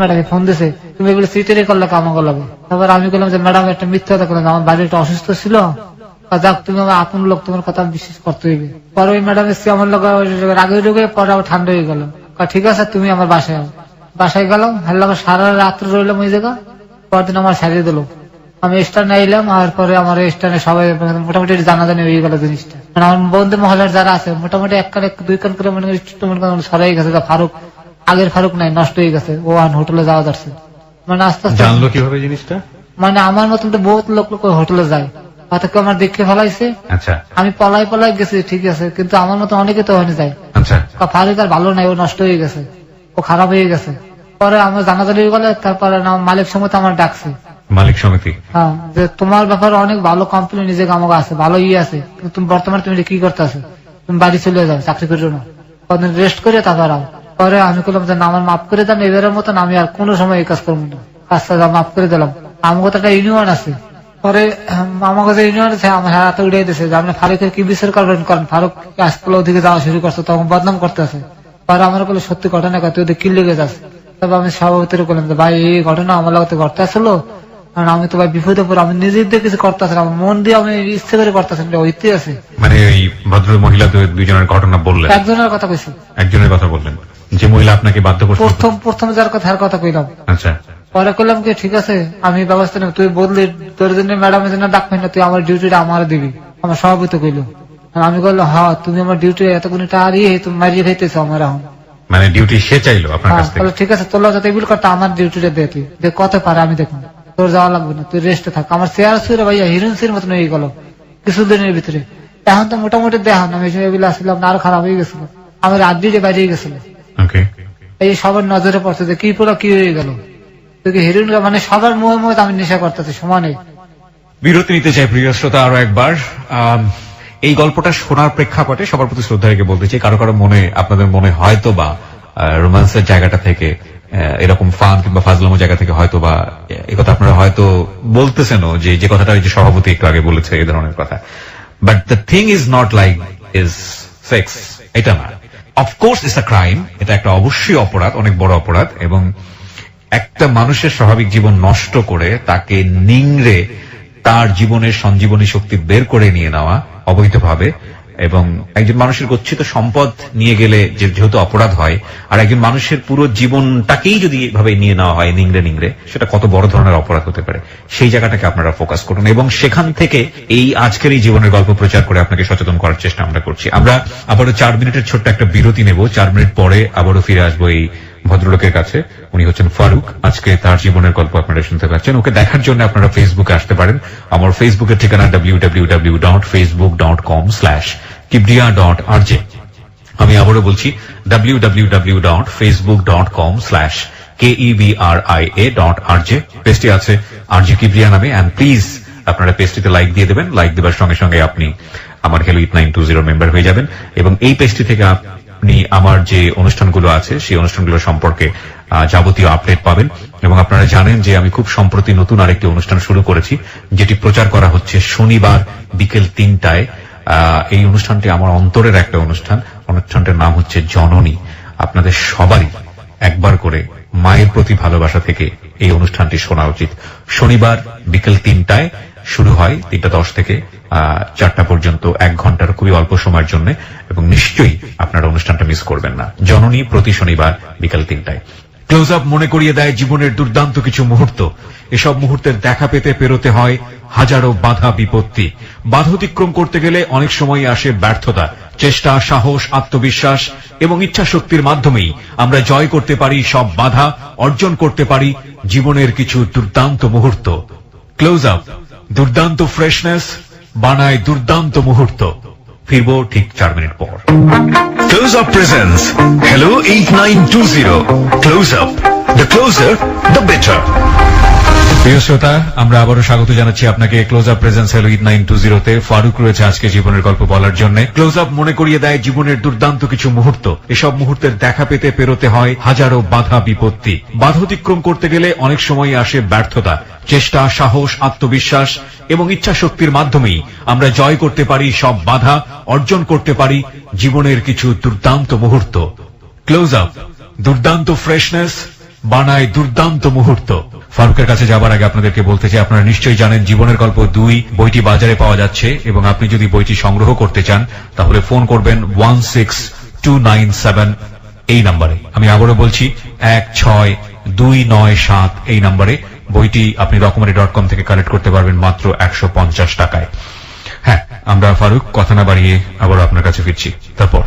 Speaker 2: ম্যাডামে ফোন দিছে, তুমি এগুলো সিটেরই করলে কামা করলাম। তারপর আমি বললাম যে ম্যাডাম একটা মিথ্যা কথা করলাম, আমার বাড়ি একটা অসুস্থ ছিল, যাক তুমি আমার আপন লোক, তোমার কথা বিশ্বাস করতে হইবে। পরে ওই ম্যাডাম এসে আমার লোক রাগে ঢুকে, পরে আবার ঠান্ডা হয়ে গেল, ঠিক আছে তুমি আমার বাসায় গেলাম, হাল্লা সারা রাত্র রইলাম ওই জায়গা। পরদিন আমার ছাড়িয়ে দিল, আমি স্টানে এলাম, আর পরে আমার স্টানে সবাই মোটামুটি জানাজানি হয়ে গেল জিনিসটা। মানে আমার বন্ধু মহলের যারা আছে মোটামুটি এক কান দুই কান করে মনে করি সরাই গেছে, ফারুক আগের ফারুক নাই, নষ্ট হয়ে গেছে, ও হোটেলে যাওয়া যাচ্ছে। মানে আস্তে আস্তে
Speaker 3: জানলো কিভাবে জিনিসটা?
Speaker 2: মানে আমার মতন তো বহুত লোক হোটেলে যায়, হয়তো কেউ আমার দেখে ফেলাইছে।
Speaker 3: আচ্ছা,
Speaker 2: আমি পলাই গেছি, ঠিক আছে, কিন্তু আমার মতো অনেকে তো ওখানে যায়।
Speaker 3: আচ্ছা,
Speaker 2: ফারুক আর ভালো নাই, ও নষ্ট হয়ে গেছে, ও খারাপ হয়ে গেছে। পরে আমার জানাজানি গেলে, তারপরে মালিক সমিতি আমার ডাকছে,
Speaker 3: মালিক সমিতি,
Speaker 2: হ্যাঁ, যে তোমার ব্যাপারে অনেক ভালো কোম্পানি নিজেকে আমাকে আছে, ভালো আছে, কিন্তু তুমি বর্তমানে তুমি কি করতে আছো, তুমি বাড়ি চলে যাও, চাকরি করিও না, কদিন রেস্ট করে তারপর আও। পরে আমি বললাম যে আমার মাফ করে দেন, এবারের মতন আমি আর কোনো সময় এই কাজ করবো না, কাজটা মাফ করে দিলাম। আমার তো একটা ইউনিয়ন আছে, পরে আমার কাছে ইউনিয়ন আছে, আমার হাতে উড়িয়ে দিয়েছে যে আপনি ফারুকের কি বিচার করবেন করেন, ফারুক আজকাল ওদিকে যাওয়া শুরু করছে, তখন বদনাম করতে আছে। পরে আমার বলে সত্যি ঘটনা কথা, তুই ওদের কি লেগে যাস। তবে আমি সভাপতির বললাম যে ভাই এই ঘটনা আমার লাগতে ঘটতে আসলো, কারণ আমি তো ভাই বিপদে পড়ে, আমি নিজের দিয়ে কিছু করতে আসলাম, মন দিয়ে আমি ইচ্ছে করে করতে আসলাম, ঐতি আছে।
Speaker 3: মানে এই ভদ্র মহিলা দুইজনের ঘটনা বললেন?
Speaker 2: একজনের কথা কইছি।
Speaker 3: একজনের কথা বললেন, যে মহিলা আপনাকে বাধ্য করছে?
Speaker 2: প্রথম যার কথা কইলাম।
Speaker 3: আচ্ছা,
Speaker 2: পরে করলাম কি ঠিক আছে আমি ব্যবস্থা নেব, তুই বদলি তোর জন্য ম্যাডামের জন্য ডাকবি না, তুই আমার ডিউটিটা আমার দিবি। আমার সভাপতি কইলো, আমি বললাম হ্যাঁ তুমি আমার ডিউটি এতগুলো টাকা তুমি মারিয়ে খাইতেছো আমার এখন।
Speaker 3: মানে ডিউটি সে চাইলো আপনার কাছ থেকে?
Speaker 2: ঠিক আছে তোর যাতে বিল করতে আমার ডিউটিটা দে, তুই দেখ কত পারে আমি দেখুন, তোর যাওয়া লাগবে না, তুই রেস্টে থাক। আমার চেয়ার সুরে ভাইয়া হিরোইন মতন হয়ে গেল কিছুদিনের ভিতরে। এখন তো মোটামুটি দেখান আমি এগুলো আসলাম না, আরো খারাপ হয়ে গেছিল, আমার আড্ডিতে বাইরে গেছিল। এই সবার নজরে পড়ছে যে কি পুরো কি হয়ে গেল, হিরোইন মানে সবার মোহে মোহে আমি নেশা করতেছি সমানে।
Speaker 3: বিরতি নিতে চাই প্রিয় শ্রোতা আরো একবার। এই গল্পটা শোনার প্রেক্ষাপটে সবার প্রতি শ্রদ্ধা রেখে বলতে চাই, কারো কারো মনে আপনাদের মনে হয়তো বা রোমান্সের জায়গাটা থেকে, এরকম ফান কিংবা ফাজলামো জায়গা থেকে হয়তো বা এই কথা আপনারা হয়তো বলতেছেনও, যে কথাটা ওই যে সভাপতি একটু আগে বলেছে এই ধরনের কথা। But the thing is not like is sex, এটা না। অফকোর্স ইটস আ ক্রাইম, এটা একটা অবশ্যই অপরাধ, অনেক বড় অপরাধ, এবং একটা মানুষের স্বাভাবিক জীবন নষ্ট করে তাকে নিংড়ে তার জীবনের সঞ্জীবনী শক্তি বের করে নিয়ে নেওয়া অবৈধভাবে, এবং একজন মানুষের গচ্ছিত সম্পদ নিয়ে গেলে যেহেতু অপরাধ হয়, আর একজন মানুষের পুরো জীবনটাকেই যদি এভাবে নিয়ে নেওয়া হয় নিংড়ে নিংড়ে, সেটা কত বড় ধরনের অপরাধ হতে পারে, সেই জায়গাটাকে আপনারা ফোকাস করুন এবং সেখান থেকে এই আজকের এই জীবনের গল্প প্রচার করে আপনাকে সচেতন করার চেষ্টা আমরা করছি। আমরা আবারও 4 মিনিটের ছোট্ট একটা বিরতি নেব। 4 মিনিট পরে আবারও ফিরে আসবো এই ভদ্রলোকের কাছে। উনি হচ্ছেন ফারুক। আজকে তার জীবনের গল্প আপনারা শুনতে পাচ্ছেন। ওকে দেখার জন্য আপনারা ফেসবুকে আসতে পারেন। আমার ফেসবুকের ঠিকানা www.facebook.com/kibriya.rj। আমি আবারও বলছি www.facebook.com/KEBRIA.RJ। পেজটি আছে আরজে কিবরিয়া নামে। এন্ড প্লিজ আপনারা পেজটিতে লাইক দিয়ে দেবেন। লাইক দেওয়ার সঙ্গে সঙ্গে আপনি আমার হ্যালো 8920 মেম্বার হয়ে যাবেন এবং এই পেজটি থেকে আপনি আমার যে অনুষ্ঠানগুলো আছে সেই অনুষ্ঠানগুলো সম্পর্কে যাবতীয় আপডেট পাবেন। এবং আপনারা জানেন যে আমি খুব সম্প্রতি নতুন আরেকটি অনুষ্ঠান শুরু করেছি, যেটি প্রচার করা হচ্ছে শনিবার বিকেল 3টায়। এই অনুষ্ঠানটি আমার অন্তরের একটা অনুষ্ঠান। অনুষ্ঠানটির নাম হচ্ছে জননী। আপনাদের সবারই একবার করে মায়ের প্রতি ভালোবাসা থেকে এই অনুষ্ঠানটি শোনা উচিত। শনিবার বিকেল 3টায় শুরু হয়, 3টা 10 থেকে 4টা পর্যন্ত, 1 ঘন্টার খুবই অল্প সময়ের জন্য, এবং নিশ্চয়ই আপনারা অনুষ্ঠানটা মিস করবেন না। জননী প্রতি শনিবার বিকেল 3টায়। ক্লোজ আপ মনে করিয়ে দেয় জীবনের দুর্দান্ত কিছু মুহূর্ত। এসব মুহূর্তের দেখা পেতে পেরোতে হয় হাজারো বাধা বিপত্তি। বাধা অতিক্রম করতে গেলে অনেক সময় আসে ব্যর্থতা। চেষ্টা, সাহস, আত্মবিশ্বাস এবং ইচ্ছা শক্তির মাধ্যমেই আমরা জয় করতে পারি সব বাধা, অর্জন করতে পারি জীবনের কিছু দুর্দান্ত মুহূর্ত। ক্লোজ আপ দুর্দান্ত ফ্রেশনেস বানায় দুর্দান্ত মুহূর্ত। ফিরবো ঠিক 4 মিনিট পর।
Speaker 4: Close Up presents Hello 8920. Close Up. The closer, the better.
Speaker 1: প্রিয় শ্রোতা, আমরা আবারও স্বাগত জানাচ্ছি আপনাকে ক্লোজ আপ প্রেজেন্স হ্যালো 8920 তে। ফারুক রয়েছে আজকে জীবনের গল্প বলার জন্য। ক্লোজ আপ মনে করিয়ে দেয় জীবনের দুর্দান্ত কিছু মুহূর্ত। এসব মুহূর্তের দেখা পেতে পেরোতে হয় হাজারো বাধা বিপত্তি। বাধা অতিক্রম করতে গেলে অনেক সময় আসে ব্যর্থতা। চেষ্টা, সাহস, আত্মবিশ্বাস এবং ইচ্ছা শক্তির মাধ্যমেই আমরা জয় করতে পারি সব বাধা, অর্জন করতে পারি জীবনের কিছু দুর্দান্ত মুহূর্ত। ক্লোজ আপ দুর্দান্ত ফ্রেশনেস বানায় দুর্দান্ত মুহূর্ত। ফারুকের কাছে যাবার আগে আপনাদেরকে বলতে চাই, আপনারা নিশ্চয়ই জানেন জীবনের গল্প 2 বইটি বাজারে পাওয়া যাচ্ছে এবং আপনি যদি বইটি সংগ্রহ করতে চান তাহলে ফোন করবেন 16297 এই নম্বরে। আমি আবারও বলছি 16297 এই নম্বরে। বইটি আপনি রকমারি.com থেকে কালেক্ট করতে পারবেন মাত্র 150 টাকায়। হ্যাঁ, আমরা ফারুক কথা না বাড়িয়ে আবারও আপনার কাছে ফিরছি। তারপর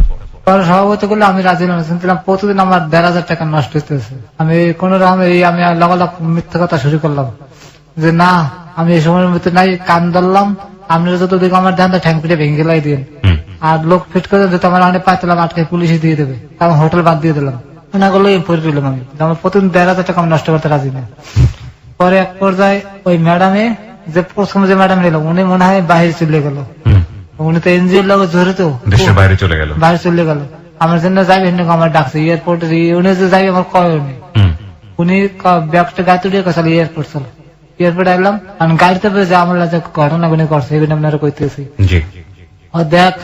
Speaker 2: সভাপতি করলে আমি রাজি হলাম, শুনছিলাম প্রতিদিন আমার 1,500 টাকা নষ্ট হইতেছে। আমি কোন রকম আমি লাগালাগ মিথ্যা কথা শুরু করলাম যে না, আমি এই সময়ের মধ্যে নাই, কান ধরলাম। আপনারা যত দিকে আমার ধ্যান ঠ্যাং পিঠে ভেঙে গেলাই দিন, আর লোক ফিট করে দিতে আমার অনেক পাইতাম, আটকে পুলিশে দিয়ে দেবে, আমি হোটেল বাদ দিয়ে দিলাম। মনে করলো পরে দিলাম আমি, আমার প্রতিদিন 1,500 টাকা আমি নষ্ট করতে রাজি না। পরে এক পর্যায়ে ওই ম্যাডামে যে প্রথম যে ম্যাডাম নিল, উনি মনে হয় বাইরে চলে গেল। উনি তো এনজিওর লোক জড়িত,
Speaker 3: দেশের বাইরে চলে গেল।
Speaker 2: আমার জন্য যাবে, আমার ডাকছে এয়ারপোর্টে। উনি যে যাবে আমার কয় উনি, উনি ব্যাগটা গাড়িতে উঠে গেছিল এয়ারপোর্ট। চলো এয়ারপোর্ট আসলাম, গাড়িতে যে আমার যে ঘটনাগুলি করছে এগুলো আপনারা কইতেছি। দেখ,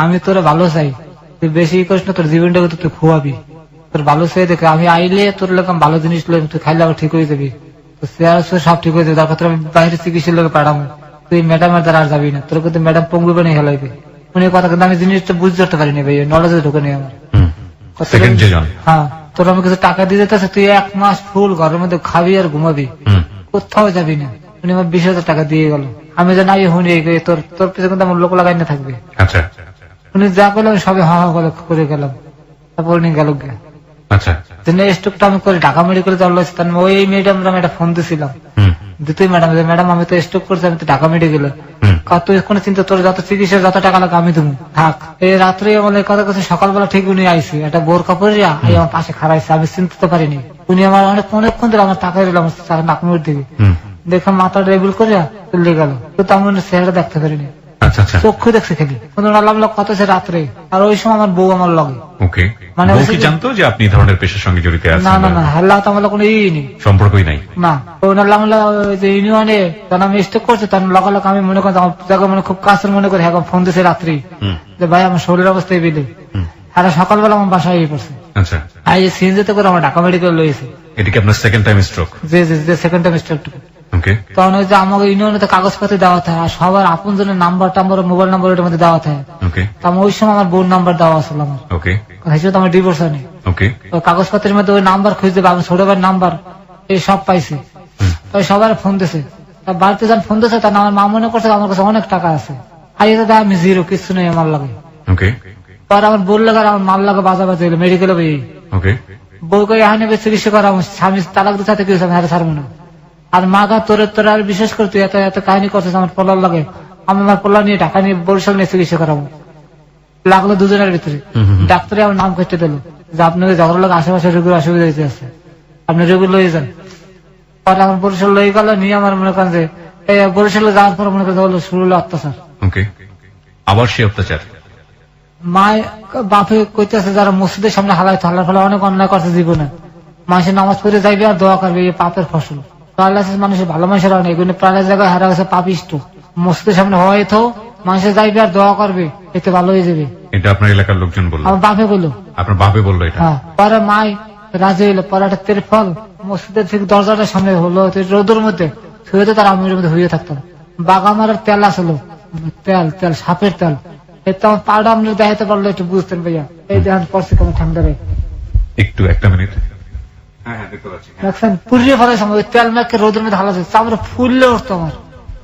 Speaker 2: আমি তোর ভালো চাই, তুই বেশি করিস না, তোর জীবনটাকে তুই খুয়াবি, তোর ভালো চাই। দেখে আমি আইলে তোর লোক ভালো জিনিস লোক তুই খাইলে আবার ঠিক হয়ে যাবি, সব ঠিক হয়ে যাবে। তারপর তোর আমি বাইরে চিকিৎসার লোক পাঠাবো, তুই ম্যাডামের দ্বারা আর যাবি না, তোর কিন্তু ম্যাডাম পঙ্গু বানিয়ে হেলাইবে। উনি কথা কিন্তু আমি জিনিসটা বুঝতে ধরতে পারিনি ভাই, নলেজে ঢুকে নেই আমার। হ্যাঁ, তোর আমি কিছু টাকা দিয়ে যেতেছে, তুই 1 মাস ফুল ঘরের মধ্যে খাবি আর ঘুমাবি, কোথাও যাবি না। উনি আমার 20,000 টাকা দিয়ে গেল। আমি জানি শুনি তোর তোর পিছনে কিন্তু আমার লোক লাগাই না থাকবে। উনি যা করলাম সবে হা করে গেলাম। তারপর উনি গেল গিয়া স্টকটা আমি করে ঢাকা মেডিকেলে যাওয়া। ওই ম্যাডাম একটা ফোন দিয়েছিলাম, তুই ম্যাডাম আমি তো স্টক করছি, আমি তো ঢাকা মেডিকেলে। তুই কোনো চিন্তা, তোর যত চিকিৎসার যত টাকা লাগে আমি দেবো, থাক। এই রাত্রে বলে কথা কথা, সকালবেলা ঠিক উনি আইসি, একটা বোরকা পরিয়া আমার পাশে খারাইছে, আমি চিনতে পারিনি। উনি আমার অনেকক্ষণ ধরে আমার টাকা দিল আমার নাকমুড়ির দিকে, দেখে মাথা রেবিল করিয়া চলে গেল, কিন্তু আমি চেহারা দেখতে পারিনি, চক্ষু দেখছে খালি। কত সে রাত্রে, আর ওই সময় আমার বউ আমার লগে।
Speaker 3: মানে জানতো যে আপনি ধরনের পেশার সঙ্গে জড়িত আছেন?
Speaker 2: না না না, হাল্লা তো আমার কোনো
Speaker 3: সম্পর্কই নাই
Speaker 2: না। ইউনিয়নে তখন আমি স্টেক করছি, তখন লগালগ আমি মনে করি মানে খুব কাছের মনে করি এখন ফোন দিয়েছে রাত্রি যে ভাই আমার শরীরের অবস্থায় বিলে। আর সকালবেলা আমার বাসায় পড়ছে, সিএনজিতে করে আমার ঢাকা মেডিকেল লইছে।
Speaker 3: এটা কি আপনার সেকেন্ড টাইম স্ট্রোক?
Speaker 2: জি জি, সেকেন্ড টাইম স্ট্রোক। তখন ওই যে আমাকে ইউনিয়নে কাগজপাতি দেওয়া থাকে, আর সবার আপন জনের নাম্বার টাম্বার মোবাইল নাম্বার ওটার মধ্যে দেওয়া থাকে।
Speaker 3: ওকে
Speaker 2: তো আমার ওই সময় আমার বোন নাম্বার দেওয়া আসলো আমার,
Speaker 3: ওকে
Speaker 2: হিসেবে তো আমার ডিভোর্স হয়নি।
Speaker 3: ওকে
Speaker 2: ওই কাগজপত্রের মধ্যে ওই নাম্বার খুঁজে দেবে, আমি ছোট ভাইয়ের নাম্বার এই সব পাইছি। তাই সবার ফোন দিছে, তা বাড়িতে যখন ফোন দিছে তখন আমার মা মনে করছে আমার কাছে অনেক টাকা আছে, আর এটা আমি জিরো, কিছু নেই আমার লাগে।
Speaker 3: ওকে
Speaker 2: পরে আমার বোন লাগে আমার মাল লাগে বাজা বাজে মেডিকেলে বই,
Speaker 3: ওকে
Speaker 2: বই করে এখানে চিকিৎসা করা আমার স্বামী তালাক দিতে সাথে কিছু আমি হাতে ছাড়বো না। আর মা গা তোর আর বিশেষ করে তুই এত এত কাহিনী করছিস আমার পোলার লাগে, আমি আমার পোলা নিয়ে ঢাকা নিয়ে বরিশাল নিয়ে চিকিৎসা করাবো, লাগলো দুজনের ভিতরে। ডাক্তারে আমার নাম কেটে দিল যে আপনাকে যখন লোক আশেপাশে রোগীর অসুবিধা হইতে আছে, আপনি রোগী লয়ে যান। পরে আমার বরিশাল লয়ে গেল, নিয়ে আমার মনে করেন যে এই বরিশালে যাওয়ার পর মনে করেন শুরু হলো অত্যাচার।
Speaker 3: ওকে আবার সে অত্যাচার।
Speaker 2: মায় বাপে কইতেছে যারা মসজিদের সামনে হালাইতে, হালার ফলে অনেক অন্যায় করছে জীবনে, মানুষের নামাজ পড়ে যাইবে আর দোয়া করবে, এই পাপের ফসল। মানুষের ভালো মানুষের অনেক প্রায় জায়গায় হারা গেছে পাপিষ্ট, মসজিদের সামনে হয়তো মানুষের যাইবে আর দোয়া করবে, এতে ভালো হয়ে যাবে।
Speaker 3: এটা আপনার এলাকার লোকজন বললো?
Speaker 2: আমার বাপে বললো।
Speaker 3: আপনার বাপে বললো এটা?
Speaker 2: হ্যাঁ। পরে মাই রাজি হইলো, পরে একটা তেরফল মসজিদের ঠিক দরজাটার সামনে হলো, রোদের মধ্যে শুয়ে তার আমির মধ্যে হইয়ে থাকতাম। বাগামারের তেল আসলো, তেল তেল সাপের তেল, এতে আমার পাউডার আপনি দেখাতে পারলো একটু বুঝতেন ভাইয়া। এই দেখান পড়ছে কেমন ঠান্ডা রে,
Speaker 3: একটু একটা মিনিট। হ্যাঁ দেখতে পাচ্ছি।
Speaker 2: দেখছেন পুড়িয়ে ফেলে সময় ওই তেল মেখে রোদের মধ্যে হালা চামড়া ফুললে উঠতো আমার,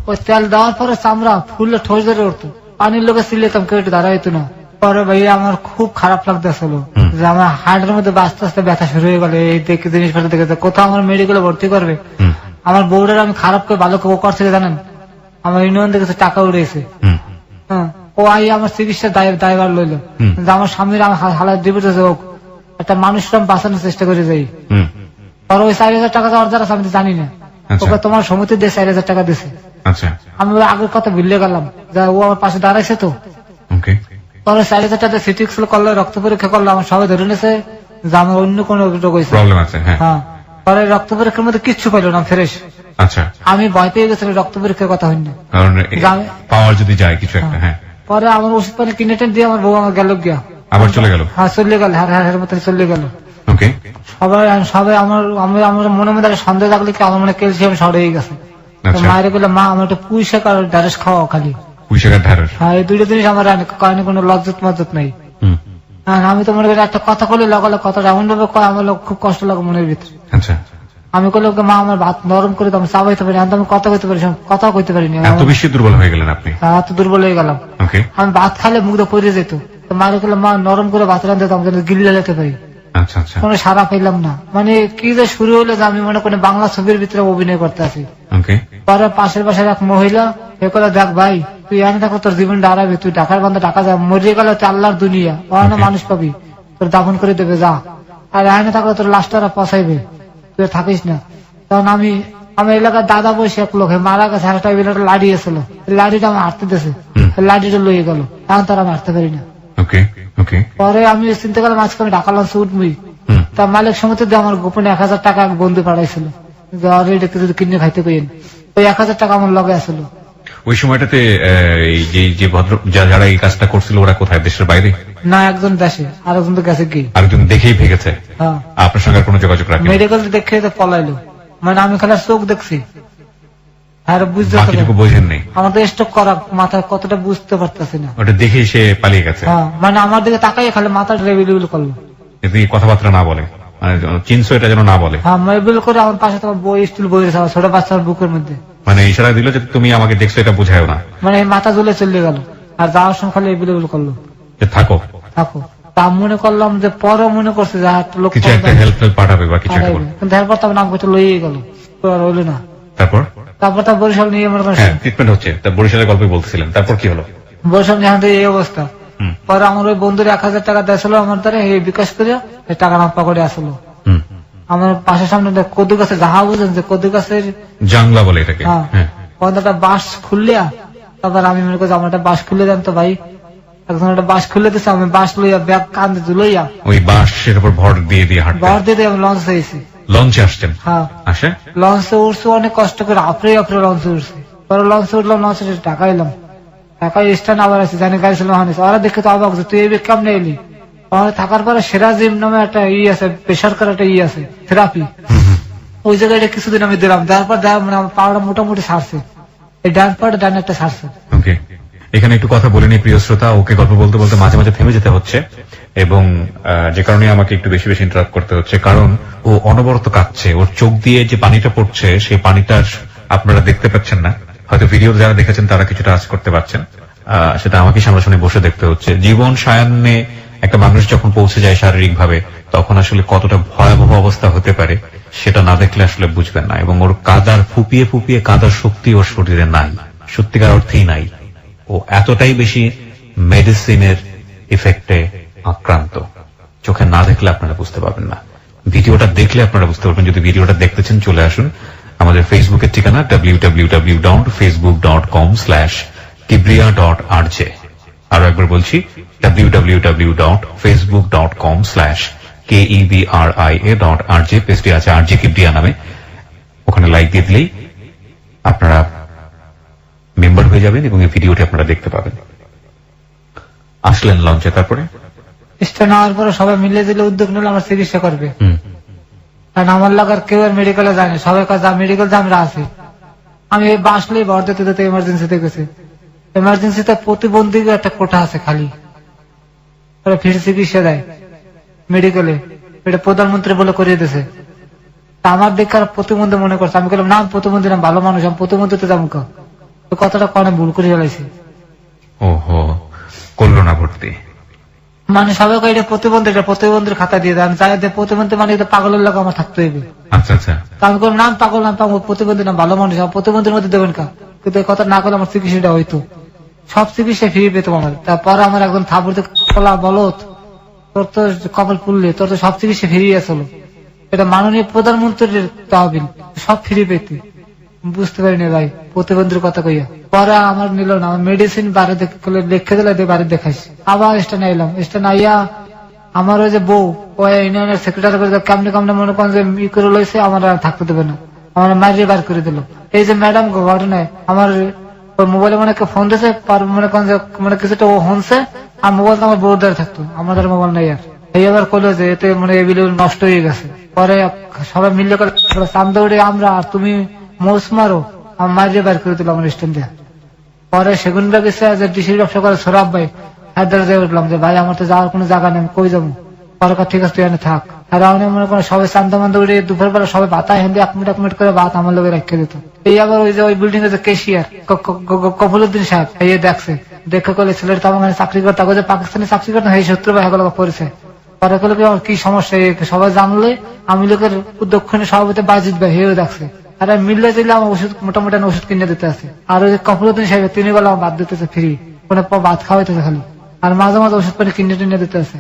Speaker 2: ওই তেল দেওয়ার পরে চামড়া ফুললে ঠোঁস ধরে উঠতো, পানির লোকে সিলেতাম কেউ একটু দাঁড়াইতো না। পরে ভাইয়া আমার খুব খারাপ লাগতেছিল যে আমার হার্টের মধ্যে আস্তে আস্তে ব্যথা শুরু হয়ে গেল, এই দেখে জিনিসপত্র দেখে কোথাও আমার মেডিকেলে ভর্তি করবে। আমার বউরের আমি খারাপ করে ভালো করে করছে জানেন, আমার ইউনিয়ন থেকে টাকা উড়েছে। হ্যাঁ, ও আই আমার চিকিৎসার দায়ভার লইলো যে আমার স্বামীর আমার হালাত ডিভোর্স হয়েছে, হোক একটা মানুষকে আমি বাঁচানোর চেষ্টা করে যাই। আর ওই 4,000 টাকা যাওয়ার দ্বারা আমি জানি না, ওকে তোমার সমিতি দিয়ে 4,000 টাকা দিছে। আমি ওই আগের কথা ভুলে গেলাম, যা ও আমার পাশে দাঁড়াইছে তো। পরে 4,000 টাকা সিটি স্ক্যান করলো, রক্ত পরীক্ষা করলো, আমার সবাই ধরে নিয়েছে যে আমার অন্য কোন রোগ হয়েছে। হ্যাঁ, পরে রক্ত পরীক্ষার মধ্যে কিচ্ছু পাইলো না, ফ্রেশ। আমি ভয় পেয়ে গেছিলাম রক্ত পরীক্ষার কথা হইনি,
Speaker 3: পাওয়ার যদি যায় কিছু একটা। হ্যাঁ,
Speaker 2: পরে আমার ওষুধ পানি কিনে টেনে দিয়ে আমার বউ আমার গেল গিয়া,
Speaker 3: আবার চলে গেল।
Speaker 2: হ্যাঁ চলে গেল, হ্যাঁ মতো চলে গেল। সবাই আমার মনে মধ্যে সন্দেহ লাগলে কি আমার মনে ক্যালসিয়াম শর্ট হয়ে গেছে। মায়ের বলে মা আমার একটা পুঁই শাক আর ঢ্যাঁড়স খাওয়া খালি। হ্যাঁ, এই দুটো জিনিস আমার কারণে কোনো লজ্জত মজ্জত নাই। আমি তো মনে করি একটা কথা বলে লাগালে কথাটা এমন ভাবে কয় আমার খুব কষ্ট লাগে মনের ভিতরে। আমি বললাম মা আমার ভাত নরম করে তো আমি চাবাইতে পারি, আমি কথা কইতে পারি, কথা কইতে পারিনি।
Speaker 3: এত বেশি দুর্বল হয়ে গেলেন আপনি?
Speaker 2: এত দুর্বল হয়ে গেলাম, আমি ভাত খালে মুখে পড়ে যেত। মারে বললাম মা নরম করে ভাত রাঁধতে আমি গিল্লে যেতে পারি, কোনো সারা পেলাম না। মানে কি যে শুরু হলো যে আমি মনে করি বাংলা ছবির ভিতরে অভিনয় করতে আছি। পরে পাশের বাসার এক মহিলা এ করে, দেখ ভাই তুই এনে থাকো, তোর জীবন দাঁড়াবে, তুই ঢাকার বান্ধব ঢাকা যা, মরিয়ে গেলে তুই আল্লাহর দুনিয়া, অনেক মানুষ পাবি, তোর দাফন করে দেবে যা, আর এনে থাকলে তোর লাশটা পচাইবে, তুই থাকিস না। তখন আমি এলাকার দাদা বসে এক লোক মারা গেছে, একটা লাড়ি এসেছিল, লাড়িটা আমার হাঁটতে দিয়েছে, লাড়িটা লইয়ে গেল, এখন তার আমি হাঁটতে পারি না। পরে আমি চিন্তা করলাম আজকে আমি ঢাকা লঞ্চে উঠবই, তা মালিক সমিতি দিয়ে আমার গোপনে 1,000 টাকা এক বন্ধু পাঠাইছিল যদি কিনে খাইতে পেয়েন, ওই 1,000 টাকা আমার লগে আসলো।
Speaker 3: ওই সময়টাতে যে ভদ্র যারা এই কাজটা করছিল ওরা কোথায়, দেশের বাইরে?
Speaker 2: না, একজন দেশে, আরেকজন তো গেছে কি,
Speaker 3: আরেকজন দেখেই ভেগেছে।
Speaker 2: হ্যাঁ,
Speaker 3: আপনার সঙ্গে কোনো যোগাযোগ রাখেন?
Speaker 2: মেডিকেল দেখে তো পলাইলো, মানে আমি খালি চোখ দেখছি, আর বুঝতে
Speaker 3: বোঝেন নেই।
Speaker 2: আমাদের স্টক করা মাথায় কতটা বুঝতে পারতেছি না,
Speaker 3: ওটা দেখেই সে পালিয়ে গেছে।
Speaker 2: হ্যাঁ, মানে আমার দিকে তাকাই খালি মাথাটা রেভিল করলো,
Speaker 3: কথাবার্তা না বলে, মানে চিনছো এটা যেন না বলে।
Speaker 2: হ্যাঁ, রেভিল করে আমার পাশে তোমার বই স্টুল বই রয়েছে, ছোট বাচ্চার বুকের মধ্যে,
Speaker 3: মানে ইশারা দিল যে তুমি আমাকে দেখছো, এটা বুঝায়ও না,
Speaker 2: মানে মাথা ঝুলে চলে গেল। আর যাওয়ার সময় খালি রেভিল করলো
Speaker 3: যে থাকো
Speaker 2: থাকো। তা মনে করলাম যে পরে মনে করছে যে একটা লোক
Speaker 3: কিছু একটা হেল্প পাঠাবে বা কিছু একটা,
Speaker 2: কিন্তু এরপর তো নাম করতে লইয়ে গেল, হইলো না।
Speaker 3: তারপর
Speaker 2: তার বরিশাল নিয়ে মনে করেন
Speaker 3: ট্রিটমেন্ট হচ্ছে, বরিশালের গল্পই বলতেছিলেন, তারপর কি হলো?
Speaker 2: বরিশাল নিয়ে এই অবস্থা। পরে আমার ওই বন্ধুর 1,000 টাকা দিয়েছিল আমার দ্বারা, এই বিকাশ করে টাকা না পকেটে আসলো। আমার পাশের সামনে কদু গাছের যাহা বুঝেন যে কদু গাছের
Speaker 3: জাংলা বলে এটাকে,
Speaker 2: একটা বাঁশ খুললিয়া, তারপর আমি মনে করছি আমার একটা বাঁশ খুলে দেন তো ভাই, একজন একটা বাঁশ খুলে দিচ্ছে, আমি বাঁশ লইয়া ব্যাগ কান্দে ঝুলাইয়া
Speaker 3: ওই বাঁশের উপর ভর দিয়ে
Speaker 2: ভর দিয়ে আমি লঞ্চ হয়েছি।
Speaker 3: লঞ্চে আসছেন?
Speaker 2: হ্যাঁ,
Speaker 3: আসে
Speaker 2: লঞ্চে উঠছি অনেক কষ্ট করে, আপরে লঞ্চে উঠছি। পরে লঞ্চে উঠলাম, লঞ্চে টাকা এলাম, টাকা স্ট্যান্ড আবার আছে, জানি গাড়ি ছিল ওরা দেখে তো অবাক, তুই এই কেমনে এলি? থাকার পরে সেরাজিম নামে একটা আছে, বেসরকার একটা আছে থেরাপি, ওই জায়গায় কিছুদিন আমি দিলাম, দেওয়ার পর মানে আমার পাওয়াটা মোটামুটি সারছে, এই ডান পাটা ডান একটা সারছে।
Speaker 3: এখানে একটু কথা বলে নি প্রিয় শ্রোতা, ওকে গল্প বলতে বলতে মাঝে মাঝে থেমে যেতে হচ্ছে এবং যে কারণে আমাকে একটু বেশি বেশি ইন্টারাপ্ট করতে হচ্ছে, কারণ ও অনবরত কাঁদছে। ওর চোখ দিয়ে যে পানিটা পড়ছে সেই পানিটা আপনারা দেখতে পাচ্ছেন না, হয়তো ভিডিও যারা দেখেছেন তারা কিছুটা আজ করতে পারছেন, সেটা আমাকে সামনাসামনি বসে দেখতে হচ্ছে। জীবন সায়ান্নে একটা মানুষ যখন পৌঁছে যায় শারীরিক ভাবে, তখন আসলে কতটা ভয়াবহ অবস্থা হতে পারে সেটা না দেখলে আসলে বুঝবেন না। এবং ওর কাদার ফুপিয়ে ফুপিয়ে কাদার শক্তি ওর শরীরে নাই, সত্যিকার অর্থেই নাই। ও এতটাই বেশি মেডিসিনের ইফেক্টে আক্রান্ত, চোখে না দেখলে আপনারা বুঝতে পারবেন না, ভিডিওটা দেখলে আপনারা বুঝতে পারবেন। যদি ভিডিওটা দেখতে চান চলে আসুন আমাদের ফেসবুকের ঠিকানা www.facebook.com/kibria.rj। আরো একবার বলছি www.facebook.com/kebria.rj। পেজটি আছে RJ কিবরিয়া নামে, ওখানে লাইক দিয়ে দিলেই আপনারা মেম্বার হয়ে যাবেন এবং এই ভিডিওটি আপনারা দেখতে পাবেন। আসলেন লঞ্চে, তারপরে
Speaker 2: স্টে নেওয়ার পরে সবাই মিলে দিলে উদ্যোগ নিলে আমার চিকিৎসা করবে, কারণ আমার লাগার কেউ আর মেডিকেলে যায়নি, সবাই কাজ মেডিকেল যে আমরা আছি। আমি বাসলেই ভর দিতে দিতে এমার্জেন্সিতে গেছি। এমার্জেন্সিতে প্রতিবন্ধী একটা কোঠা আছে খালি, ওরা ফিরে চিকিৎসা দেয় মেডিকেলে, এটা প্রধানমন্ত্রী বলে করিয়ে দিয়েছে। তা আমার দেখে আর প্রতিবন্ধী মনে করছে, আমি বললাম না আমি প্রতিবন্ধী না, ভালো মানুষ, আমি প্রতিবন্ধীতে যাবো কথাটা কনে ভুল করে ফেলাইছি।
Speaker 3: ওহো, করলো না ভর্তি,
Speaker 2: মানে সবাই এটা প্রতিবন্ধী, এটা প্রতিবন্ধীর খাতা দিয়ে দেয়, আমি চাই প্রতিবন্ধী মানে এটা পাগলের লোক আমার থাকতে হইবে।
Speaker 3: আচ্ছা আচ্ছা,
Speaker 2: আমি করলাম নাম পাগল, নাম পাগল, প্রতিবন্ধী না, ভালো মানুষ, আমার প্রতিবন্ধীর মধ্যে দেবেন কা, কিন্তু এই কথা না করলে আমার চিকিৎসাটা হইতো, সব চিকিৎসা ফ্রি পেতাম আমার। তারপরে আমার একজন থাপুর বলা বলত তোর তো কপাল পুললে, তোর তো সব চিকিৎসা ফ্রি আসলো, এটা মাননীয় প্রধানমন্ত্রীর তহবিল, সব ফ্রি পেতে। বুঝতে পারিনি ভাই প্রতিবন্ধীর কথা কইয়া, পরে আমার নিল না, আমার মেডিসিন বাড়ি লিখে দিলে বাড়ি দেখাইছি। আবার স্টেনে এলাম, স্টেনে আইয়া আমার ওই যে বউ ওই ইউনিয়নের সেক্রেটারি করে কেমনে কেমনে মনে করেন যে ই করে লইছে, আমার আর থাকতে দেবে না, আমার মারিয়ে বার করে দিল। এই যে ম্যাডাম ঘটনায় আমার ওই মোবাইলে মনে ফোন দিয়েছে, মনে করেন যে মানে কিছুটা ও হনছে, আর মোবাইল তো আমার বউর দ্বারা থাকতো, আমাদের মোবাইল নাই। আর এই আবার করলো যে এতে মানে এবিল নষ্ট হয়ে গেছে। পরে সবাই মিললে করে চান্দৌড়ে আমরা, আর তুমি মোস মারো, আমার মারিয়ে বার করে দিল আমার স্ট্যান্ড দিয়ে। পরে সেগুন গেছে যে ডিসির ব্যবসা করে সৌরভ ভাই, হায়দ্রাবাদে উঠলাম যে ভাই আমার তো যাওয়ার কোনো জায়গা নেই, কই যাবো? পরে ঠিক আছে তুই এনে থাক। আর আমি মনে করেন সবাই চান্দা মান্দা উঠে দুপুর বেলা সবাই ভাতা হেঁদে 1 মিনিট করে ভাত আমার লোকের রেখে দিত। এই আবার ওই যে ওই বিল্ডিং এর যে কেশিয়ার কফলুদ্দিন সাহেব, এই দেখছে, দেখে করলে ছেলের তো আমার চাকরি করতে, যে পাকিস্তানে চাকরি করতে এই 70 ভাই এগুলো পড়েছে। পরে করলে কি সমস্যা, সবাই জানলে আমি লোকের দক্ষিণে সভাপতি বাজিত ভাই হেও দেখছে, আর মিললে দিলে আমার ওষুধ মোটামুটি ওষুধ কিনে দিতে আছে। আর ওই যে কফলুদ্দিন সাহেব তিনি বলে আমার বাদ দিতেছে ফ্রি, কোনো ভাত খাওয়াইতেছে খালি, আর মাঝে মাঝে ওষুধ পানি কিনে টিনে দিতে আছে।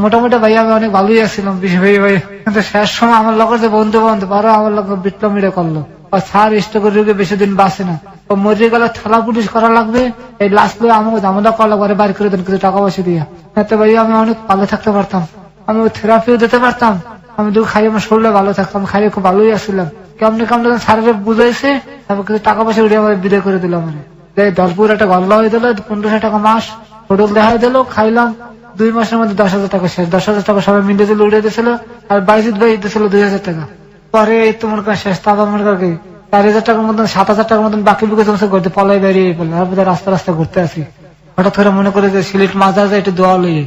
Speaker 2: মোটামুটি ভাই আমি অনেক ভালোই আসছিলাম ভাই ভাই, কিন্তু শেষ সময় আমার লোকের যে বন্ধু আরো আমার লোক বিপ্লব মিলে করলো, সার স্ট্রোকের রোগে বেশি দিন বাঁচে না, ও মরে গেলে থালা পুলিশ করা লাগবে, এই লাস্ট আমাকে ঝামেলা করা লাগবে, বাড়ি করে দেন কিছু টাকা পয়সা দিয়ে। এতে ভাই আমি অনেক ভালো থাকতে পারতাম, আমি থেরাপিও দিতে পারতাম, আমি দুধ খাই আমার শরীরে ভালো থাকতাম, খাইয়ে খুব ভালোই আসছিলাম। কেমনে কেমনে স্যারের বুঝাইছে, তারপর কিছু টাকা পয়সা উঠে আমার বিদায় করে দিল। মানে দলপুর একটা গল্লা হয়ে দিল, 1500 টাকা মাস হোটেল দেখাই দিল, খাইলাম, 2 মাসের মধ্যে 10,000 টাকা শেষ। 10,000 টাকা সবাই মিলে দিল, উড়ে দিয়েছিল, আর বাইজিৎ ভাই দিয়েছিল 2,000 টাকা। পরে এই তো মনে করেন শেষ, তারপর মনে করি 4,000 টাকার মতন 7,000 টাকার মতন বাকি বুকে জমছে করতে পলাই বেরিয়ে পড়লো। তারপর রাস্তা রাস্তা ঘুরতে আসি, হঠাৎ করে মনে করে যে সিলেট মাঝা যায় একটু দোয়া লইয়ে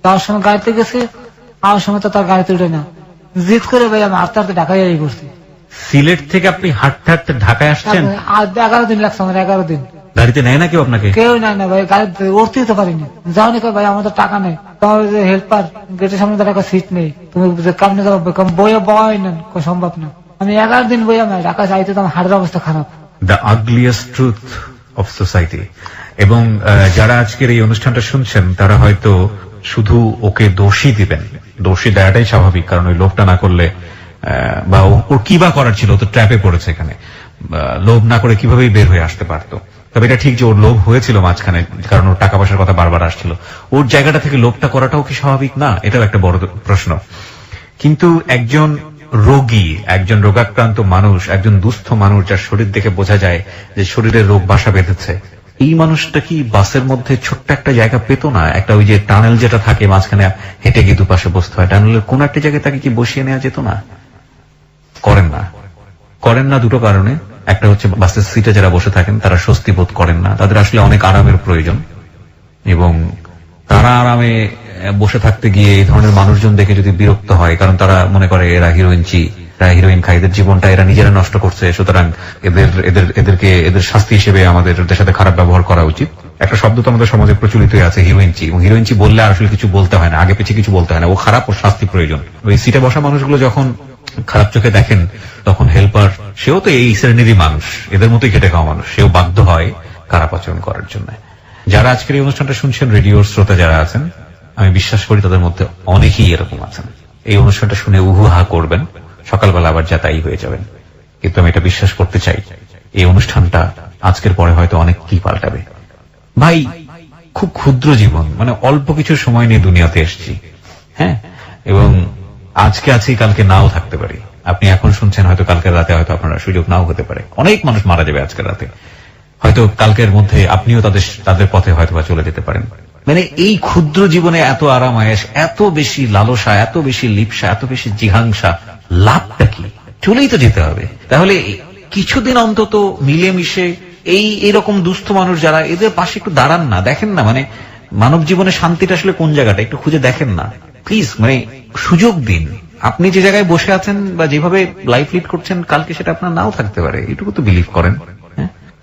Speaker 2: যাওয়ার সময় গাড়িতে গেছি, আমার সময় তো তার গাড়িতে উঠে না, জিদ করে ভাই আমি হাঁটতে হাঁটতে ঢাকায় করছি।
Speaker 3: সিলেট থেকে আপনি হাঁটতে হাঁটতে ঢাকায় আসছেন?
Speaker 2: 11 দিন লাগছে আমার, 11 দিন।
Speaker 3: গাড়িতে নেয় না কেউ আপনাকে?
Speaker 2: কেউ নেয় না ভাই, গাড়িতে উঠতেই তো পারিনি। যাওনি ভাই আমাদের টাকা নেই, তোমার যে হেল্পার গেটের সামনে তার একটা সিট নেই, তুমি কামনে যাবো বইয়ে বয় নেন, সম্ভব না। আমি 11 দিন বই আমি ঢাকা যাইতে তো আমার হাড়ের অবস্থা খারাপ।
Speaker 3: The ugliest truth of society. এবং যারা আজকের এই অনুষ্ঠানটা শুনছেন তারা হয়তো শুধু ওকে দোষী দিবেন, দোষী দেওয়াটাই স্বাভাবিক, কারণ ওই লোভটা না করলে বা ওর কি বা করার ছিল, তো ট্র্যাপে পড়েছে এখানে, লোভ না করে কিভাবেই বের হয়ে আসতে পারতো। তবে এটা ঠিক যে ওর লোভ হয়েছিল মাঝখানে, কারণ ওর টাকা পয়সার কথা বারবার আসছিল, ওর জায়গাটা থেকে লোভটা করাটাও কি স্বাভাবিক না? এটাও একটা বড় প্রশ্ন। কিন্তু একজন রোগী, একজন রোগাক্রান্ত মানুষ, একজন দুস্থ মানুষ যার শরীর দেখে বোঝা যায় যে শরীরে রোগ বাসা বেঁধেছে, এই মানুষটা কি বাসের মধ্যে ছোট্ট একটা জায়গা পেত না? একটা ওই যে টানেল যেটা থাকে মাঝখানে হেঁটে গিয়ে দুপাশে বসতে হয়, টানেলের কোন একটা জায়গায় তাকে কি বসিয়ে নেওয়া যেত না? করেন না, করেন না দুটো কারণে। একটা হচ্ছে বাসের সিটে যারা বসে থাকেন তারা স্বস্তি বোধ করেন না, তাদের আসলে অনেক আরামের প্রয়োজন, এবং তারা আরামে বসে থাকতে গিয়ে এই ধরনের মানুষজন দেখে যদি বিরক্ত হয়, কারণ তারা মনে করে এরা হিরোইন খায়, এদের জীবনটা এরা নিজেরা নষ্ট করছে, সুতরাং এদের শাস্তি হিসেবে আমাদের এদের সাথে খারাপ ব্যবহার করা উচিত। একটা শব্দ তো আমাদের সমাজে প্রচলিত আছে হিরোইনচি, এবং হিরোইনচি বললে আসলে কিছু বলতে হয় না, আগে পিছিয়ে কিছু বলতে হয় না, ও খারাপ, ওর শাস্তি প্রয়োজন। ওই সিটে বসা মানুষগুলো যখন খারাপ চোখে দেখেন তখন হেল্পার, সেও তো এই শ্রেণীরই মানুষ, এদের মতোই খেটে খাওয়া মানুষ, সেও বাধ্য হয় খারাপ আচরণ করার জন্য। যারা আজকের এই অনুষ্ঠানটা শুনছেন, রেডিওর শ্রোতা যারা আছেন, আমি বিশ্বাস করি তাদের মধ্যে অনেকেই এরকম আছেন। এই অনুষ্ঠানটা শুনে উহুহা করবেন, সকালবেলা আবার যাতাই হয়ে যাবেন, কিন্তু আমি এটা বিশ্বাস করতে চাই এই অনুষ্ঠানটা আজকের পরে হয়তো অনেক কি পাল্টাবে। ভাই, খুব ক্ষুদ্র জীবন, মানে অল্প কিছু সময় নিয়ে দুনিয়াতে এসেছি, হ্যাঁ, এবং আজকে আছি, কালকে নাও থাকতে পারি। আপনি এখন শুনছেন, হয়তো কালকের রাতে হয়তো আপনার সুযোগ নাও হতে পারে। অনেক মানুষ মারা যাবে আজকের রাতে, হয়তো কালকের মধ্যে আপনিও তাদের পথে হয়তো বা চলে যেতে পারেন। মানে এই ক্ষুদ্র জীবনে এত আরাম আয়েশ, এত বেশি লালসা, এত বেশি লিপ্সা, এত বেশি জিঘাংসা, লাভটা কি? চলেই তো যেতে হবে। তাহলে কিছুদিন অন্তত মিলেমিশে এইরকম দুস্থ মানুষ যারা, এদের পাশে একটু দাঁড়ান না, দেখেন না, মানে মানব জীবনে শান্তিটা আসলে কোন জায়গাটা একটু খুঁজে দেখেন না প্লিজ। মানে সুযোগ দিন। আপনি যে জায়গায় বসে আছেন বা যেভাবে লাইফ লিড করছেন, কালকে সেটা আপনার নাও থাকতে পারে, এটুকু তো বিলিভ করেন।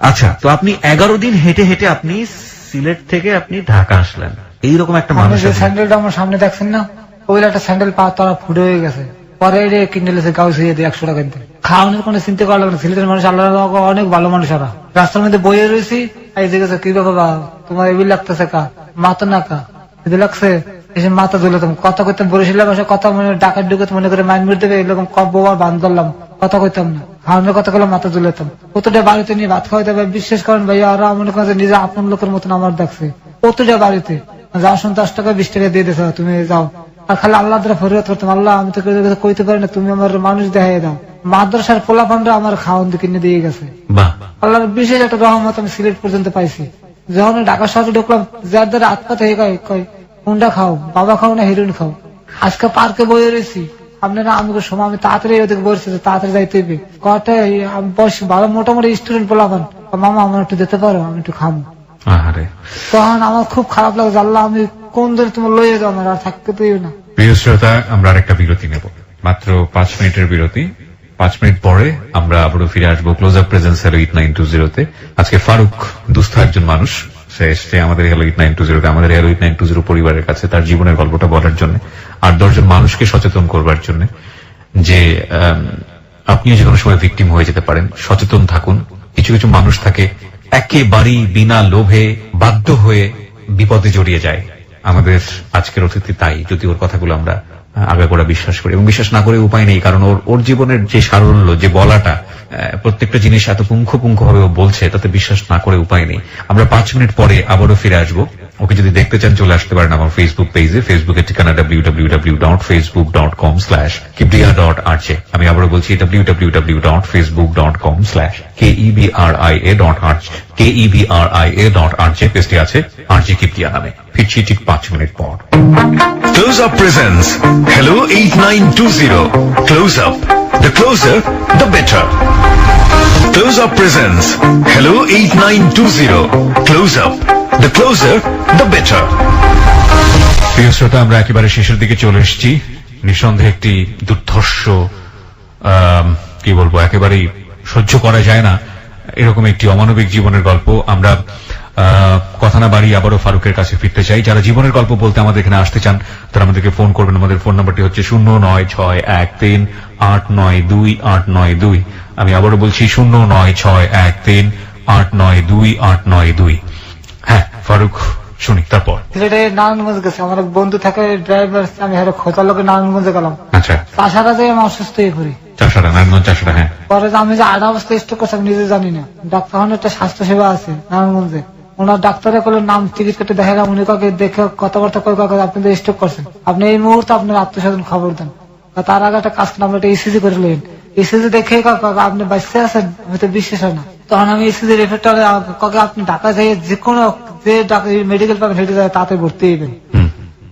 Speaker 3: আচ্ছা, তো আপনি 11 দিন হেঁটে হেঁটে আপনি সিলেট থেকে আপনি ঢাকা আসলেন, এইরকম একটা মানুষ।
Speaker 2: স্যান্ডেলটা আমার সামনে দেখছেন না, ওই একটা স্যান্ডেল পা তারা ফুটে হয়ে গেছে, পরে কিনে গাউ ছিঁড়ে দিয়ে 100 টাকা দিয়ে। খাওয়ানোর কোনো চিন্তা করা লাগবে না, সিলেটের মানুষ আল্লাহ অনেক ভালো মানুষ। ওরা রাস্তার মধ্যে বইয়ে রয়েছি, এই জিজ্ঞাসা কি বাবা তোমার এবিল লাগতেছে, কা মাথা না কা এদের লাগছে, এসে মাথা ধুলাতাম, কথা কইতাম, বরিশালের ভাষা কথা মনে ডাকাত ঢুকে মনে করে মাইন মেরে দেবে, এরকম বোবার বান ধরলাম, কথা কইতাম না, খাওয়ানোর কথা করলাম, মাথা ধুলাতাম। প্রতিটা বাড়িতে নিয়ে ভাত খাওয়াইতে হবে, বিশ্বাস করেন ভাইয়া, ওরা মনে করেন নিজে আপন লোকের মতন আমার দেখছে। প্রতিটা বাড়িতে যাও, 10 টাকা 20 টাকা দিয়ে দিতে, তুমি যাও, আর খালি আল্লাহ দ্বারা ফরিয়াদ করতাম, আল্লাহ আমি তো কইতে পারি না, তুমি আমার মানুষ দেখাই দাও। মাদ্রাসার পোলা পান্ডা আমার খাওয়ান কিনে দিয়ে গেছে। আল্লাহর বিশেষ একটা রহমত আমি সিলেট পর্যন্ত পাইছি। যখন ঢাকা শহরে ঢুকলাম, যার দ্বারা আত্মাতে কয় কোনটা খাও, বাবা খাও না হিরোইন খাও। আজকে পার্কে বয়ে রয়েছি, আপনারা আমি সময় আমি তাড়াতাড়ি ওদিকে বসেছি, তাড়াতাড়ি যাইতে হবে, কটা বয়স ভালো মোটামুটি স্টুডেন্ট পোলা পান, মামা আমার একটু দিতে পারো, আমি একটু খাবো। তখন আমার খুব খারাপ লাগছে, আল্লাহ আমি কোন ধরে তোমার লইয়ে যাও, আমার আর থাকতে পেয়ে না।
Speaker 1: প্রিয় শ্রোতা, আমরা আরেকটা বিরতি নেব, মাত্র 5 মিনিটের বিরতি। 5 মিনিট পরে আমরা আবারও ফিরে আসবো ক্লোজ আপ প্রেজেন্স হ্যালো 8920-তে। আজকে ফারুক দুস্থ একজন মানুষ, সে এসছে আমাদের হ্যালো 8920-তে, আমাদের হ্যালো 8920 পরিবারের কাছে তার জীবনের গল্পটা বলার জন্য, আর 10 জন মানুষকে সচেতন করবার জন্য যে আপনিও যে কোনো সময় ভিকটিম হয়ে যেতে পারেন, সচেতন থাকুন। কিছু কিছু মানুষ থাকে একেবারেই বিনা লোভে বাধ্য হয়ে বিপদে জড়িয়ে যায়। আমাদের আজকের অতিথি তাই, যদি ওর কথাগুলো আমরা আগাগোড়া বিশ্বাস করি, এবং বিশ্বাস না করে উপায় নেই, কারণ ওর জীবনের যে সারল্য, যে বলাটা, প্রত্যেকটা জিনিস এত পুঙ্খানুপুঙ্খভাবে ও বলছে, তাতে বিশ্বাস না করে উপায় নেই। আমরা 5 মিনিট পরে আবারও ফিরে আসবো। ওকে যদি দেখতে চান চলে আসতে পারেন আমার ফেসবুক পেজে, ফেসবুকের ঠিকানা www.facebook.com/kebria.rj। আমি আবারও বলছি www.facebook.com/kebria.rj পেজটি আছে RJ কিবরিয়া নামে। ফিরছি ঠিক 5 মিনিট পর।
Speaker 4: Close Up presents Hello 8920. Close Up. The closer, the better. Close Up presents Hello 8920. Close Up. The closer, the better.
Speaker 1: প্রিয় শ্রোতা, আমরা একেবারে শেষের দিকে চলে এসেছি। নিঃসন্দেহে একটি দুর্ধর্ষ, কি বলবো, একেবারেই সহ্য করা যায় না এরকম একটি অমানবিক জীবনের গল্প। আমরা কথা না বাড়িয়ে আবারও ফারুকের কাছে ফিরতে চাই। যারা জীবনের গল্প বলতে আমাদের এখানে আসতে চান তারা আমাদেরকে ফোন করবেন। আমাদের ফোন নাম্বারটি হচ্ছে 09613892892। আমি আবারও বলছি 09613892892। হ্যাঁ ফারুক, শুনি তারপর।
Speaker 2: সিলেটে নারায়ণগঞ্জ গেছে, আমার এক বন্ধু থাকে ড্রাইভার, আমি খোঁজার লোকে নারায়ণগঞ্জে গেলাম।
Speaker 1: আচ্ছা,
Speaker 2: চাষারা যে আমি অসুস্থ হয়ে পড়ি,
Speaker 1: নারায়ণগঞ্জ চাষারা। হ্যাঁ,
Speaker 2: পরে আমি যে 8 অবস্থায় স্ট্রোক করছি আমি নিজে জানি না। ডাক্তার একটা স্বাস্থ্য সেবা আছে নারায়ণগঞ্জে, ওনার ডাক্তারে করলে নাম টিকিট কেটে দেখা গেল, উনি কাউকে দেখে কথাবার্তা করে আপনি স্ট্রোক করছেন, আপনি এই মুহূর্তে আপনার আত্মীয়স্বজন খবর দেন। তার আগে একটা কাজ করলাম, একটা ইসিজি করে নিলেন। ইসিজি দেখে আপনি বাঁচতে আছেন, হয়তো বিশ্বাস হয় না। তখন আমি ইসিজি রেফারেটরে কাউকে আপনি ঢাকা যাই যে কোনো যে মেডিকেল পাবেন হেঁটে যায় তাতে ভর্তি হইবেন।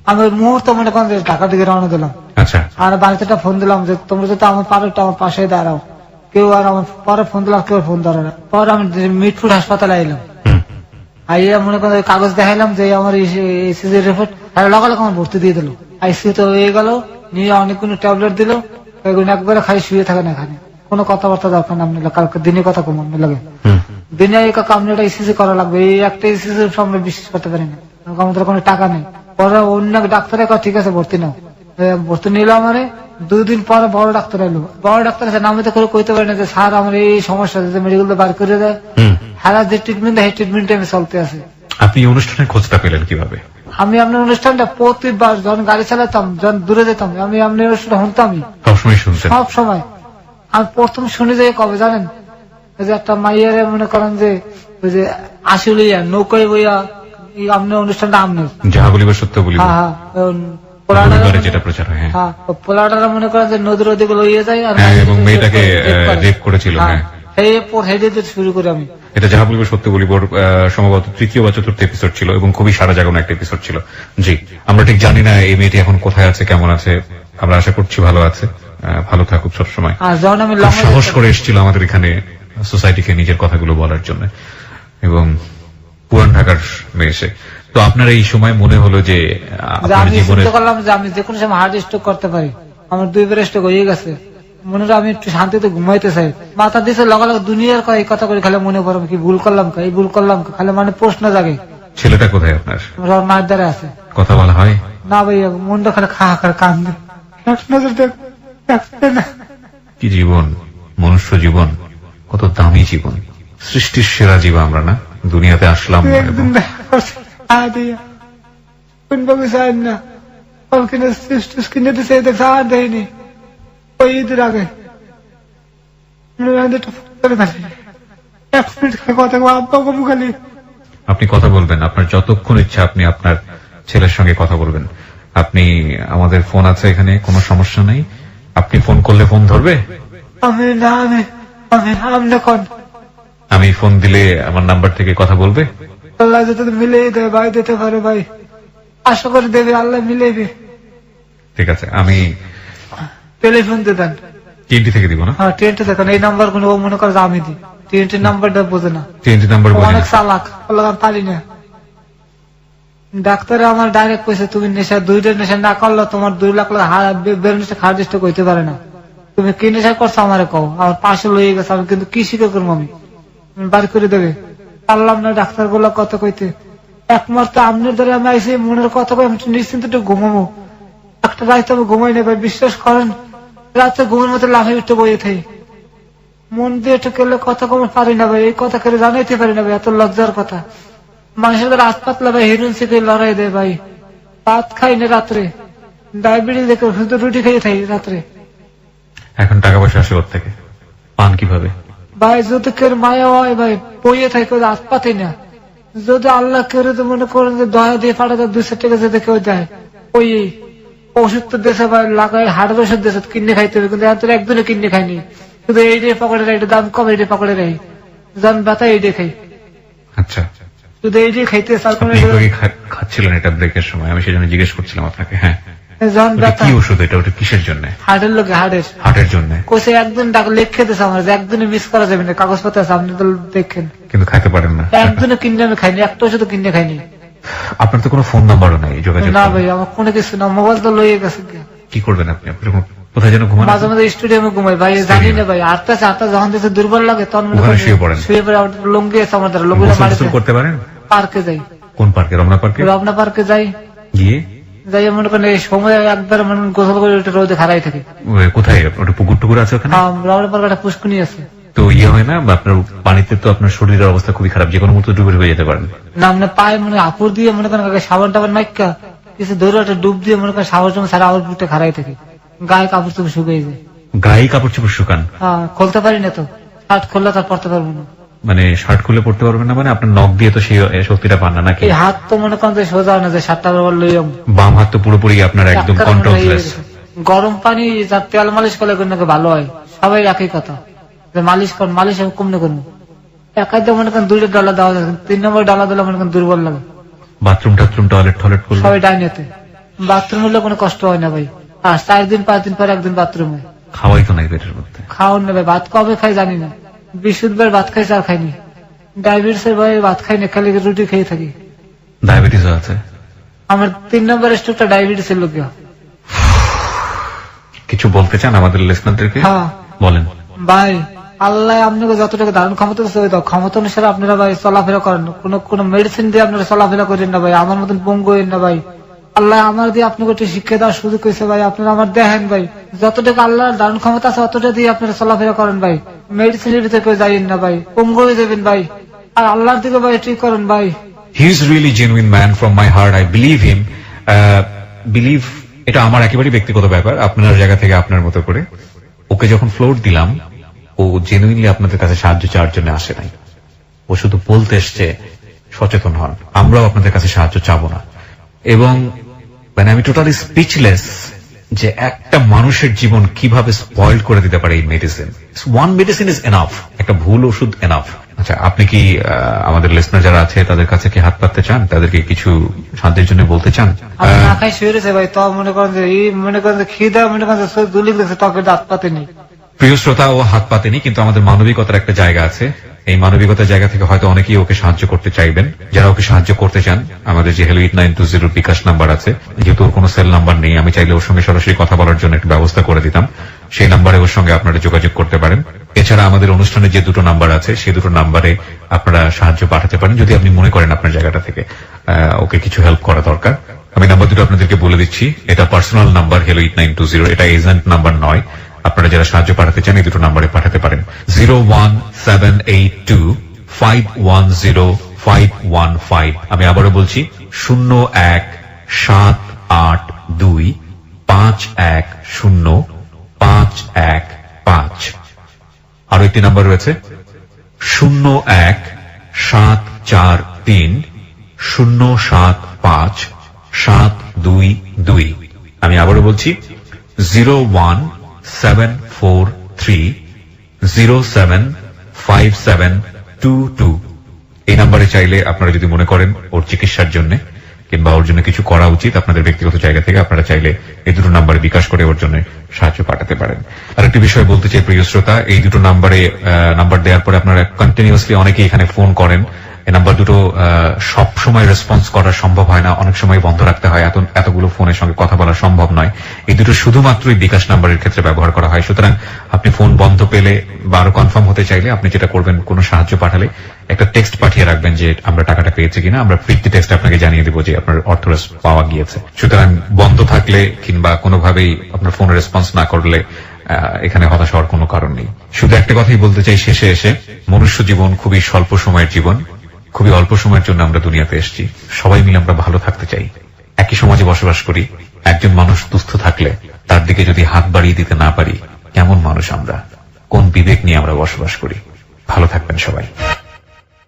Speaker 2: আমি ওই মুহূর্তে মনে করেন ঢাকার দিকে রওনা দিলাম।
Speaker 1: আচ্ছা,
Speaker 2: আর বাড়িতে একটা ফোন দিলাম যে তোমরা যদি আমার পারো একটু আমার পাশে দাঁড়াও। কেউ আর আমার পরে ফোন দিলাম, কেউ ফোন ধরে না। পরে আমি মিটফুট হাসপাতালে আইলাম, আইয়া মনে করেন ওই কাগজ দেখাইলাম যে আমার এসিজি রিপোর্ট, আর লগালগ আমার ভর্তি দিয়ে দিল। আইসিইউ তো হয়ে গেল, নিয়ে অনেকগুলো ট্যাবলেট দিল, ওইগুলো একবারে খাই শুয়ে থাকেন এখানে, কোনো কথাবার্তা দরকার না। আপনি কালকে দিনে কথা কম আপনি লাগে, দিনে এই কাকা আপনি একটা ইসিজি করা লাগবে, এই একটা ইসিজি আমরা বিশ্বাস করতে পারি না, আমাদের কোনো টাকা নেই। পরে অন্য ডাক্তারের কথা ঠিক আছে ভর্তি নাও, ভর্তি নিল। আমার 2 দিন পরে বড় ডাক্তার এলো, বড় ডাক্তার আছে নামে তো করে কইতে পারি না যে স্যার আমার এই সমস্যা, মেডিকেল বার করে দেয়, হারা যে ট্রিটমেন্ট দেয় সেই ট্রিটমেন্টে আমি চলতে আছে।
Speaker 3: আপনি এই অনুষ্ঠানের খোঁজটা পেলেন কিভাবে?
Speaker 2: আমি আপনার অনুষ্ঠানটা প্রতিবার যখন গাড়ি চালাতাম, যখন দূরে যেতাম, আমি আপনার অনুষ্ঠানটা শুনতামই
Speaker 3: সবসময় শুনছেন?
Speaker 2: সব সময়। আমি প্রথম শুনি যে কবে জানেন, ওই যে একটা মাইয়ারে মনে করেন যে ওই যে আসলে নৌকায় বইয়া আপনার অনুষ্ঠানটা আপনার
Speaker 3: যাহা বলিব সত্য বলিব,
Speaker 2: হ্যাঁ
Speaker 3: রবিবারে যেটা প্রচার হয়, হ্যাঁ।
Speaker 2: হ্যাঁ, পোলাটারা মনে করেন যে নদীর ওদিকে লইয়ে যায়, আর
Speaker 3: হ্যাঁ, এবং মেয়েটাকে রেপ করেছিল, হ্যাঁ।
Speaker 2: শুরু করে আমি
Speaker 3: এটা যাহা বলিব সত্য বলিব সম্ভবত 3য় বা 4র্থ এপিসোড ছিল এবং খুবই সারা জাগানো একটা এপিসোড ছিল। জি, আমরা ঠিক জানি না এই মেয়েটি এখন কোথায় আছে, কেমন আছে, আমরা আশা করছি ভালো আছে, ভালো থাকুক সবসময়।
Speaker 2: আর যখন আমি
Speaker 3: খুব সাহস করে এসেছিল আমাদের এখানে সোসাইটিকে নিজের কথাগুলো বলার জন্য, এবং পুরান ঢাকার মেয়ে সে। তো আপনার এই সময় মনে হলো যে আপনার
Speaker 2: আমি
Speaker 3: জীবনে
Speaker 2: চিন্তা করলাম যে আমি যে কোনো সময় হার্ট স্ট্রোক করতে পারি, আমার 2 বার স্ট্রোক হয়ে গেছে, মনে হয় আমি একটু শান্তিতে ঘুমাইতে চাই, মাথা দিচ্ছে লগালগ দুনিয়ার এই কথা করে খালি মনে পড়ে কি ভুল করলাম, এই ভুল করলাম, খালি মানে প্রশ্ন জাগে।
Speaker 3: ছেলেটা কোথায় আপনার?
Speaker 2: আমার মায়ের দ্বারা আছে,
Speaker 3: কথা বলা হয়
Speaker 2: না ভাই, মনটা খালি খা খা কান্দে।
Speaker 3: কি জীবন, মনুষ্য জীবন কত দামি জীবন, সৃষ্টির সেরা জীব আমরা না, দুনিয়াতে আসলাম
Speaker 2: একদিন কোন বাবু চাই না কিনে দিচ্ছে, দেখছে আর দেয়নি, ওই ঈদের আগে
Speaker 3: আপনি কথা বলবেন, আপনার যতক্ষণ ইচ্ছা আপনি আপনার ছেলের সঙ্গে কথা বলবেন। আপনি আমাদের ফোন আছে এখানে, কোনো সমস্যা নাই, আপনি ফোন করলে ফোন ধরবে?
Speaker 2: আমি না আমি আমি আমি কোন
Speaker 3: আমি ফোন দিলে আমার নাম্বার থেকে কথা বলবে?
Speaker 2: আল্লাহ যদি মিলিয়ে দেয় ভাই, দিতে পারে ভাই, আশা করে দেবে, আল্লাহ মিলেবে।
Speaker 3: ঠিক আছে, আমি
Speaker 2: টেলিফোন দিয়ে দেন,
Speaker 3: TNT থেকে দিব না?
Speaker 2: হ্যাঁ TNT দেখেন, এই নাম্বার গুলো ও মনে করে যে আমি দিই, TNT নাম্বারটা বোঝে না,
Speaker 3: TNT নাম্বার
Speaker 2: অনেক চালাক, আমি পারি না। ডাক্তার আমার ডাইরেক্ট কইছে তুমি নেশা 2টা নেশা না করলে তোমার 2 লাখ বেরোনিসটা হার্ট স্ট্রোক হইতে পারে না, তুমি কি নেশা করছো আমারে কও, আমার পাশে লইয়ে গেছে, আমি কিন্তু কি শিখে করবো, আমি বাড়ি করে দেবে পারলাম না। ডাক্তার গুলো কত কইতে, একমাত্র আপনার দ্বারা আমি আইসি মনের কথা কই, আমি নিশ্চিন্ত একটু ঘুমাবো, একটা রাইতে আমি ঘুমাই না ভাই, বিশ্বাস করেন, রাতে ঘুমের মতো লাফে উঠতে বইয়ে থাকি, মন দিয়ে একটু কেলে কথা কম পারি না ভাই, এই কথা কেলে জানাইতে পারি না ভাই, এত লজ্জার কথা। মানুষের দ্বারা হাত পাতলা ভাই, হিরোইন থেকে লড়াই দেয় ভাই, ভাত খাই না রাত্রে, ডায়াবেটিস দেখে শুধু রুটি খেয়ে থাকি রাত্রে।
Speaker 3: এখন টাকা পয়সা আসে ওর থেকে, পান কিভাবে
Speaker 2: ভাই? যদি কেউ মায়া হয় ভাই, বইয়ে থাকে, হাত পাতি না, যদি আল্লাহ কেউ মনে করেন যে দয়া দিয়ে পাঠাতে 200 টাকা যদি কেউ দেয়, ওই ওষুধ তো দেশে ভাই লাগাই, হাটের ওষুধ দেশে কিনে খাইতে হবে, কিন্তু এত একদিনে কিনে খাইনি, শুধু এই দিয়ে পকেটে রাই, দাম কম এই দিয়ে পকেটে রাই, জন ব্যথা এই দিয়ে খাই,
Speaker 3: আচ্ছা
Speaker 2: শুধু এই দিয়ে খাইতে।
Speaker 3: খাচ্ছিলেন এটা ব্রেকের সময়, আমি সেজন্য জিজ্ঞেস করছিলাম আপনাকে। হ্যাঁ,
Speaker 2: জন ব্যথা
Speaker 3: কি ওষুধ এটা? ওটা কিসের জন্য?
Speaker 2: হাটের লোকে,
Speaker 3: হার্টের জন্য।
Speaker 2: কোসে একদিন ডাক লিখে দিয়েছে আমার, যে একদিনে মিস করা যাবে না, কাগজপত্র আছে, আপনি তো দেখেন,
Speaker 3: কিন্তু খাইতে পারেন না।
Speaker 2: একদিনে কিনে আমি খাইনি, একটা ওষুধ কিনে খাইনি।
Speaker 3: আপনার তো কোনো ফোন নাম্বারও নাই যোগাযোগ?
Speaker 2: না ভাই, আমার কোনো কিছু না, মোবাইল তো লইয়ে গেছে।
Speaker 3: কি করবেন আপনি? কোথায় যেন ঘুমান?
Speaker 2: মাঝে মাঝে স্টুডিয়ামে ঘুমাই ভাই, জানি না ভাই, আটটা যখন দেশে দুর্বল লাগে তখন
Speaker 3: শুয়ে পড়েন?
Speaker 2: শুয়ে পড়ে, লুঙ্গি আছে আমার দ্বারা, লুঙ্গি
Speaker 3: করতে পারেন?
Speaker 2: পার্কে যাই।
Speaker 3: কোন পার্কে? রমনা পার্কে?
Speaker 2: রমনা পার্কে যাই,
Speaker 3: গিয়ে
Speaker 2: যাই মনে করেন এই সময় একবার মনে গোসল করে রোদে খাড়াই থাকে।
Speaker 3: কোথায়? ওটা পুকুর টুকুর আছে ওখানে?
Speaker 2: রমনা পার্কে একটা পুষ্কুনি আছে।
Speaker 3: তো হয় না আপনার পানিতে, তো আপনার শরীরের অবস্থা খুবই খারাপ, যে কোনো মুহূর্তে ডুবে হয়ে যেতে পারেন
Speaker 2: না, মানে পায়ে মনে আপুর দিয়ে মনে করেন সাবান টাবান মাইকা কিছু ধরে একটা ডুব দিয়ে মনে করেন সাবান টাবান সারা আবার বুটে খাড়াই থাকে, গায়ে কাপড় চোপড় শুকিয়ে যায়।
Speaker 3: গায়ে কাপড় চোপড় শুকান?
Speaker 2: হ্যাঁ, খুলতে পারি না তো, শার্ট খুললে তার পড়তে পারবো না।
Speaker 3: মানে শার্ট খুলে পড়তে পারবেন না? মানে আপনার নখ দিয়ে তো সেই শক্তিটা পান না নাকি?
Speaker 2: এই হাত তো মনে করেন যে সোজা না, যে শার্টটা লই
Speaker 3: বাম হাত তো পুরোপুরি আপনার একদম কন্ট্রোললেস।
Speaker 2: গরম পানি যার তেল মালিশ করলে নাকি ভালো হয়, সবাই একই কথা, যে মালিশ করেন, মালিশ কমনে করবো, একাই তো মনে করেন 2টা ডালা দেওয়া যায়, 3 নম্বর ডালা দিলে মনে করেন দুর্বল লাগে।
Speaker 3: বাথরুম টাথরুম টয়লেট টয়লেট করলে
Speaker 2: সবাই ডাইনেতে, বাথরুম হলে কোনো কষ্ট হয় না ভাই, আর 4 দিন 5 দিন পর একদিন বাথরুম হয়,
Speaker 3: খাওয়াই তো নাই পেটের মধ্যে।
Speaker 2: খাওয়ান না ভাই, ভাত কবে খাই জানি না, 20 বার ভাত খাইছে আর খাইনি। ডায়াবেটিসের ভাই ভাত খাই না, খালি রুটি খেয়ে থাকি।
Speaker 3: ডায়াবেটিস আছে?
Speaker 2: আমার 3 নম্বর স্ট্রোকটা ডায়াবেটিসের লোক।
Speaker 3: কিছু বলতে চান আমাদের লিসনারদেরকে?
Speaker 2: হ্যাঁ
Speaker 3: বলেন।
Speaker 2: ভাই আল্লাহ আপনাকে যতটুকু ধারণ ক্ষমতা দিচ্ছে ওই ক্ষমতা অনুসারে আপনারা ভাই চলাফেরা করেন, কোনো মেডিসিন দিয়ে আপনারা চলাফেরা করেন না ভাই, আমার মতন পঙ্গু হইন না ভাই। আল্লাহ আমার দিয়ে আপনাকে একটু শিক্ষা দেওয়ার সুযোগ হয়েছে ভাই, আপনারা আমার দেখেন ভাই, যতটুকু আল্লাহর ধারণ ক্ষমতা আছে অতটা দিয়ে আপনারা চলাফেরা করেন ভাই, মেডিসিনের ভিতরে কেউ যাইন না ভাই, পঙ্গু হয়ে যাবেন ভাই, আর আল্লাহর দিকে ভাই ঠিক করেন ভাই।
Speaker 3: He is really genuine man from my heart, I believe him. Believe এটা আমার একেবারেই ব্যক্তিগত ব্যাপার, আপনার জায়গা থেকে আপনার মতো করে। ওকে যখন ফ্লোর দিলাম, ও জেনুইনলি আপনাদের কাছে সাহায্য চাওয়ার জন্য আসে নাই, ও শুধু বলতে এসছে সচেতন হন, আমরাও আপনাদের কাছে সাহায্য চাবো না। এবং মানে আমি টোটালি স্পিচলেস যে একটা মানুষের জীবন কিভাবে স্পয়েল করে দিতে পারে এই medicine. One medicine is enough, একটা ভুল ওষুধ এনাফ। আচ্ছা, আপনি কি আমাদের লিসনার যারা আছে তাদের কাছে কি হাত পাততে চান, তাদেরকে কিছু শান্তির জন্য বলতে চান?
Speaker 2: আমি না খাই শুয়ে রয়েছে ভাই, তো মনে করেন যে এই মনে করেন যে খিদা মনে করেন যে দুলি গেছে, তবে দাঁত পাতেনি।
Speaker 3: প্রিয় শ্রোতা, ও হাত পাতেনি, কিন্তু আমাদের মানবিকতার একটা জায়গা আছে। এই মানবিকতার জায়গা থেকে হয়তো অনেকেই ওকে সাহায্য করতে চাইবেন। যারা ওকে সাহায্য করতে চান, আমাদের যে Hello 8920 বিকাশ নাম্বার আছে, যেহেতু ওর কোনো সেল নাম্বার নেই, আমি চাইলে ওর সঙ্গে সরাসরি কথা বলার জন্য একটা ব্যবস্থা করে দিতাম। সেই নাম্বারে ওর সঙ্গে আপনারা যোগাযোগ করতে পারেন। এছাড়া আমাদের অনুষ্ঠানে যে দুটো নাম্বার আছে, সেই দুটো নাম্বারে আপনারা সাহায্য পাঠাতে পারেন, যদি আপনি মনে করেন আপনার জায়গাটা থেকে ওকে কিছু হেল্প করা দরকার। আমি নাম্বার দুটো আপনাদেরকে বলে দিচ্ছি। এটা পার্সোনাল নাম্বার Hello 8920, এটা এজেন্ট নাম্বার নয়। আপনারা যারা সাহায্য পাঠাতে চান এই দুটো নাম্বারে পাঠাতে পারেন। 01782510515। আমি আবারও বলছি 01782510515। আরো একটি নাম্বার রয়েছে 01743075722। আমি আবারও বলছি 01743075722। এই নাম্বারে চাইলে আপনারা যদি মনে করেন ওর চিকিৎসার জন্য কিংবা ওর জন্য কিছু করা উচিত, আপনাদের ব্যক্তিগত জায়গা থেকে আপনারা চাইলে এই দুটো নাম্বারে বিকাশ করে ওর জন্য সাহায্য পাঠাতে পারেন। আর একটি বিষয় বলতে চাই প্রিয় শ্রোতা, এই দুটো নাম্বারে নাম্বার দেওয়ার পরে আপনারা কন্টিনিউয়াসলি অনেকেই এখানে ফোন করেন। এই নাম্বার দুটো সব সময় রেসপন্স করা সম্ভব হয় না, অনেক সময় বন্ধ রাখতে হয়, এতগুলো ফোনের সঙ্গে কথা বলা সম্ভব নয়। এই দুটো শুধুমাত্রই বিকাশ নাম্বারের ক্ষেত্রে ব্যবহার করা হয়। সুতরাং আপনি ফোন বন্ধ পেলে বা আরো কনফার্ম হতে চাইলে আপনি যেটা করবেন, কোনো সাহায্য পাঠালে একটা টেক্সট পাঠিয়ে রাখবেন যে আমরা টাকাটা পেয়েছি কিনা, আমরা ফিরতি টেক্সট আপনাকে জানিয়ে দেবো যে আপনার অর্থ পাওয়া গিয়েছে। সুতরাং বন্ধ থাকলে কিংবা কোনোভাবেই আপনার ফোন রেসপন্স না করলে এখানে হতাশ হওয়ার কোনো কারণ নেই। শুধু একটা কথাই বলতে চাই শেষে এসে, মনুষ্য জীবন খুবই স্বল্প সময়ের জীবন, খুবই অল্প সময়ের জন্য আমরা দুনিয়াতে এসেছি। সবাই মিলে আমরা ভালো থাকতে চাই, একই সমাজে বসবাস করি। একজন মানুষ দুস্থ থাকলে তার দিকে যদি হাত বাড়িয়ে দিতে না পারি, কেমন মানুষ আমরা, কোন বিবেক নিয়ে আমরা বসবাস করি? ভালো থাকবেন সবাই।